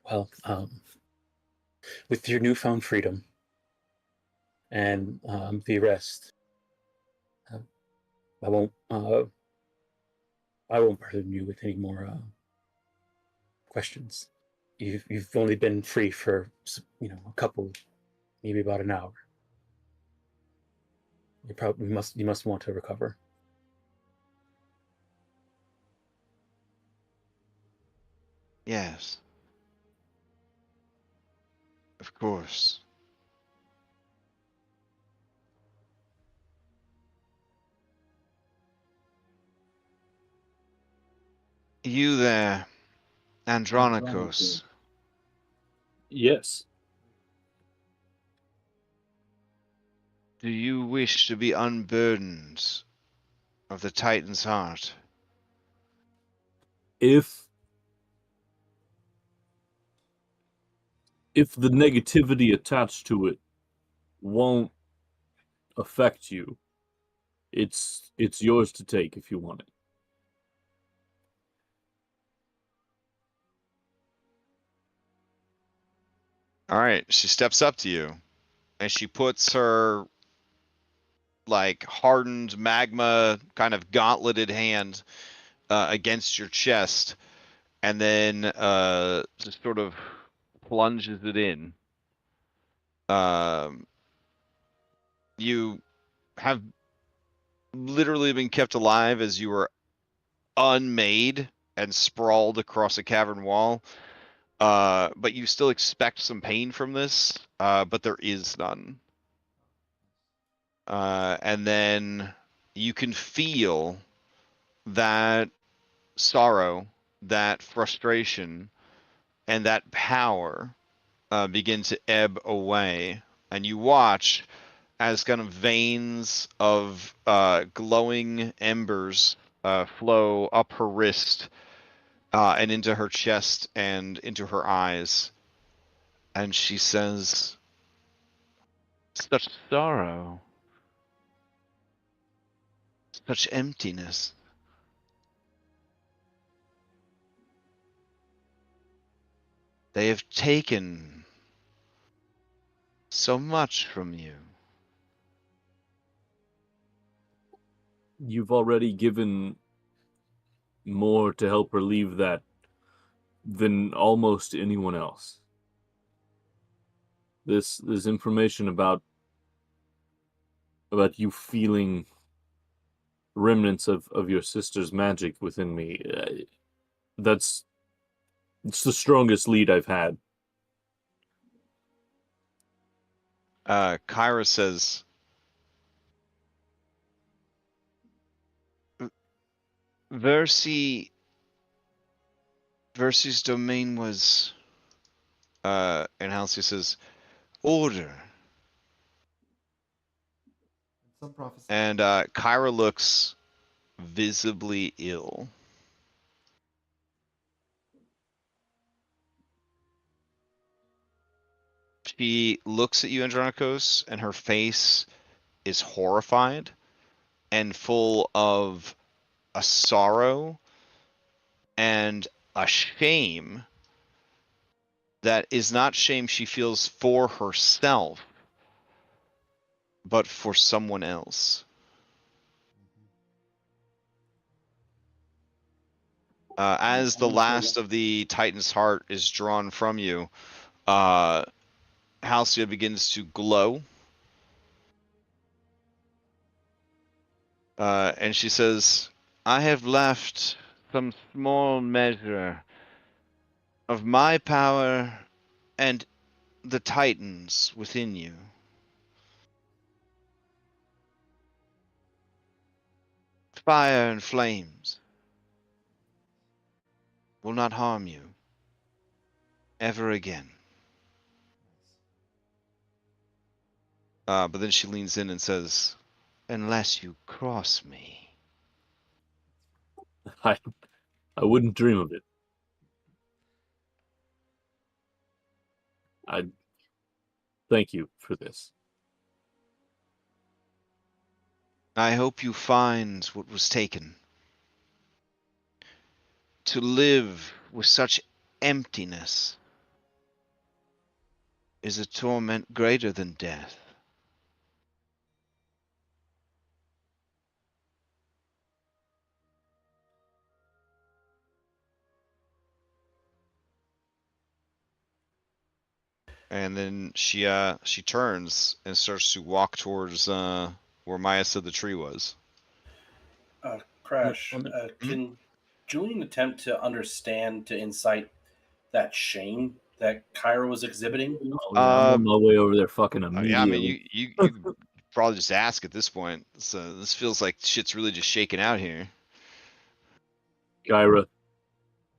Well, with your newfound freedom and the rest, I won't burden you with any more questions. You've only been free for a couple, maybe about an hour. You must want to recover. Yes. Of course. You there, Andronikos. Yes. Do you wish to be unburdened of the Titan's heart? If the negativity attached to it won't affect you, it's yours to take if you want it. All right, she steps up to you and she puts her like hardened magma kind of gauntleted hand against your chest and then just sort of plunges it in. You have literally been kept alive as you were unmade and sprawled across a cavern wall. But you still expect some pain from this, but there is none. And then you can feel that sorrow, that frustration, and that power begin to ebb away. And you watch as kind of veins of glowing embers flow up her wrist and into her chest and into her eyes. And she says, "Such sorrow, such emptiness. They have taken so much from you." You've already given more to help relieve that than almost anyone else. This information about you feeling remnants of your sister's magic within me, it's the strongest lead I've had. Kyra says, Versi's domain was, and Halcyon says, order. Some prophecy. And Kyra looks visibly ill. She looks at you, Andronikos, and her face is horrified and full of a sorrow and a shame that is not shame she feels for herself, but for someone else. As the last of the Titan's heart is drawn from you, Halcyon begins to glow. And she says, I have left some small measure of my power and the Titans within you. Fire and flames will not harm you ever again. But then she leans in and says, unless you cross me. I wouldn't dream of it. I thank you for this. I hope you find what was taken. To live with such emptiness is a torment greater than death. And then she turns and starts to walk towards where Maya said the tree was. Crash, can Julian attempt to understand, to insight that shame that Kyra was exhibiting? I'm on my way over there fucking immediately. Yeah, I mean, you could probably just ask at this point. So this feels like shit's really just shaking out here. Kyra,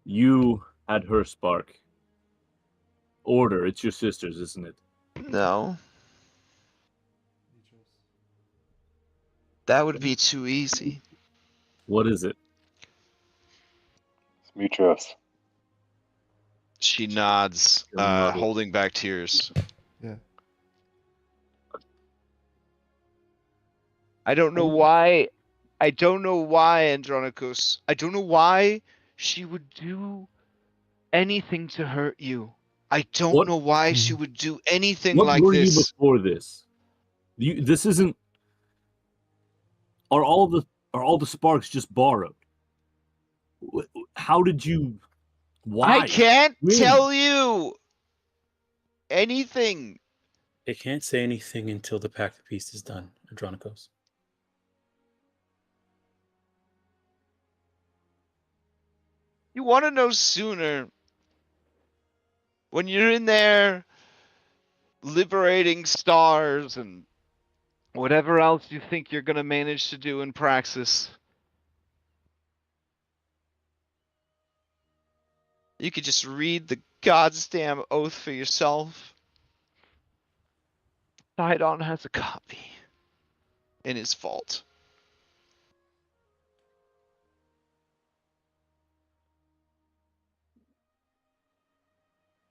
you had her spark. Order, it's your sister's, isn't it? No. That would be too easy. What is it? It's Mitros. She nods, holding back tears. Yeah. I don't know why. I don't know why, Andronikos. I don't know why she would do anything to hurt you. I don't know why she would do anything what like were this. you before this? This isn't. Are all the sparks just borrowed? How did you Why? I can't When? tell you anything. They can't say anything until the Pact of Peace is done, Andronikos. You want to know sooner. When you're in there liberating stars and whatever else you think you're going to manage to do in Praxis, you could just read the goddamn oath for yourself. Sidon has a copy in his vault.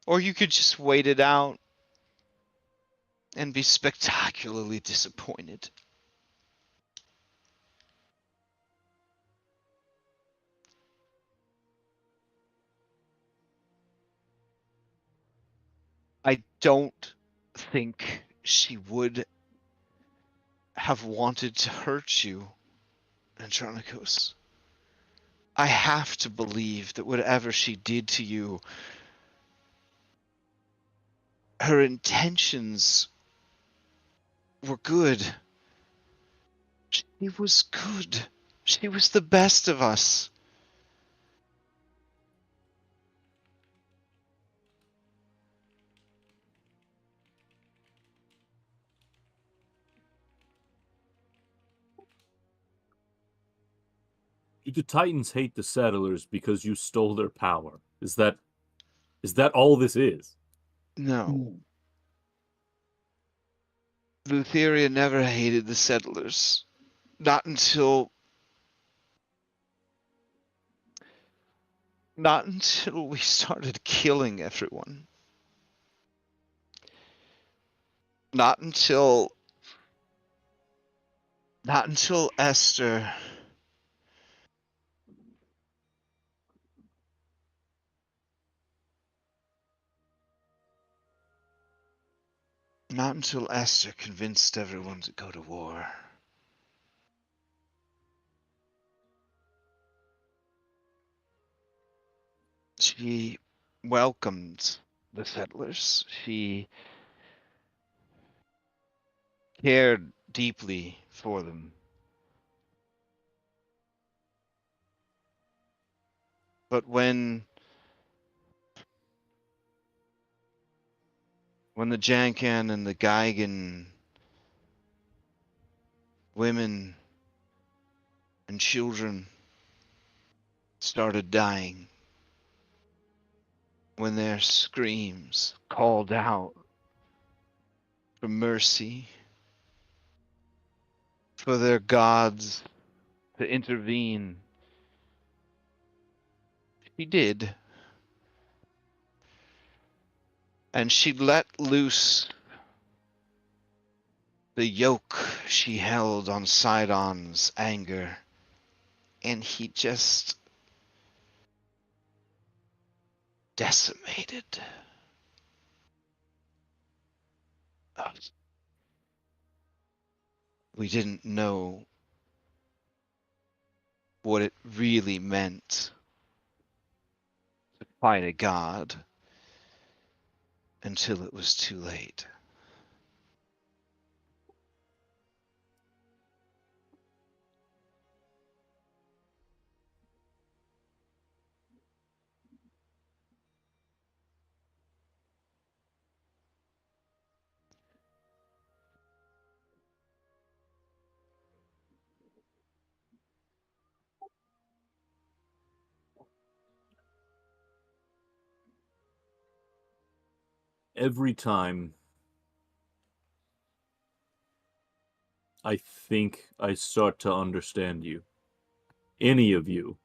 Or you could just wait it out and be spectacularly disappointed. I don't think she would have wanted to hurt you, Andronikos. I have to believe that whatever she did to you, her intentions were good. She was good. She was the best of us. Do the Titans hate the settlers because you stole their power? Is that all this is? No. Lutheria never hated the settlers. Not until we started killing everyone. Not until Esther convinced everyone to go to war. She welcomed the settlers. She cared deeply for them. But when the Jankan and the Geigen women and children started dying, when their screams called out for mercy, for their gods to intervene, she did. And she let loose the yoke she held on Sidon's anger, and he just decimated us. We didn't know what it really meant to fight a god until it was too late. Every time I think I start to understand you, any of you,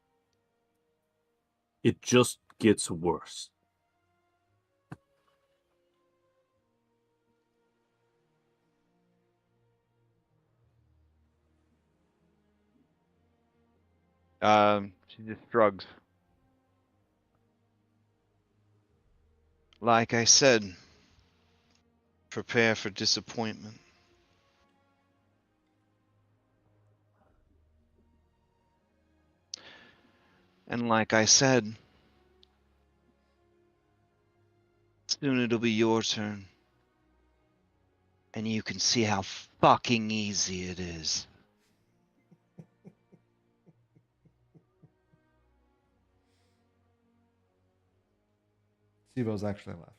it just gets worse. She just shrugs. Like I said, prepare for disappointment. And like I said, Soon it'll be your turn. And you can see how fucking easy it is. Sibo's actually laughing.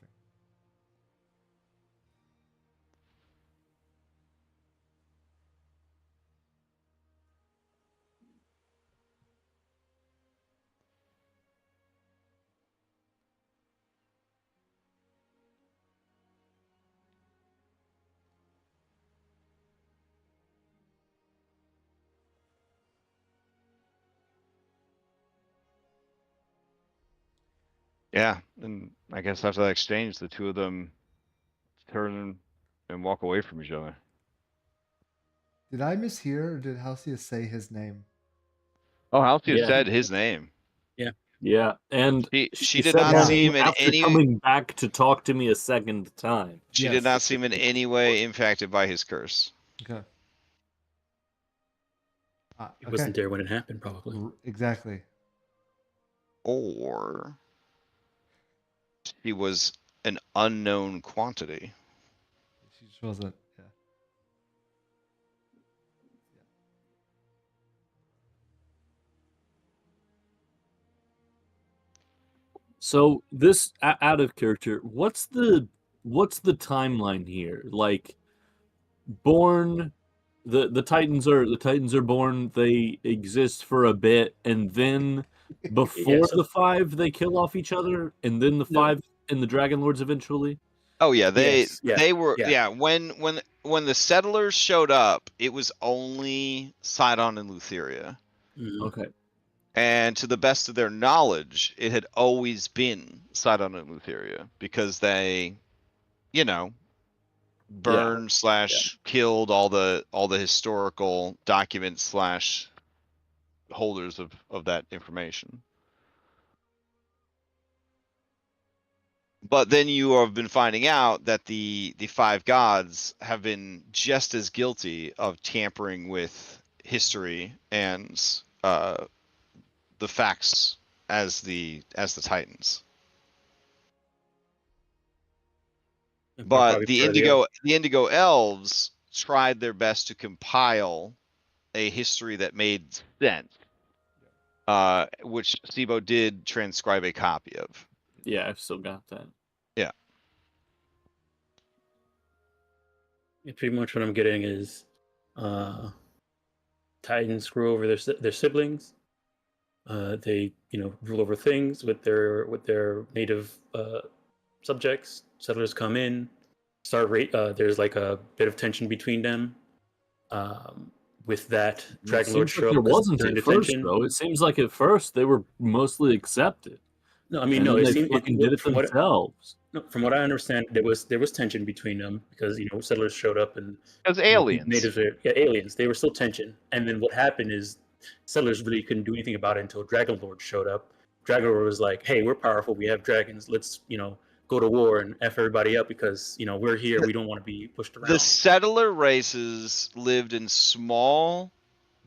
Yeah, and I guess after that exchange, the two of them turn and walk away from each other. Did I mishear, or did Halcyon say his name? Oh, Halcyon Yeah. said his name. Yeah, and She did said not my see name seem in after any. coming back to talk to me a second time. She Yes. did not seem in any way impacted by his curse. Okay. He Okay. wasn't there when it happened, probably. Exactly. Or she was an unknown quantity. She just wasn't. Yeah. So this out of character, what's the timeline here? Like, born, the Titans are born. They exist for a bit, and then before so- the five, they kill off each other, and then the No. five and the Dragon Lords eventually. Oh yeah, Yes, yeah, they were yeah. when the settlers showed up, it was only Sidon and Lutheria. Mhm. Okay. And to the best of their knowledge, it had always been Sidon and Lutheria because they, you know, burned / killed all the historical documents / holders of that information. But then you have been finding out that the five gods have been just as guilty of tampering with history and the facts as the Titans. And But probably the part of the Indigo elves tried their best to compile a history that made sense, which Sibo did transcribe a copy of. Yeah, I've still got that. Yeah. Yeah, pretty much what I'm getting is Titans screw over their siblings. They rule over things with their native subjects. Settlers come in, there's like a bit of tension between them. With that, Dragon Lord Seems like show there up 'cause wasn't they're in at first, detention. though. It seems like at first they were mostly accepted. No, I mean, And no, then it they seemed fucking did it from what themselves. from what I understand, there was tension between them because settlers showed up and Because aliens. natives are aliens. They were still tension, and then what happened is settlers really couldn't do anything about it until Dragon Lord showed up. Dragon Lord was like, "Hey, we're powerful. We have dragons. Let's go to war and f everybody up because we're here. We don't want to be pushed around." The settler races lived in small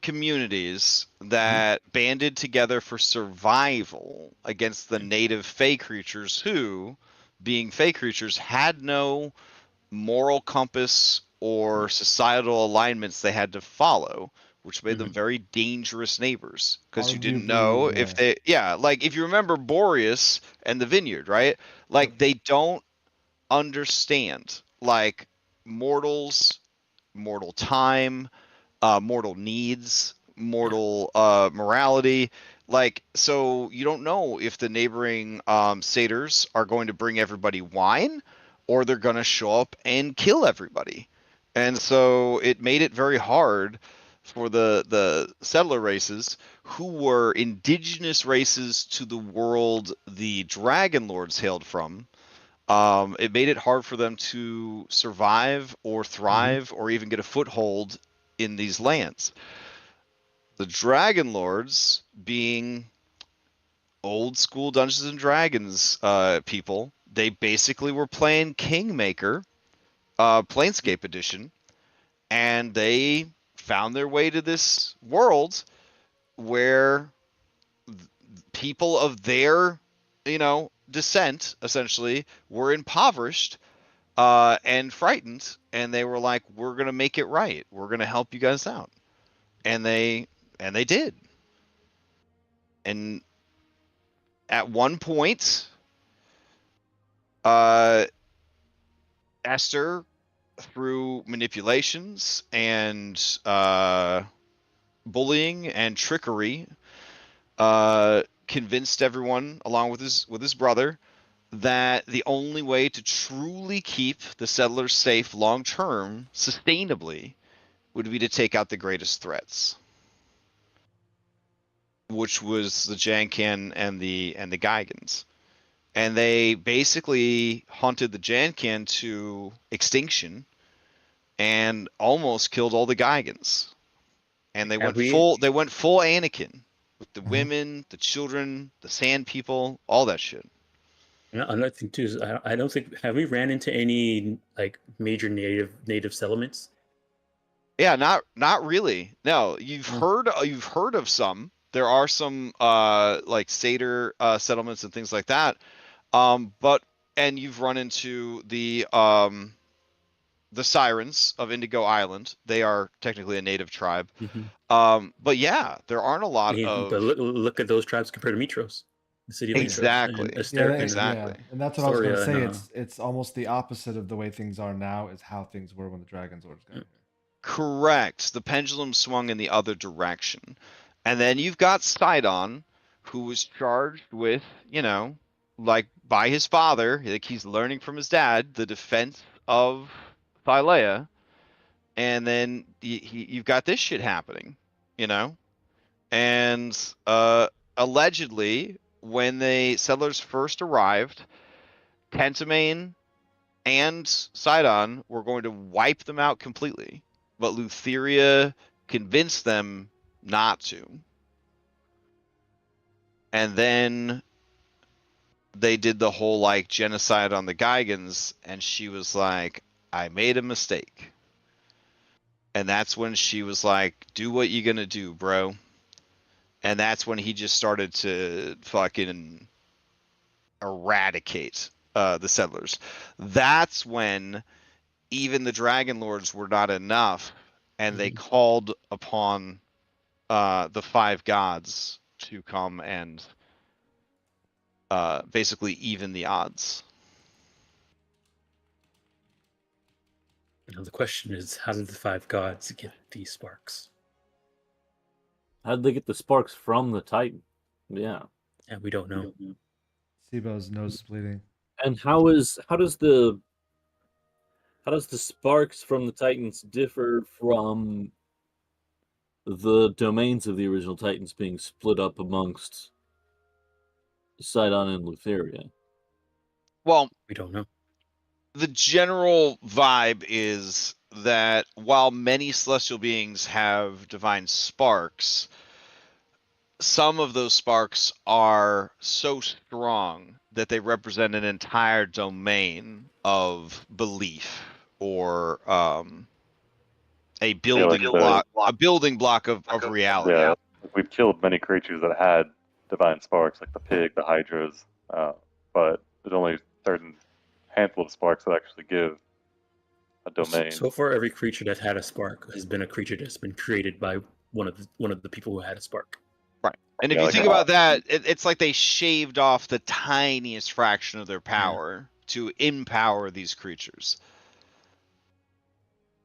communities that banded together for survival against the native fey creatures who, being fey creatures, had no moral compass or societal alignments they had to follow, which made them very dangerous neighbors because you didn't know Arguably, if they like if you remember Boreas and the vineyard, right? Like they don't understand like mortals, mortal time, mortal needs, mortal morality. Like, so you don't know if the neighboring satyrs are going to bring everybody wine or they're going to show up and kill everybody. And so it made it very hard for the settler races who were indigenous races to the world the dragon lords hailed from. It made it hard for them to survive or thrive or even get a foothold in these lands. The Dragon Lords, being old school Dungeons and Dragons people, they basically were playing Kingmaker, Planescape Edition, and they found their way to this world where people of their, descent essentially were impoverished and frightened, and they were like, "We're gonna make it right. We're gonna help you guys out," and they did. And at one point, Esther, through manipulations and bullying and trickery, convinced everyone, along with his brother, that the only way to truly keep the settlers safe long term, sustainably, would be to take out the greatest threats, which was the Jankan and the Geigans. And they basically hunted the Jankan to extinction and almost killed all the Geigans. And they went full Anakin with the women, the children, the sand people, all that shit. Another thing too is I don't think have we ran into any like major native settlements. Yeah, not really. No, you've heard of some. There are some like satyr settlements and things like that. But you've run into the Sirens of Indigo Island. They are technically a native tribe. But yeah, there aren't a lot of. But look at those tribes compared to Mitros, the city of exactly. Mitros. Exactly. And that's what I was going to say. It's almost the opposite of the way things are now is how things were when the Dragon's Orders got here. Correct. The pendulum swung in the other direction. And then you've got Sidon, who was charged with, like by his father, like he's learning from his dad, the defense of Thylea. And then you've got this shit happening, And allegedly, when the settlers first arrived, Tentamane and Sidon were going to wipe them out completely. But Lutheria convinced them not to. And then they did the whole like genocide on the Geigans, and she was like, I made a mistake. And that's when she was like, do what you gonna do, bro. And that's when he just started to fucking eradicate the settlers. That's when even the Dragon Lords were not enough, and they called upon the five gods to come and basically even the odds. Now the question is, how did the five gods get these sparks? How did they get the sparks from the Titan? Yeah. Yeah, we don't know. Sibo's nose is bleeding. And how does the sparks from the Titans differ from the domains of the original Titans being split up amongst Sidon and Lutheria? Well, we don't know. The general vibe is that while many celestial beings have divine sparks, some of those sparks are so strong that they represent an entire domain of belief or a building block of reality. Yeah, we've killed many creatures that had divine sparks, like the pig, the hydras, but there's only certain handful of sparks that actually give a domain. So far, every creature that had a spark has been a creature that's been created by one of the people who had a spark. Right. And if you think about that, it's like they shaved off the tiniest fraction of their power to empower these creatures.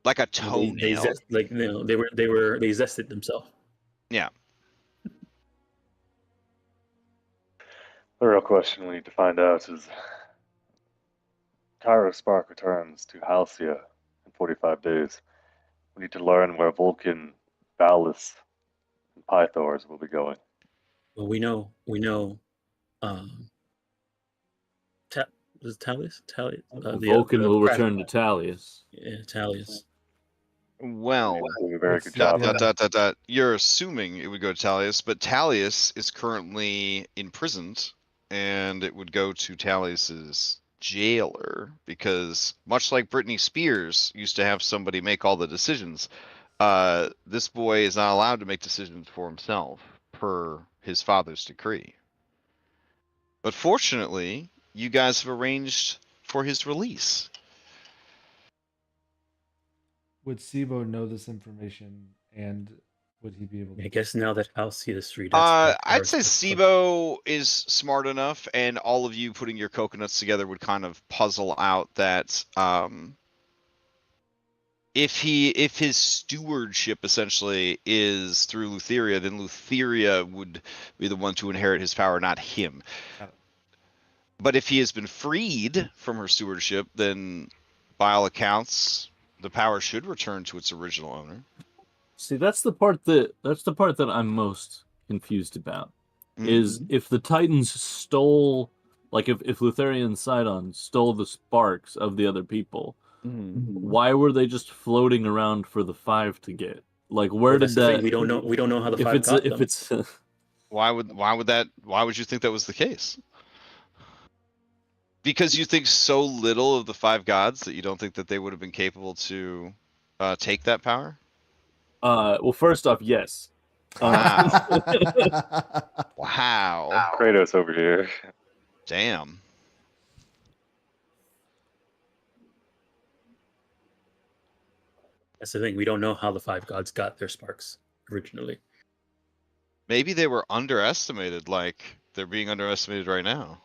Like a toenail. They zested themselves. Yeah. The real question we need to find out is Cairo Spark returns to Halcyon in 45 days. We need to learn where Vulcan, Valis, and Pythors will be going. Well, we know. Talius? Vulcan will return to Talius. Yeah, Talius. Well, a very good job. You're assuming it would go to Talius, but Talius is currently imprisoned, and it would go to Talius's jailer, because much like Britney Spears used to have somebody make all the decisions, this boy is not allowed to make decisions for himself per his father's decree. But fortunately, you guys have arranged for his release. Would Sibo know this information, and would he be able to? I guess now that Halcyon is free, that's I'd say Sibo is smart enough, and all of you putting your coconuts together would kind of puzzle out that if his stewardship essentially is through Lutheria, then Lutheria would be the one to inherit his power, not him. Got it. But if he has been freed from her stewardship, then by all accounts, the power should return to its original owner. See, that's the part that I'm most confused about. Is if the Titans stole, like if Lutheria and Sidon stole the sparks of the other people, why were they just floating around for the 5 to get? Like, where did that? We don't know. We don't know how the 5 got them. If it's why would you think that was the case? Because you think so little of the 5 gods that you don't think that they would have been capable to take that power? Well, first off, yes. Wow. Wow. Kratos over here. Damn. That's the thing. We don't know how the 5 gods got their sparks originally. Maybe they were underestimated, like they're being underestimated right now.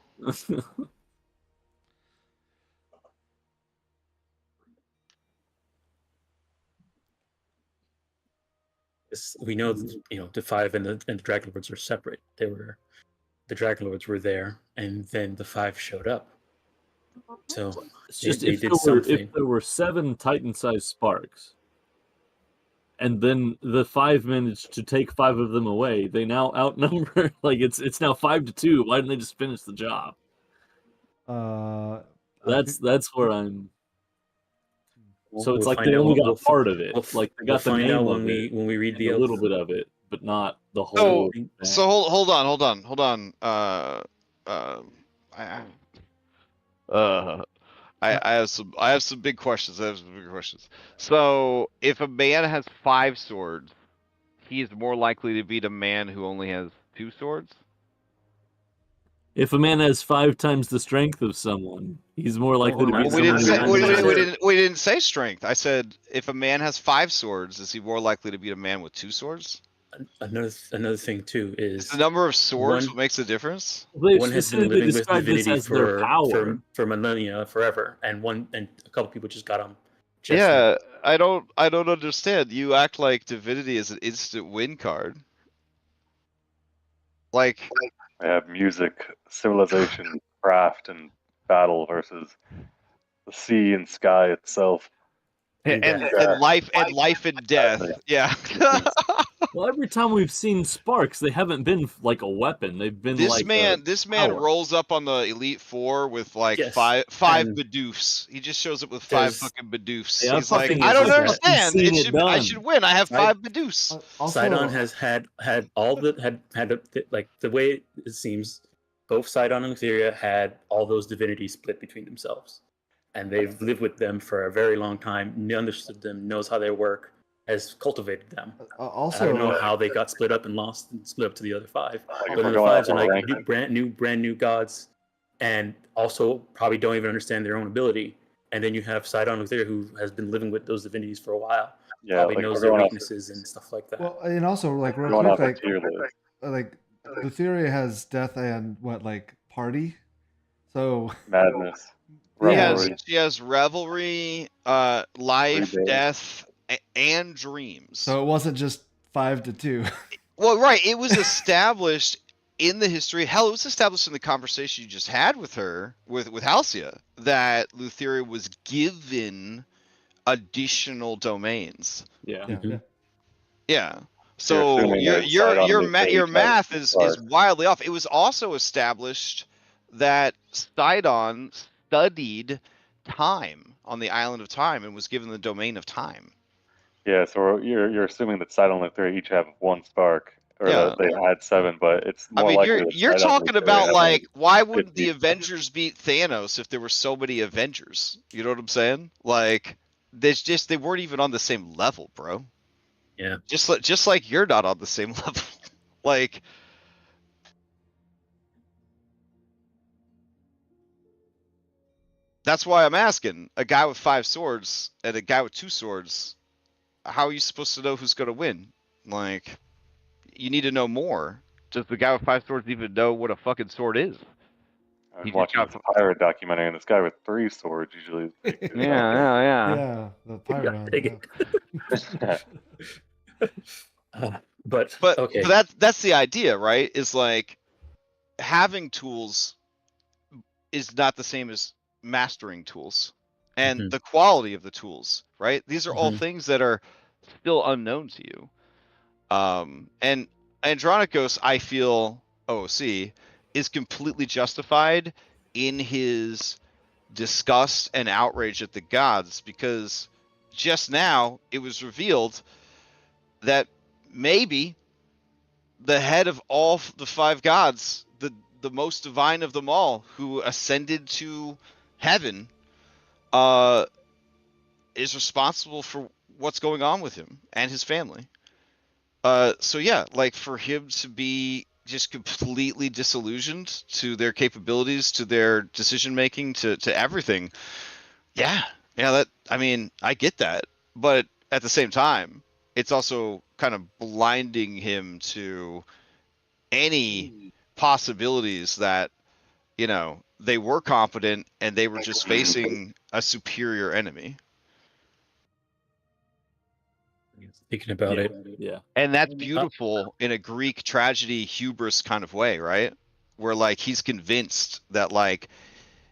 We know, the 5 and the Dragon Lords are separate. The Dragon Lords were there, and then the 5 showed up. So it's just they if did there something. were 7 Titan-sized sparks, and then the 5 managed to take 5 of them away, they now outnumber. Like it's now 5-2. Why didn't they just finish the job? That's where I'm. So it's We'll like they find only out. got part of it. Like they got the find name out of it, when we read the and a little oath. bit of it, but not the whole. So hold on. I have some big questions. So if a man has 5 swords, he is more likely to beat a man who only has 2 swords? If a man has 5 times the strength of someone, he's more likely to Well, beat we didn't someone. say we didn't say strength. I said if a man has 5 swords, is he more likely to beat a man with 2 swords? Another thing too is The number of swords one- what makes a difference? one has been living with described this divinity as their power. for millennia, forever, and a couple people just got them. Yeah, I don't understand. You act like divinity is an instant win card. Like I have music, civilization, craft, and battle versus the sea and sky itself. and death. life and death. Yeah. Well, every time we've seen sparks, they haven't been like a weapon. They've been This like man power. rolls up on the Elite Four with like Yes, five and Badoofs. He just shows up with 5 there's- fucking Badoofs. Yeah, He's like, fucking I don't is that- understand. You've seen it I done. should win. I have Right. 5 Badoofs. Sidon has had all the like the way it seems, both Sidon and Lutheria had all those divinities split between themselves, and they've lived with them for a very long time. Understood them, knows how they work, has cultivated them. Also, I don't know how they got split up and split up to the other 5. Like, if But we're the going 5s off are our like ranking, brand new gods, and also probably don't even understand their own ability. And then you have Sidon Lutheria, who has been living with those divinities for a while. yeah, Probably like knows we're their going off, weaknesses and stuff like that. well, and also like real going quick, off a like tier list. like Lutheria has death and party. So Madness. Yeah. Revelry. She has revelry, life, Rebate. death, and dreams. it wasn't just 5-2. Well, right. It was established in the history. Hell, it was established in the conversation you just had with her, with Halcyon, that Lutheria was given additional domains. Yeah. Yeah. Yeah. So assuming that Sidon your and Lutheria your have math two is stars. wildly off. It was also established that Sidon studied time on the island of time and was given the domain of time. Yeah, so you're assuming that Sidon and Lutheria each have 1 spark, or Yeah. that they had 7, but it's I more mean, likely that you're Sidon and talking Lutheria about have, like why wouldn't the 50. Avengers beat Thanos if there were so many Avengers? You know what I'm saying? Like they weren't even on the same level, bro. Yeah. Just like you're not on the same level. Like That's why I'm asking. A guy with 5 swords and a guy with 2 swords, how are you supposed to know who's going to win? Like, you need to know more. Does the guy with 5 swords even know what a fucking sword is? I He was just watching got this pirate documentary, and this guy with 3 swords usually is pretty good. Yeah, the Pyron. dang Yeah. But But okay. that's the idea, right? Is like having tools is not the same as mastering tools, and Mhm. the quality of the tools, right? These are all Mhm. things that are still unknown to you. And Andronikos, I feel OC is completely justified in his disgust and outrage at the gods, because just now it was revealed that maybe the head of all the 5 gods, the most divine of them all, who ascended to heaven, is responsible for what's going on with him and his family. So yeah, like for him to be just completely disillusioned to their capabilities, to their decision making, to everything. Yeah, that, I mean, I get that, but at the same time, it's also kind of blinding him to any possibilities that, they were competent and they were just facing a superior enemy. Thinking about it, Yeah. And that's beautiful in a Greek tragedy hubris kind of way, right? Where like he's convinced that like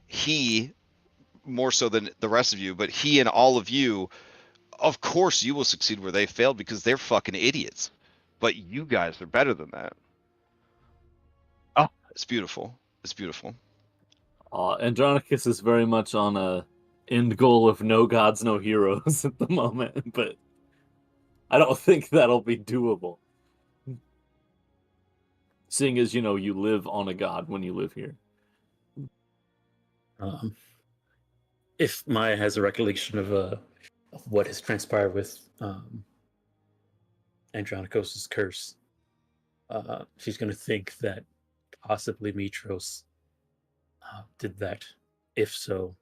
he, more so than the rest of you, but he and all of you, of course you will succeed where they failed because they're fucking idiots. But you guys are better than that. Oh, it's beautiful. It's beautiful. Andronicus is very much on a end goal of no gods, no heroes at the moment, but I don't think that'll be doable. Seeing as, you live on a god when you live here. if Maya has a recollection of what has transpired with Andronikos' curse, she's going to think that possibly Mitros did that. If so,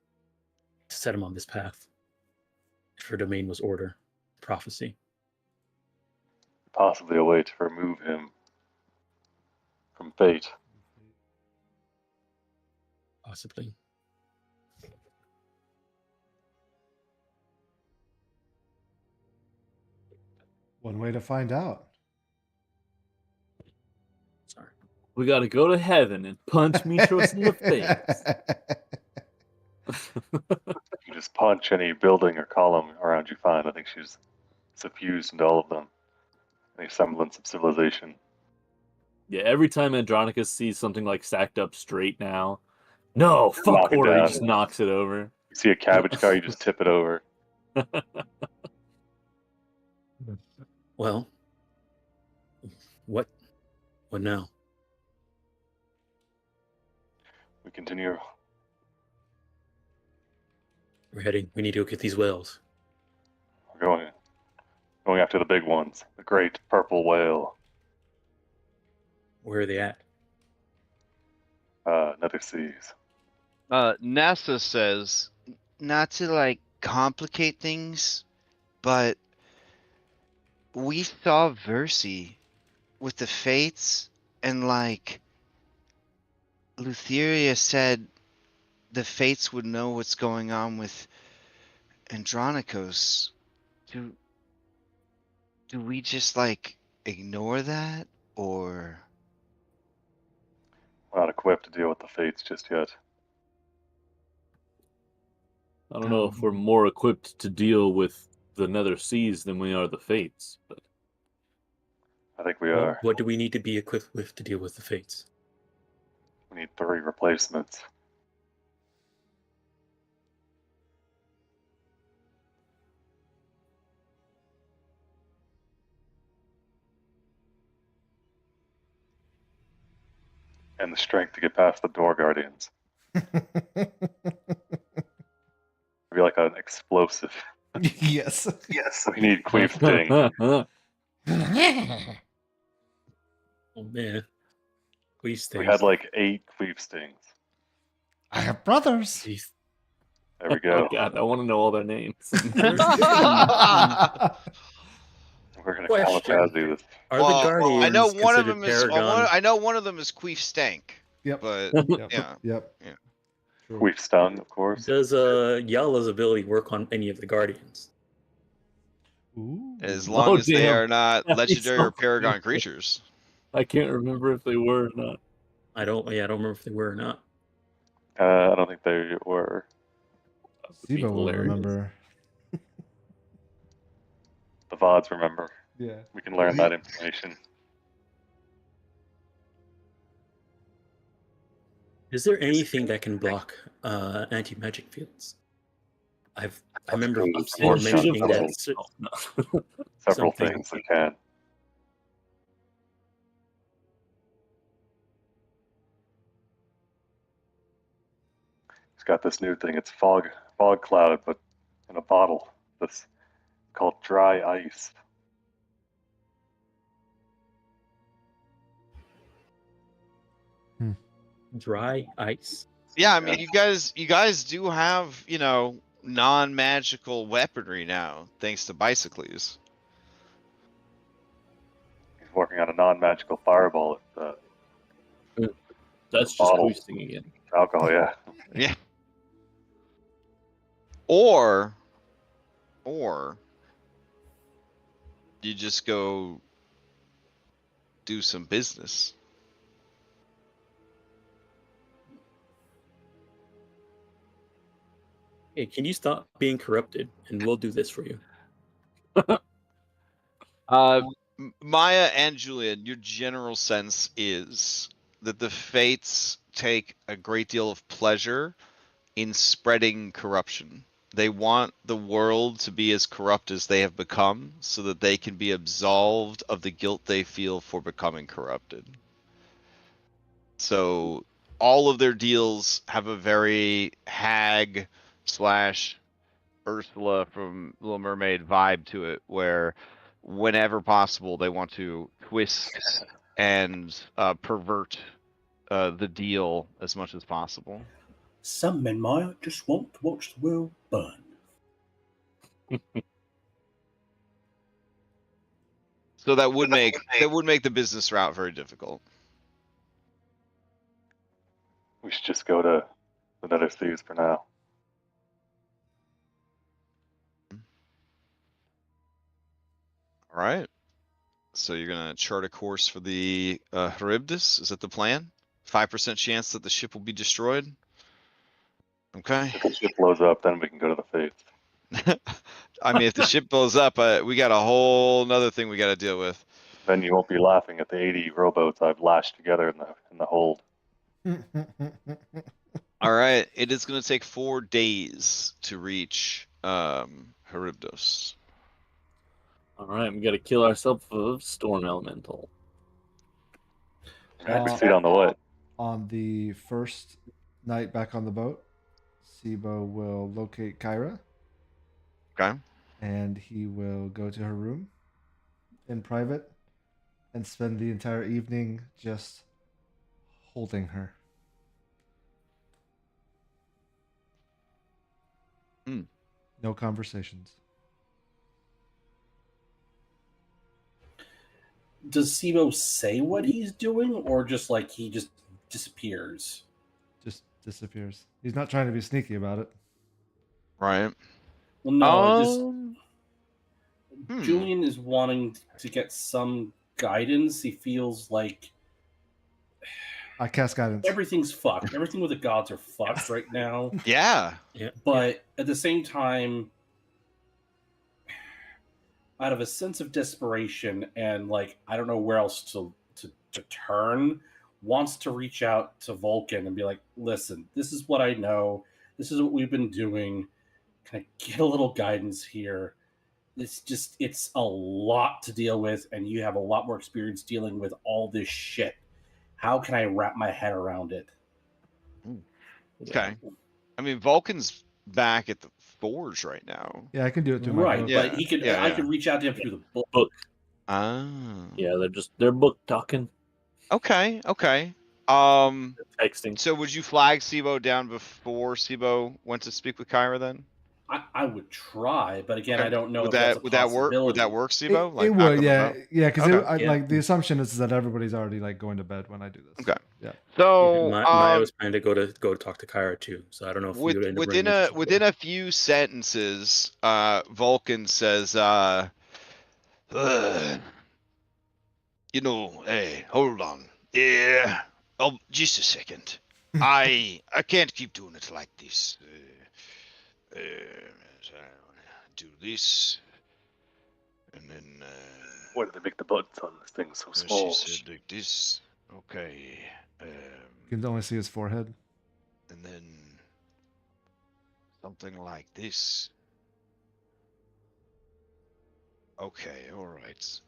to set him on this path. If her domain was order, prophecy. Possibly a way to remove him from fate. Possibly. One way to find out. Sorry. We gotta go to heaven and punch Mitros in the face. You just punch any building or column around you find. I think she's suffused into all of them. Any semblance of civilization. Yeah, every time Andronicus sees something like stacked up straight now, no, fuck Knock it order, he down. just knocks it over. You see a cabbage car, you just tip it over. Well, what now? We continue. We need to go get these whales. We're going after the big ones. The great purple whale. Where are they at? Nether seas. NASA says, not to like complicate things, but we saw Versi with the Fates, and like Lutheria said the Fates would know what's going on with Andronikos. Do we just like ignore that, or We're not equipped to deal with the fates just yet. I don't know if we're more equipped to deal with the Nether Seas than we are the Fates, but I think we are. What do we need to be equipped with to deal with the fates? We need 3 replacements. And the strength to get past the door guardians. Maybe like an explosive. Yes. Yes. We need Queef Sting. Oh man, please stay. We had like 8 Queef Stings. I have brothers. These There we go. Oh god, I want to know all their names. We're gonna Question. kamikaze this. Are Well, the Guardians I know one of considered them is. Paragon? I know one of them is Queef Stank. Yep. But Yep. yeah. Yep. Yeah. True. We've stung, of course. Does Yala's ability work on any of the Guardians? Ooh. As long Oh, as they damn. are not That'd be legendary so or paragon cool. creatures. I can't remember if they were or not. I don't remember if they were or not. I don't think they were. That would be Siva will hilarious. remember. The VODs remember. Yeah. We can learn that information. Is there anything that can block anti-magic fields? I remember Absolutely. seeing Or mentioning shoot that. them. Oh, no. Several Something. things they can. It's got this new thing. It's fog cloud, but in a bottle. This called dry ice. Dry ice. Yeah, I mean, you guys do have, non-magical weaponry now, thanks to Bicycles. He's working on a non-magical fireball. It's That's just Bottle. boosting again. alcohol, yeah. Yeah. Or you just go do some business. Hey, can you stop being corrupted and we'll do this for you? Maya and Julian, your general sense is that the Fates take a great deal of pleasure in spreading corruption. They want the world to be as corrupt as they have become so that they can be absolved of the guilt they feel for becoming corrupted. So all of their deals have a very Hag / Ursula from Little Mermaid vibe to it, where whenever possible they want to twist and pervert the deal as much as possible. Some men, Maya, just want to watch the world burn. So that would make the business route very difficult. We should just go to the Nether Seas for now. All right. So you're gonna chart a course for the Charybdis. Is that the plan? 5% chance that the ship will be destroyed. Okay. If the ship blows up, then we can go to the Fates. I mean, if the ship blows up, we got a whole nother thing we got to deal with. Then you won't be laughing at the 80 rowboats I've lashed together in the hold. All right. It is going to take 4 days to reach Charybdis. All right, we got to kill ourselves a storm elemental. We see it on the way. On the first night back on the boat, Sibo will locate Kyra. Okay. And he will go to her room in private and spend the entire evening just holding her. No conversations. Does Sibo say what he's doing, or just like he just disappears? Just disappears. He's not trying to be sneaky about it. Right. Well, no, just Hmm. Julian is wanting to get some guidance. He feels like I cast guidance. everything's fucked. Everything with the gods are fucked right now. Yeah. But at the same time, out of a sense of desperation and like I don't know where else to turn, wants to reach out to Vulcan and be like, listen, this is what I know. This is what we've been doing. Can I get a little guidance here? It's a lot to deal with, and you have a lot more experience dealing with all this shit. How can I wrap my head around it? Okay. I mean, Vulcan's back at the forge right now. Yeah, I can do it through my Right, book. but he could. Yeah, I yeah. could reach out to him through the book. Book. Ah. Yeah, they're book talking. Okay. Okay. Texting. So would you flag Sibo down before Sibo went to speak with Kyra then? I would try, but again, Okay. I don't know Would if that's a would that work? Would possibility. that work, It, Sibo? it back would, on the yeah, boat? yeah, because Okay. Yeah. like the assumption is that everybody's already like going to bed when I do this. Okay. Yeah. So Maya was planning to go talk to Kyra too, so I don't know if we would end up running into each within other. a few sentences, Vulcan says, you know, hey, hold on. Yeah. Oh, just a second. I can't keep doing it like this. Do this, and then Why did they make the buttons on this thing so small? she said like this. Okay. You can only see his forehead. And then something like this. Okay, all right.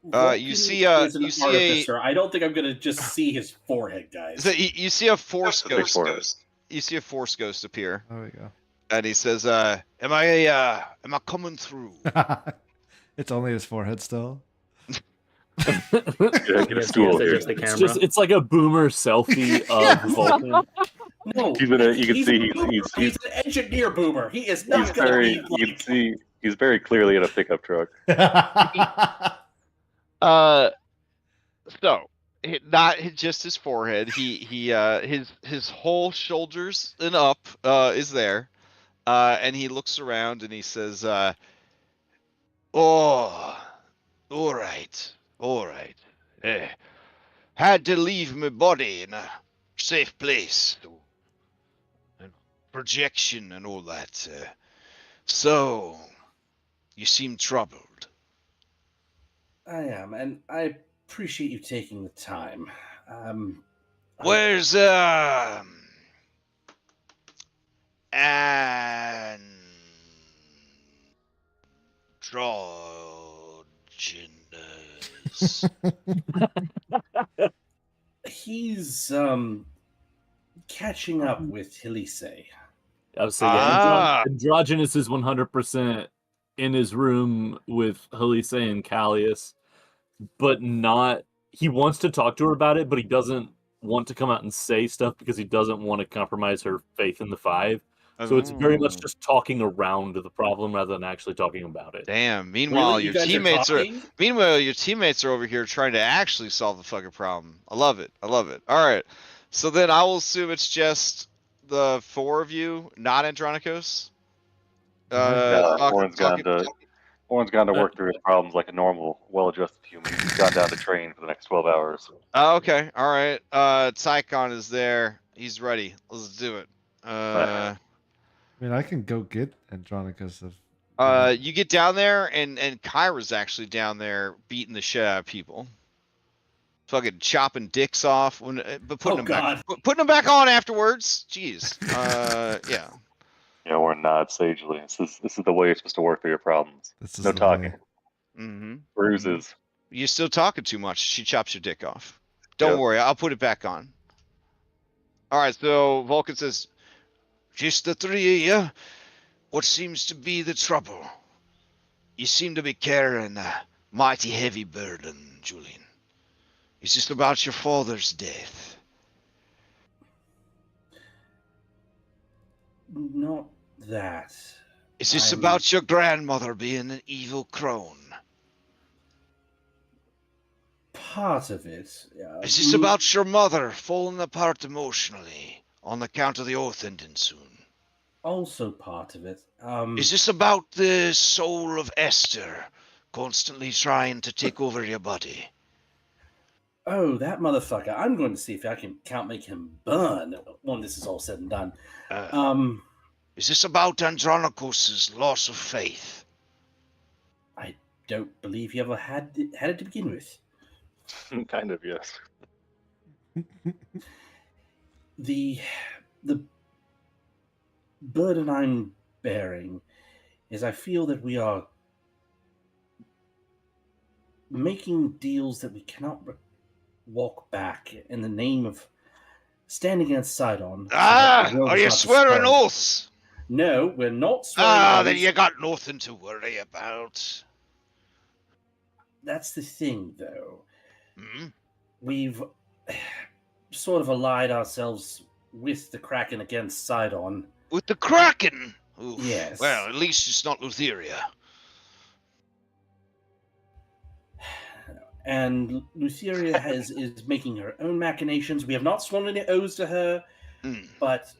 Vulcan you see is an you see artificer. I don't think I'm gonna just see his forehead, guys. so you see a force Big ghost. forehead. You see a force ghost appear, There we go. and he says, "Am I coming through?" It's only his forehead still. Yeah, get a Yes, stool here. adjust the It's camera. just it's like a boomer selfie of Vulcan. No, He's in a, you can he's see a boomer. He's an engineer boomer. He is not gonna very, be you can like. see he's very clearly in a pickup truck. So not just his forehead. His whole shoulders and up is there, and he looks around and he says, "Oh, all right, all right. Had to leave my body in a safe place. And projection and all that. So, you seem troubled." I am, and I appreciate you taking the time. Where's androgynous? He's catching up with Hilise. I would say androgynous is 100% in his room with Halise and Callius, but not. He wants to talk to her about it, but he doesn't want to come out and say stuff because he doesn't want to compromise her faith in the Five. So it's very much just talking around the problem rather than actually talking about it. Damn. Meanwhile, Really? You your guys teammates are are talking? meanwhile your teammates are over here trying to actually solve the fucking problem. I love it. I love it. All right. So then I will assume it's just the four of you, not Andronicos. Warren's gone to work through his problems like a normal, well-adjusted human. He's gone down to train for the next 12 hours. Oh, okay. All right. Tycon is there. He's ready. Let's do it. I mean, I can go get Andronicus if. You get down there, and Kyra's actually down there beating the shit out of people, fucking chopping dicks off, but putting them back on afterwards. Jeez. Yeah. Yeah, Warren nods sagely. This is the way you're supposed to work through your problems. This is No the talking. way. Mm-hmm. Bruises. You're still talking too much. She chops your dick off. Don't worry, I'll put it back on. All right. So Vulcan says, "Just the three of you. What seems to be the trouble? You seem to be carrying a mighty heavy burden, Julian. Is this about your father's death?" Not that. "Is this about your grandmother being an evil crone?" Part of it. "Is this about your mother falling apart emotionally on account of the oath ending soon?" Also part of it. "Is this about the soul of Esther constantly trying to take over your body?" Oh, that motherfucker. I'm going to see if I can't make him burn when this is all said and done. "Is this about Andronicos' loss of faith?" I don't believe he ever had it to begin with. Kind of, yes. The burden I'm bearing is I feel that we are making deals that we cannot walk back in the name of standing against Sidon. Are you swearing oaths? No, we're not swearing oaths. Then you got nothing to worry about. That's the thing, though. Hmm? We've sort of allied ourselves with the Kraken against Sidon. With the Kraken? Oof. Yes. Well, at least it's not Lutheria. And Lutheria is making her own machinations. We have not sworn any oaths to her, but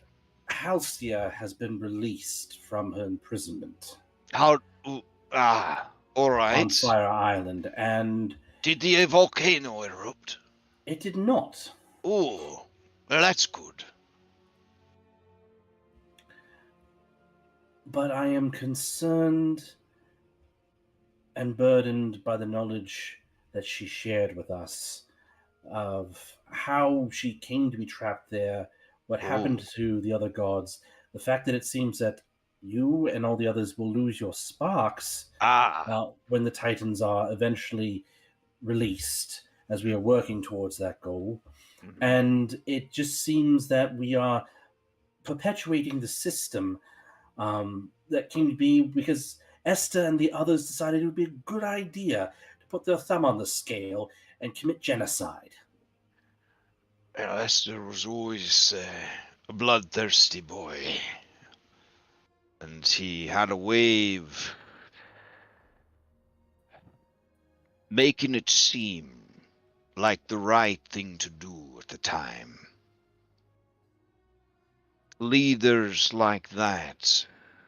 Halcyon has been released from her imprisonment. How? All right. On Fire Island, and did the volcano erupt? It did not. Oh, well, that's good. But I am concerned and burdened by the knowledge that she shared with us of how she came to be trapped there, what happened to the other gods, the fact that it seems that you and all the others will lose your sparks when the Titans are eventually released, as we are working towards that goal. Mm-hmm. And it just seems that we are perpetuating the system that came to be because Esther and the others decided it would be a good idea to put their thumb on the scale and commit genocide. Well, Esther was always a bloodthirsty boy. And he had a way of making it seem like the right thing to do at the time. Leaders like that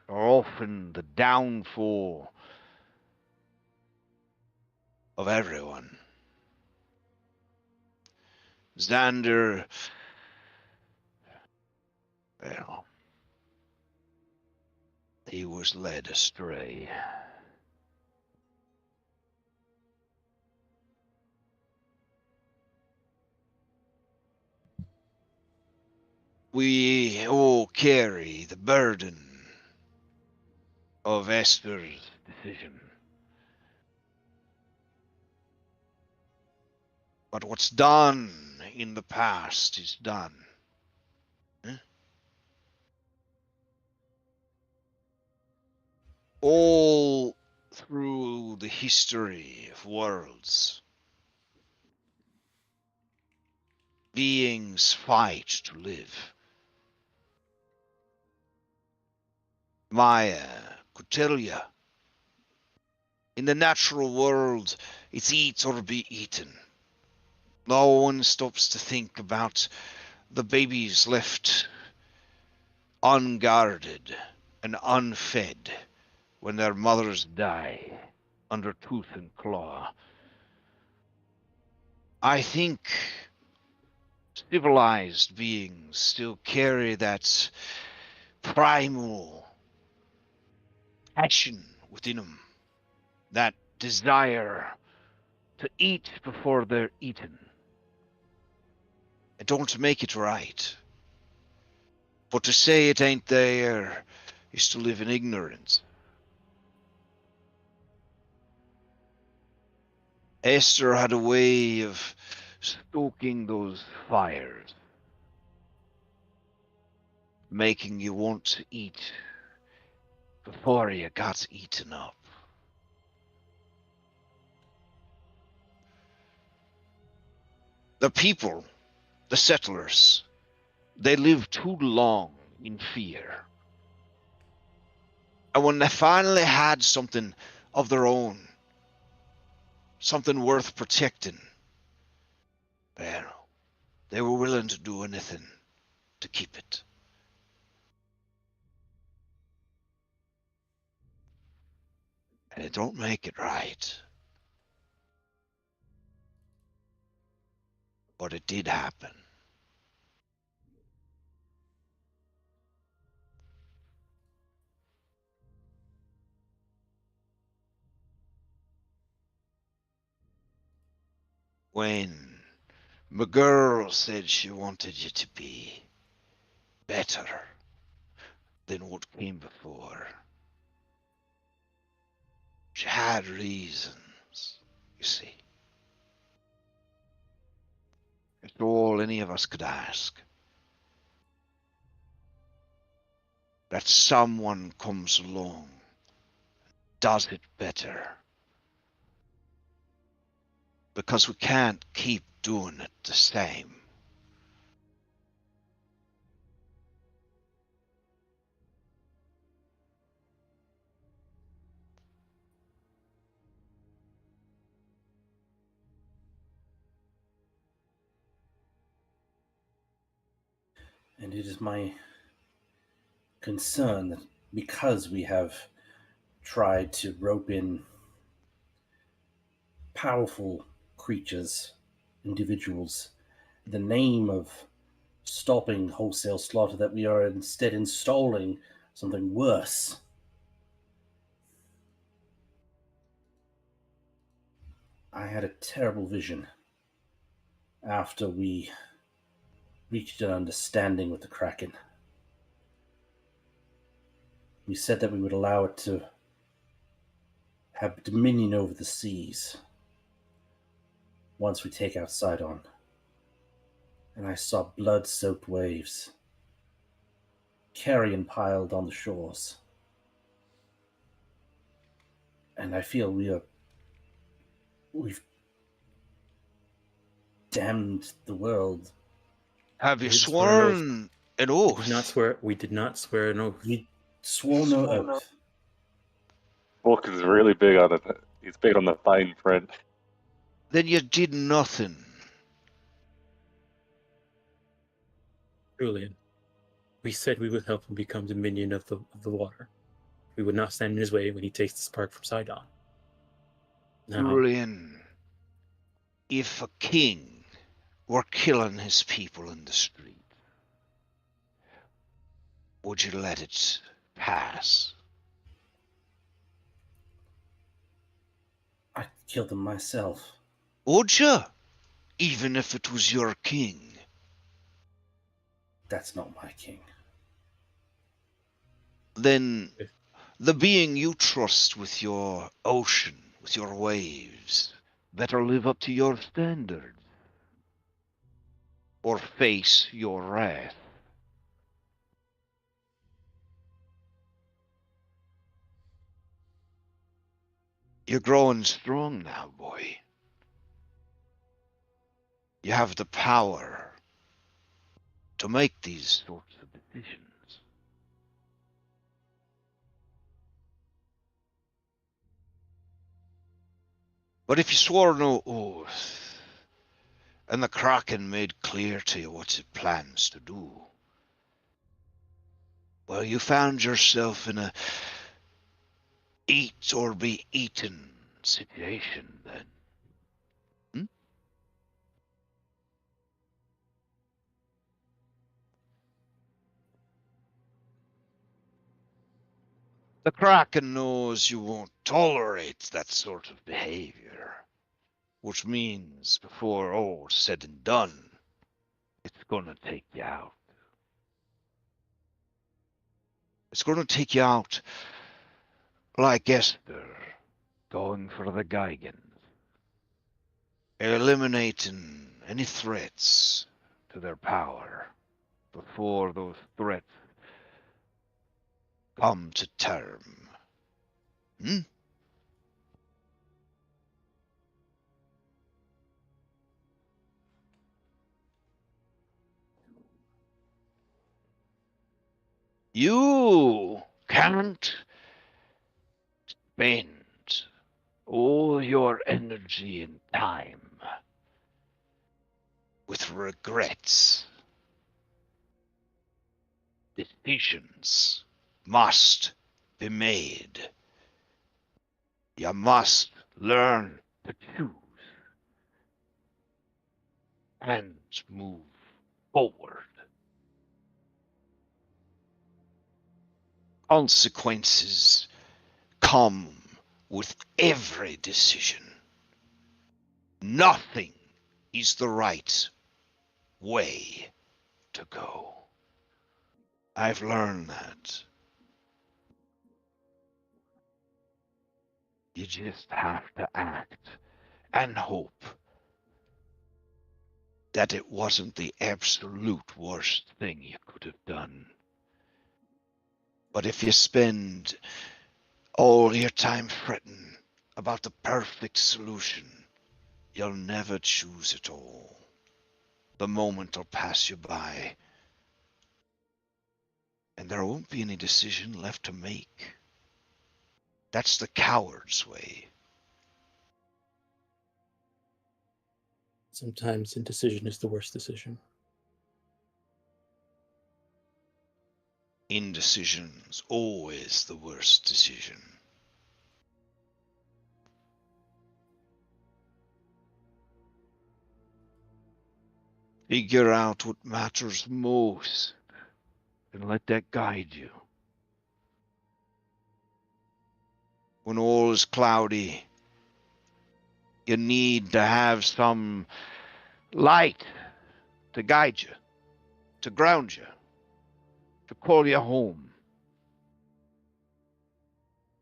are often the downfall of everyone. Xander, well, he was led astray. We all carry the burden of Esther's decision. But what's done in the past is done. All through the history of worlds, beings fight to live. Maya could tell you, in the natural world, it's eat or be eaten. No one stops to think about the babies left unguarded and unfed when their mothers die under tooth and claw. I think civilized beings still carry that primal passion within them, that desire to eat before they're eaten. I don't make it right. But to say it ain't there is to live in ignorance. Esther had a way of stoking those fires, making you want to eat before you got eaten up. The people, the settlers, they lived too long in fear. And when they finally had something of their own, something worth protecting, well, they were willing to do anything to keep it. And it don't make it right. But it did happen. When my girl said she wanted you to be better than what came before, she had reasons, you see. It's all any of us could ask. That someone comes along, does it better. Because we can't keep doing it the same. And it is my concern that because we have tried to rope in powerful creatures, individuals, in the name of stopping wholesale slaughter, that we are instead installing something worse. I had a terrible vision after we reached an understanding with the Kraken. We said that we would allow it to have dominion over the seas once we take out Sidon. And I saw blood-soaked waves, carrion piled on the shores. And I feel we've damned the world. Have you We did swear an oath. sworn an We oath? did not swear an oath. We swore no oath. Volk is really big on it. He's big on the fine print. Then you did nothing. Julian, we said we would help him become dominion of the water. We would not stand in his way when he takes the spark from Sidon. Now, Julian, if a king were killing his people in the street, would you let it pass? I killed him myself. Would you? Even if it was your king? That's not my king. Then the being you trust with your ocean, with your waves, better live up to your standards. Or face your wrath. You're growing strong now, boy. You have the power to make these sorts of decisions. But if you swore no oath, and the Kraken made clear to you what it plans to do, well, you found yourself in a eat or be eaten situation then. The Kraken knows you won't tolerate that sort of behavior, which means before all's said and done, it's gonna take you out. It's gonna take you out like Esther going for the Geigans, eliminating any threats to their power before those threats come to term. You can't spend all your energy and time with regrets. Decisions must be made. You must learn to choose and move forward. Consequences come with every decision. Nothing is the right way to go. I've learned that. You just have to act and hope that it wasn't the absolute worst thing you could have done. But if you spend all your time fretting about the perfect solution, you'll never choose it all. The moment will pass you by, and there won't be any decision left to make. That's the coward's way. Sometimes indecision is the worst decision. Indecision's always the worst decision. Figure out what matters most and let that guide you. When all is cloudy, you need to have some light to guide you, to ground you, to call you home.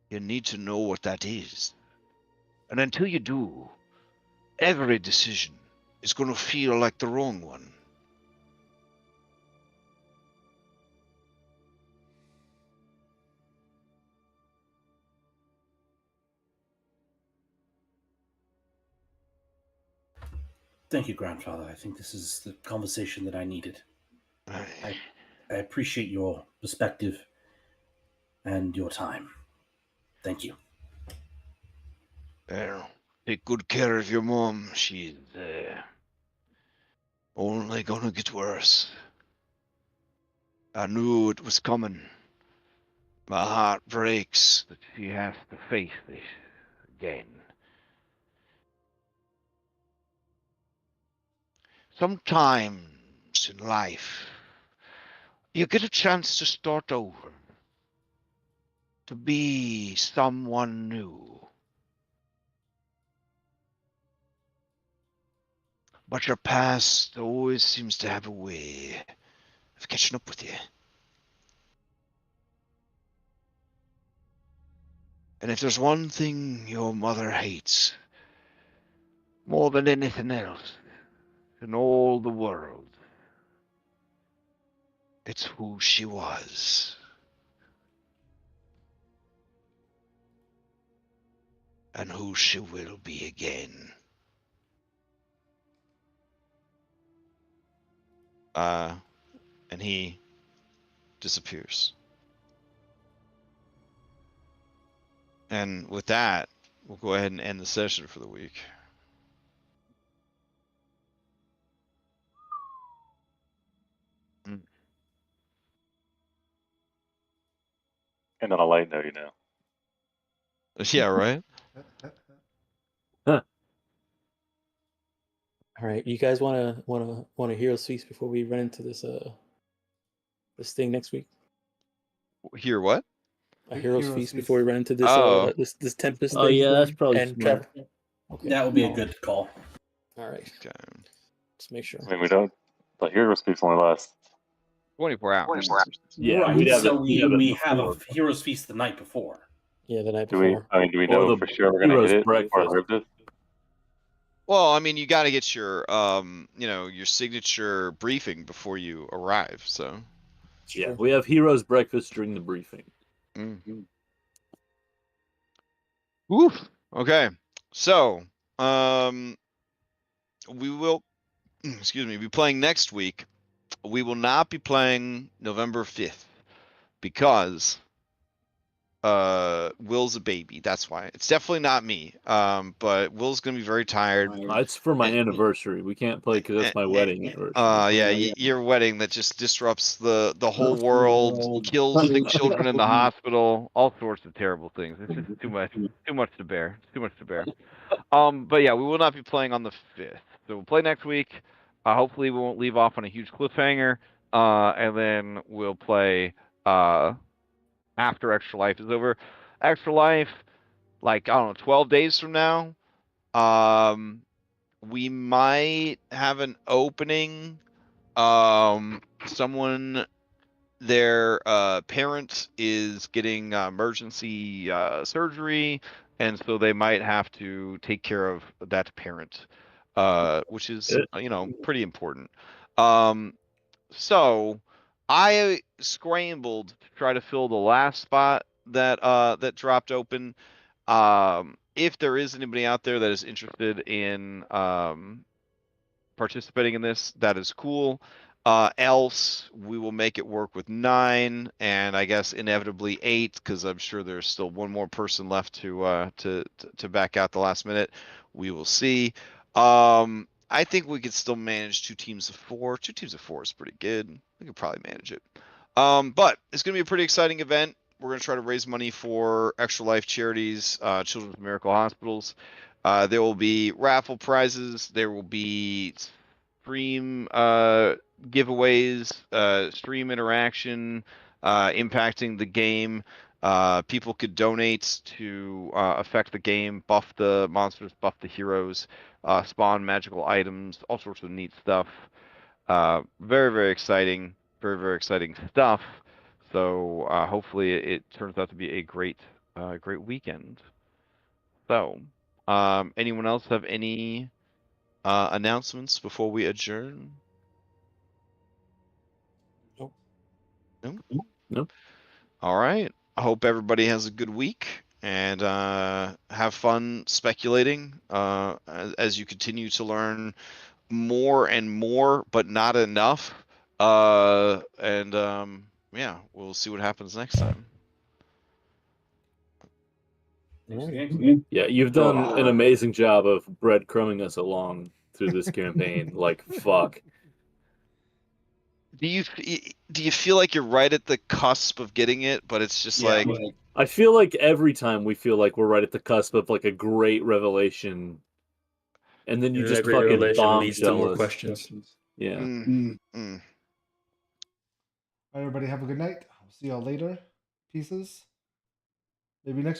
You need to know what that is. And until you do, every decision is going to feel like the wrong one. Thank you, grandfather. I think this is the conversation that I needed. I appreciate your perspective and your time. Thank you. Well, take good care of your mom. She's only gonna get worse. I knew it was coming. My heart breaks that she has to face this again. Sometimes in life, you get a chance to start over, to be someone new. But your past always seems to have a way of catching up with you. And if there's one thing your mother hates more than anything else in all the world, it's who she was. And who she will be again. And he disappears. And with that, we'll go ahead and end the session for the week. And on a light note, you know. Yeah, right? All right, you guys want to Heroes Feast before we run into this this thing next week? Hear what? A Heroes Heroes Feast Feast. before we run into this Oh. this Tempest Oh thing. yeah, that's probably And smart. Trevor. Okay. That would be a good call. All right. Okay. Just make sure. I mean, we don't. The hero speaks only lasts. 24 hours. Yeah, right. we'd have So it- we'd have it we have a before. Heroes Feast the night before. Yeah, the night Do we? before. I mean, do we Or know the for sure we're gonna hero's hit it breakfast. or live this? Well, I mean, you got to get your, your signature briefing before you arrive. So, Yeah, True. we have heroes breakfast during the briefing. Woof. Okay. So, we will, excuse me, be playing next week. We will not be playing November 5th because Will's a baby. That's why. It's definitely not me. But Will's gonna be very tired. It's for my And- anniversary. We can't play because that's my wedding anniversary. Yeah, your wedding that just disrupts the whole world, kills the children in the hospital, all sorts of terrible things. It's just too much to bear. It's too much to bear. But yeah, we will not be playing on the 5th. So we'll play next week. Hopefully we won't leave off on a huge cliffhanger. And then we'll play after Extra Life is over. Extra Life, like, I don't know, 12 days from now. We might have an opening. Someone, their parent is getting emergency surgery, and so they might have to take care of that parent, which is pretty important. So I scrambled to try to fill the last spot that that dropped open. if there is anybody out there that is interested in participating in this, that is cool. Else, we will make it work with 9, and I guess inevitably 8, because I'm sure there's still one more person left to back out the last minute. We will see. I think we could still manage 2 teams of 4. 2 teams of 4 is pretty good. We could probably manage it. But it's going to be a pretty exciting event. We're going to try to raise money for Extra Life Charities, Children's Miracle Hospitals. There will be raffle prizes. There will be stream giveaways, stream interaction, impacting the game. People could donate to affect the game, buff the monsters, buff the heroes, spawn magical items, all sorts of neat stuff. Very, very exciting. Very, very exciting stuff. So hopefully it turns out to be a great weekend. So, anyone else have any announcements before we adjourn? Nope. No? Nope. All right. I hope everybody has a good week and have fun speculating as you continue to learn more and more, but not enough. Yeah, we'll see what happens next time. Yeah, you've done an amazing job of breadcrumbing us along through this campaign. Like, fuck. Do you feel like you're right at the cusp of getting it, but it's just like I feel like every time we feel like we're right at the cusp of like a great revelation, and then you just every fucking revelation leads to bombshell more us. questions. Yeah. All right, everybody, have a good night. I'll see y'all later. Pieces. Maybe next